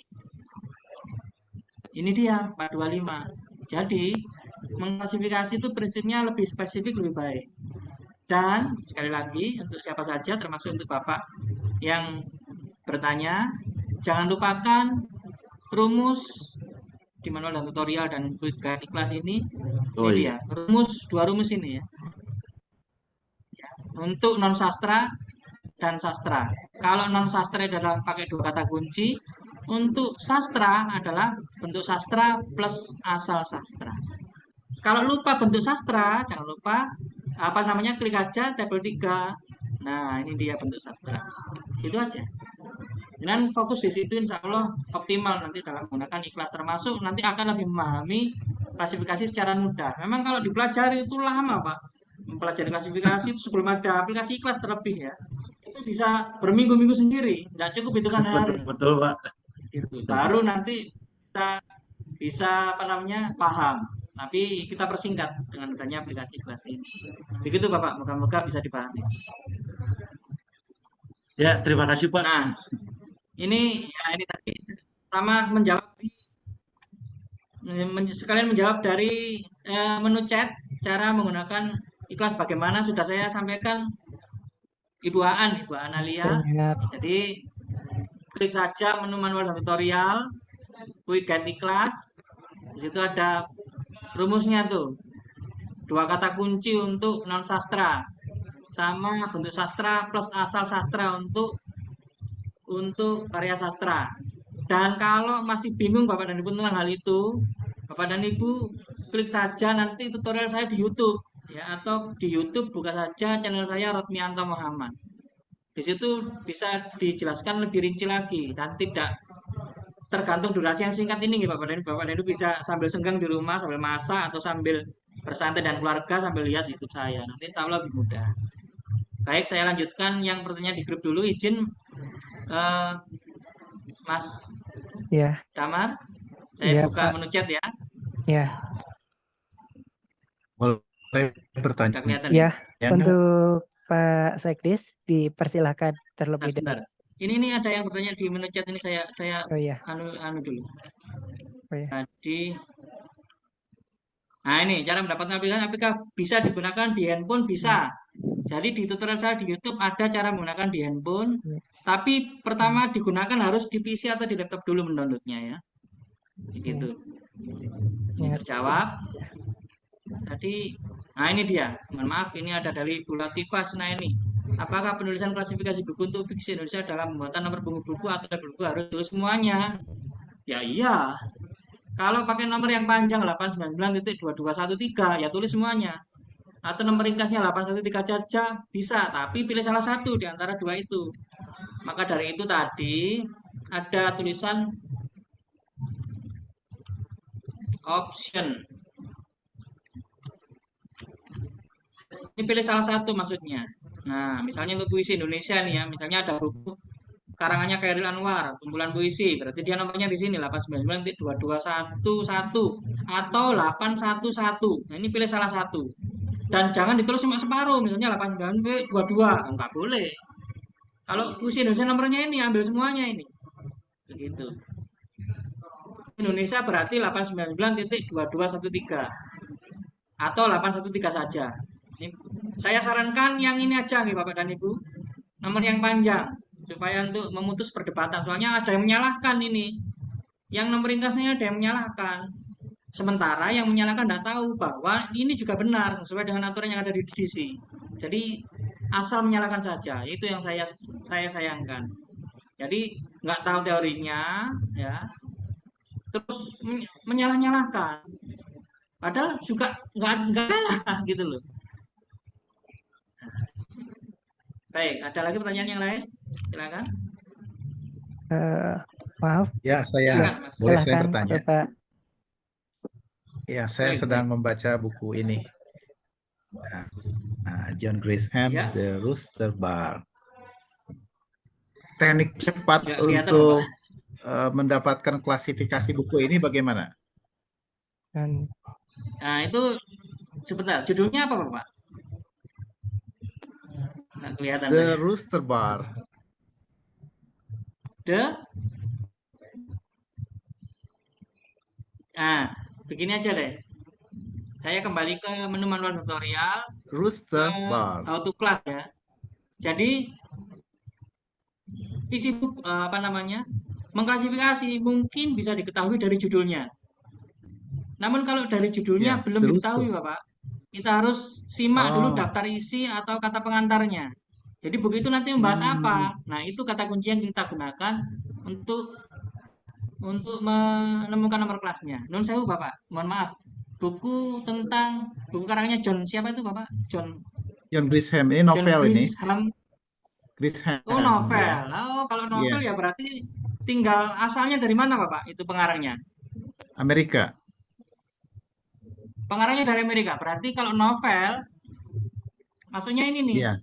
ini dia 425. Jadi mengklasifikasi itu prinsipnya lebih spesifik lebih baik. Dan sekali lagi untuk siapa saja termasuk untuk Bapak yang bertanya, jangan lupakan rumus di manual dan tutorial dan guide kelas ini. Oh Ini iya. dia dua rumus ini ya. Untuk non sastra dan sastra. Kalau non sastra adalah pakai dua kata kunci. Untuk sastra adalah bentuk sastra plus asal sastra. Kalau lupa bentuk sastra, jangan lupa apa namanya, klik aja tabel 3. Nah, ini dia bentuk sastra. Itu aja. Dan fokus di situ insya Allah optimal nanti dalam menggunakan ikhlas, termasuk nanti akan lebih memahami klasifikasi secara mudah. Memang kalau dipelajari itu lama Pak. Mempelajari klasifikasi itu sebelum ada aplikasi ikhlas terlebih ya. Itu bisa berminggu-minggu sendiri. Nggak cukup hitungan hari. Betul Pak. Gitu. Baru nanti kita bisa apa namanya paham. Tapi kita persingkat dengan adanya aplikasi ikhlas ini. Begitu Bapak, moga-moga bisa dipahami. Ya, terima kasih Pak. Nah, ini tadi pertama sekalian menjawab dari menu chat, cara menggunakan ikhlas bagaimana sudah saya sampaikan Ibu Analia. Jadi klik saja menu manual dan tutorial, quick guide ikhlas. Di situ ada rumusnya tuh. Dua kata kunci untuk non sastra sama bentuk sastra plus asal sastra untuk karya sastra. Dan kalau masih bingung Bapak dan Ibu tentang hal itu, Bapak dan Ibu klik saja nanti tutorial saya di YouTube ya, atau di YouTube buka saja channel saya Rotmianto Muhammad. Di situ bisa dijelaskan lebih rinci lagi dan tidak tergantung durasi yang singkat ini Bapak dan Ibu bisa sambil senggang di rumah, sambil masak atau sambil bersantai dan keluarga sambil lihat YouTube saya. Nanti insya Allah lebih mudah. Baik, saya lanjutkan yang pertanyaan di grup dulu. Izin Mas Damar, saya buka Pak. menu chat ya. Ya. Boleh bertanya. Ya, untuk Pak Sekdis dipersilahkan terlebih dahulu. Ini ada yang bertanya di menu chat ini, saya anu dulu. Tadi. Nah, ini cara mendapatkan aplikasi bisa digunakan di handphone, bisa. Jadi di tutorial saya di YouTube ada cara menggunakan di handphone, tapi pertama digunakan harus di PC atau di laptop dulu mendownloadnya ya. Begitu. Ini terjawab. Tadi, nah ini dia. Mohon maaf, ini ada dari Bu Latifah Senaini. Apakah penulisan klasifikasi buku untuk fiksi Indonesia dalam pembuatan nomor buku atau label buku harus tulis semuanya? Ya iya. Kalau pakai nomor yang panjang 899.2213 ya tulis semuanya. Atau nomor ringkasnya 813 saja bisa, tapi pilih salah satu di antara dua itu. Maka dari itu tadi ada tulisan option. Ini pilih salah satu maksudnya. Nah, misalnya untuk puisi Indonesia nih ya, misalnya ada buku karangannya Khairil Anwar, kumpulan puisi, berarti dia nomornya di sini 899.2211 atau 811. Nah, ini pilih salah satu. Dan jangan ditulis cuma separuh, misalnya 89.22, enggak boleh. Kalau puisi Indonesia nomornya ini ambil semuanya ini. Begitu. Indonesia berarti 899.2213 atau 813 saja. Ini, saya sarankan yang ini aja nih Bapak dan Ibu. nomor yang panjang supaya untuk memutus perdebatan. Soalnya ada yang menyalahkan ini. Yang nomor ringkasnya ada yang menyalahkan. Sementara yang menyalahkan tidak tahu bahwa ini juga benar sesuai dengan aturan yang ada di DDC. Jadi asal menyalahkan saja. Itu yang saya sayangkan. Jadi nggak tahu teorinya, ya, terus menyalah-nyalahkan. Padahal juga nggak kalah gitu loh. Baik, ada lagi pertanyaan yang lain? Silakan. Maaf. Ya, Silakan, Mas. boleh saya Silakan, bertanya? Bapak. Ya, saya Baik, sedang membaca buku ini. John Grisham, Ya. The Rooster Bar. Teknik cepat Nggak kelihatan, untuk mendapatkan klasifikasi buku ini bagaimana? Nah, itu sebentar. Judulnya apa, Bapak? Nggak kelihatan. The saya. Rooster Bar. Begini aja deh. Saya kembali ke menu manual tutorial. Rooster Bar. How to class ya. Jadi isi buku mengklasifikasi mungkin bisa diketahui dari judulnya. Namun kalau dari judulnya Ya, belum terus diketahui tuh. Bapak, kita harus simak dulu Oh. daftar isi atau kata pengantarnya. Jadi begitu nanti membahas apa, nah itu kata kunci yang kita gunakan untuk menemukan nomor kelasnya. Nun sewu Bapak, mohon maaf. Buku karangannya John siapa itu Bapak? John Grisham ini novel ini. Grisham. Oh, novel. Ya. Oh, kalau novel ya berarti tinggal asalnya dari mana Bapak? Itu pengarangnya. Amerika. Pengarangnya dari Amerika. Berarti kalau novel maksudnya ini nih, Iya.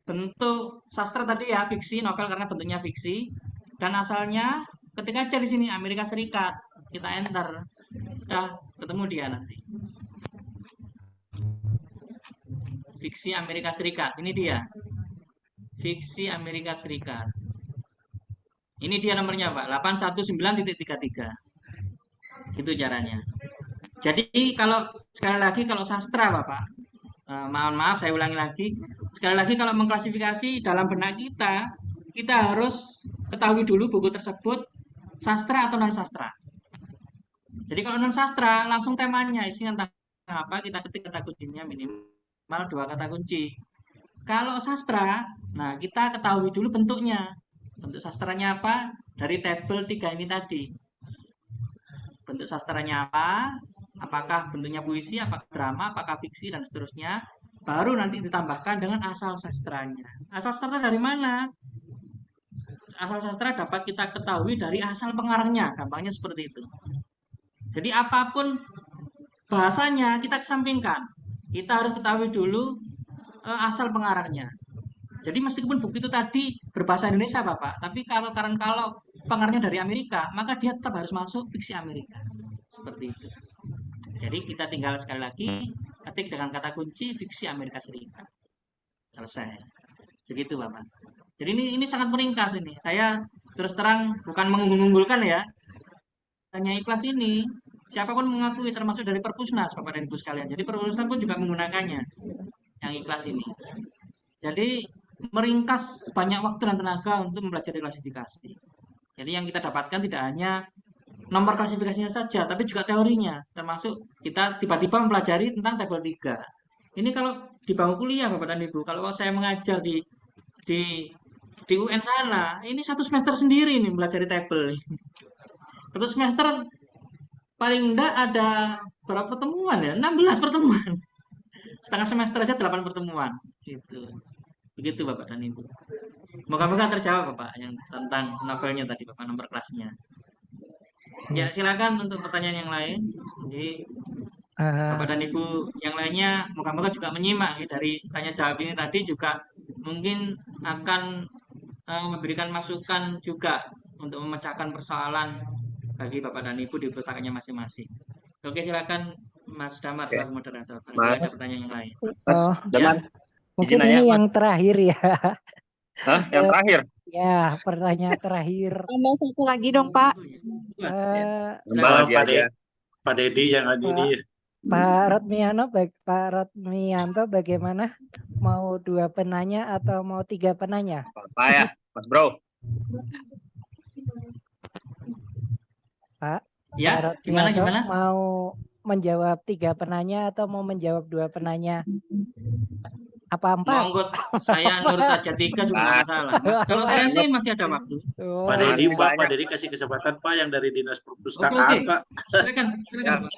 bentuk sastra tadi ya, fiksi, novel karena bentuknya fiksi. Dan asalnya ketika aja di sini Amerika Serikat, kita enter. Ketemu dia nanti. Fiksi Amerika Serikat. Ini dia. Fiksi Amerika Serikat. Ini dia nomornya, Pak. 819.33. Itu caranya. Jadi kalau sekali lagi kalau sastra, Bapak, mohon maaf saya ulangi lagi. Sekali lagi kalau mengklasifikasi dalam benak kita harus ketahui dulu buku tersebut sastra atau non sastra. Jadi kalau non sastra langsung temanya isinya tentang apa, kita ketik kata kuncinya minimal 2 kata kunci. Kalau sastra, nah kita ketahui dulu bentuknya. Bentuk sastranya apa? Dari tabel 3 ini tadi. Bentuk sastranya apa? Apakah bentuknya puisi, apakah drama, apakah fiksi, dan seterusnya. Baru nanti ditambahkan dengan asal sastranya. Asal sastra dari mana? Asal sastra dapat kita ketahui dari asal pengarangnya. Gampangnya seperti itu. Jadi apapun bahasanya kita kesampingkan. Kita harus ketahui dulu asal pengarangnya. Jadi meskipun buku itu tadi berbahasa Indonesia Bapak, tapi kalau pengarangnya dari Amerika, maka dia tetap harus masuk fiksi Amerika. Seperti itu. Jadi kita tinggal sekali lagi ketik dengan kata kunci fiksi Amerika Serikat. Selesai. Begitu Bapak. Jadi ini sangat meringkas ini. Saya terus terang bukan mengunggulkan ya. Hanya ikhlas ini siapapun mengakui termasuk dari Perpusnas Bapak dan Ibu sekalian. Jadi Perpusnas pun juga menggunakannya. Yang ikhlas ini. Jadi meringkas banyak waktu dan tenaga untuk mempelajari klasifikasi. Jadi yang kita dapatkan tidak hanya nomor klasifikasinya saja, tapi juga teorinya. Termasuk kita tiba-tiba mempelajari tentang tabel 3. Ini kalau di bangku kuliah Bapak dan Ibu, kalau saya mengajar di UN sana, ini 1 semester sendiri nih mempelajari tabel. 1 semester paling enggak ada berapa pertemuan ya? 16 pertemuan. Setengah semester aja 8 pertemuan. Gitu. Begitu Bapak dan Ibu. Moga-moga terjawab Bapak yang tentang novelnya tadi Bapak, nomor kelasnya. Ya silakan untuk pertanyaan yang lain. Jadi Bapak dan Ibu yang lainnya moga-moga juga menyimak ya, dari tanya jawab ini tadi juga mungkin akan memberikan masukan juga untuk memecahkan persoalan bagi Bapak dan Ibu di pustakanya masing-masing. Oke silakan Mas Damar selaku moderator. Ada pertanyaan yang lain. Mas Damar. Mungkin ini yang terakhir ya. Hah? Yang terakhir? Ya, pertanyaan terakhir. Tambah satu lagi dong, Pak. Pak Dedi yang ada ini. Pak Rotmianto bagaimana? Mau 2 penanya atau mau 3 penanya? Apa ya, Mas Bro? Pak Ya, gimana Rotmianto gimana? mau menjawab 3 penanya atau mau menjawab 2 penanya? Apa 4? Monggo, saya nurut aja 3 juga nggak masalah, Mas. Kalau saya sih masih ada waktu. Oh, Pak Dedi, iya. Pak Dedi kasih kesempatan Pak yang dari Dinas Oke, Perpustakaan Pak. silakan Ya. Pak.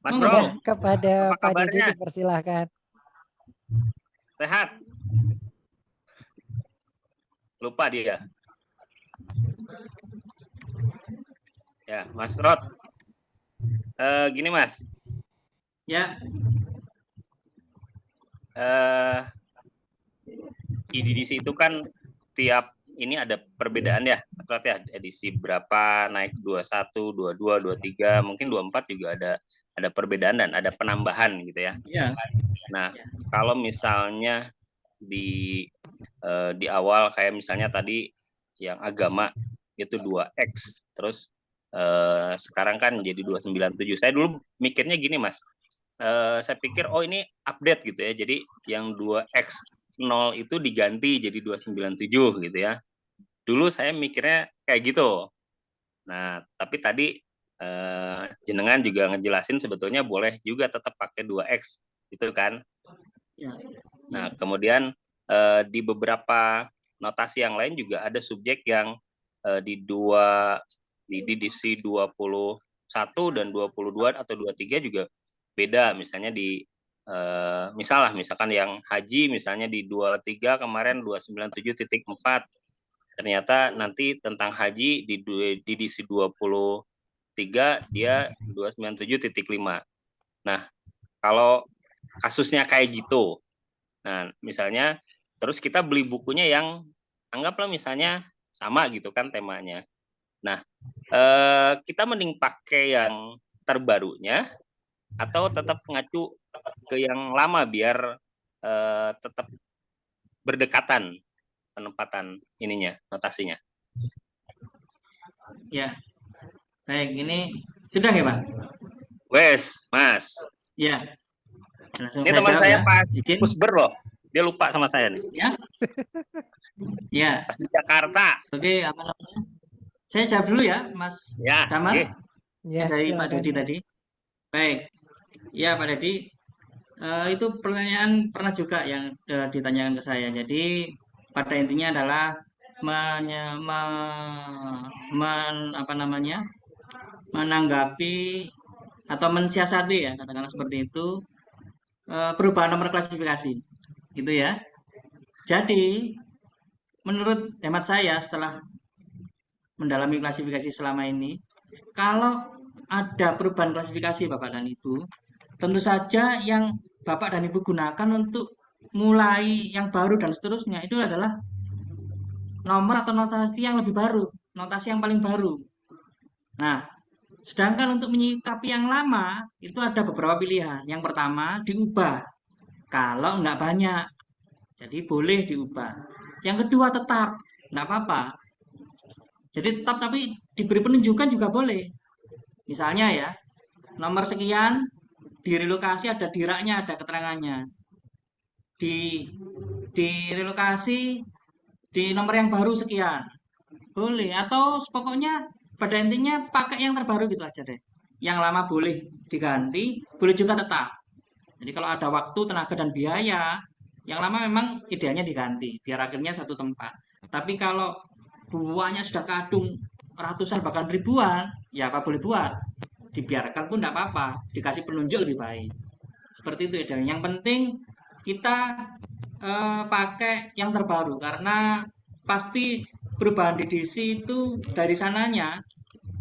Mas Monggo, Bro, Ya, kepada apa Pak Dedi kabarnya? dipersilahkan. Sehat? Lupa dia. Ya, Mas Rod. Gini Mas, Ya, IDDC itu kan tiap ini ada perbedaan ya, Mas Rod ya, edisi berapa naik 21, 22, 23, mungkin 24 juga ada perbedaan dan ada penambahan gitu ya. ya. Nah, kalau misalnya di awal kayak misalnya tadi yang agama itu 2X, terus sekarang kan jadi 297. Saya dulu mikirnya gini Mas, saya pikir oh ini update gitu ya, jadi yang 2X0 itu diganti jadi 297 gitu ya. Dulu saya mikirnya kayak gitu. Nah, tapi tadi jenengan juga ngejelasin sebetulnya boleh juga tetap pakai 2X gitu kan. Ya. Nah, kemudian di beberapa notasi yang lain juga ada subjek yang di edisi 21 dan 22 atau 23 juga beda. Misalnya misalkan yang haji misalnya di 23 kemarin 297.4. Ternyata nanti tentang haji di edisi 23 dia 297.5. Nah, kalau kasusnya kayak gitu, nah misalnya terus kita beli bukunya yang anggaplah misalnya sama gitu kan temanya. Nah, kita mending pakai yang terbarunya atau tetap ngacu ke yang lama biar tetap berdekatan penempatan ininya, notasinya. Ya, baik, ini sudah ya Pak? Wes, Mas. Ya, langsung Ini saya teman jawab saya ya. Pak Izin. Pusber loh, dia lupa sama saya nih. Ya, ya. Pas di Jakarta. Oke, apa namanya? Saya jawab dulu ya, Mas Ya, Damar. Ya, Dari Pak silakan. Dedi tadi. Baik, ya Pak Dedi. Itu pertanyaan pernah juga yang ditanyakan ke saya. Jadi pada intinya adalah menanggapi atau mensiasati ya, katakanlah seperti itu, perubahan nomor klasifikasi, gitu ya. Jadi menurut hemat saya setelah mendalami klasifikasi selama ini, kalau ada perubahan klasifikasi Bapak dan Ibu, tentu saja yang Bapak dan Ibu gunakan untuk mulai yang baru dan seterusnya itu adalah nomor atau notasi yang lebih baru, notasi yang paling baru. Nah, sedangkan untuk menyikapi yang lama itu ada beberapa pilihan. Yang pertama, diubah kalau nggak banyak, jadi boleh diubah. Yang kedua, tetap, nggak apa-apa. Jadi tetap tapi diberi penunjukan juga boleh. Misalnya ya, nomor sekian direlokasi ada diraknya, ada keterangannya. Direlokasi di nomor yang baru sekian. Boleh atau pokoknya pada intinya pakai yang terbaru gitu aja deh. Yang lama boleh diganti, boleh juga tetap. Jadi kalau ada waktu, tenaga dan biaya, yang lama memang idealnya diganti biar akhirnya satu tempat. Tapi kalau buahnya sudah kadung ratusan bahkan ribuan, ya apa boleh buat. Dibiarkan pun tidak apa-apa, dikasih penunjuk lebih baik. Seperti itu ya. Yang penting kita pakai yang terbaru karena pasti perubahan di DC itu dari sananya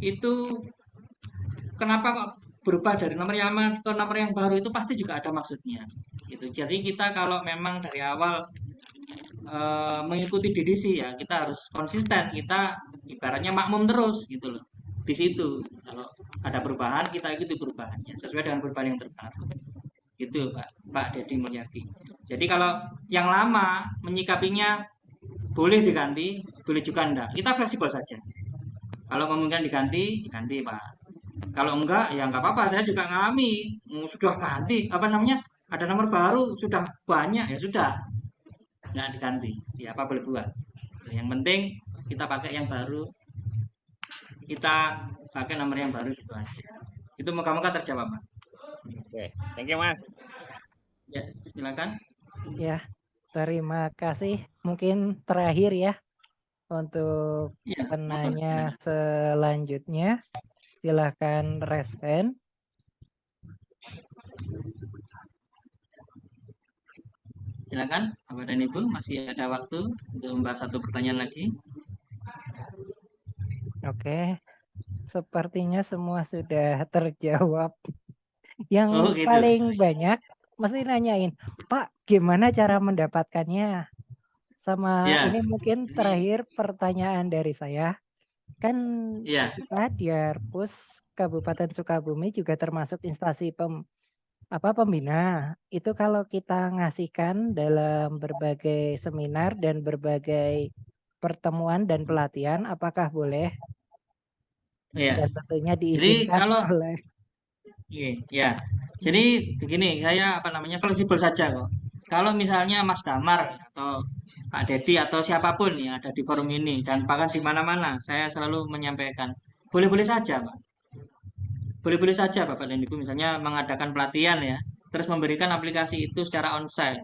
itu kenapa kok berubah dari nomor yang lama ke nomor yang baru itu pasti juga ada maksudnya. Gitu. Jadi kita kalau memang dari awal mengikuti DDC ya kita harus konsisten, kita ibaratnya makmum terus gitu loh. Di situ kalau ada perubahan kita ikuti perubahannya sesuai dengan perubahan yang terbaru. Itu Pak Dedi Mulyadi. Jadi kalau yang lama menyikapinya boleh diganti, boleh juga enggak. Kita fleksibel saja. Kalau memungkinkan diganti, diganti Pak. Kalau enggak, ya enggak apa-apa. Saya juga ngalami. Sudah ganti, apa namanya? Ada nomor baru, sudah banyak, ya sudah. Nggak diganti. Ya apa boleh buat. Yang penting kita pakai yang baru. Kita pakai nomor yang baru gitu aja. Itu moga-moga terjawab, Mas. Oke, thank you, Mas. Ya, silakan. Ya, terima kasih. Mungkin terakhir ya untuk Ya, penanya selanjutnya. Silakan raise hand. silakan, Bapak dan Ibu, masih ada waktu untuk membahas satu pertanyaan lagi. Oke, sepertinya semua sudah terjawab. Yang gitu. paling banyak mesti nanyain, Pak, gimana cara mendapatkannya? Sama Ya. ini mungkin terakhir pertanyaan dari saya. Kan Ya. kita di Arpus Kabupaten Sukabumi juga termasuk instansi pembina. Itu kalau kita ngasihkan dalam berbagai seminar dan berbagai pertemuan dan pelatihan, apakah boleh? Ya. Dan tentunya Jadi diizinkan kalau oleh. ya. Jadi begini, saya apa namanya fleksibel saja kok. Kalau misalnya Mas Damar atau Pak Dedi atau siapapun yang ada di forum ini dan bahkan di mana-mana, saya selalu menyampaikan boleh-boleh saja, Pak. Boleh-boleh saja Bapak dan Ibu misalnya mengadakan pelatihan ya, terus memberikan aplikasi itu secara onsite.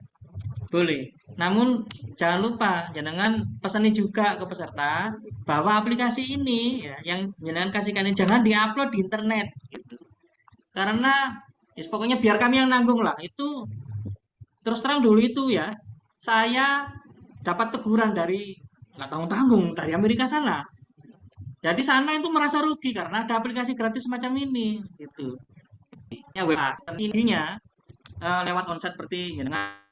Boleh. Namun jangan lupa jangan pesani juga ke peserta bahwa aplikasi ini ya, yang jangan kasihkan ini jangan diupload di internet gitu. Karena ya, pokoknya biar kami yang nanggung lah. Itu terus terang dulu itu ya, saya dapat teguran dari nggak tanggung-tanggung dari Amerika sana. Jadi sana itu merasa rugi karena ada aplikasi gratis semacam ini gitu. Ya, intinya lewat onsite seperti ya, dengan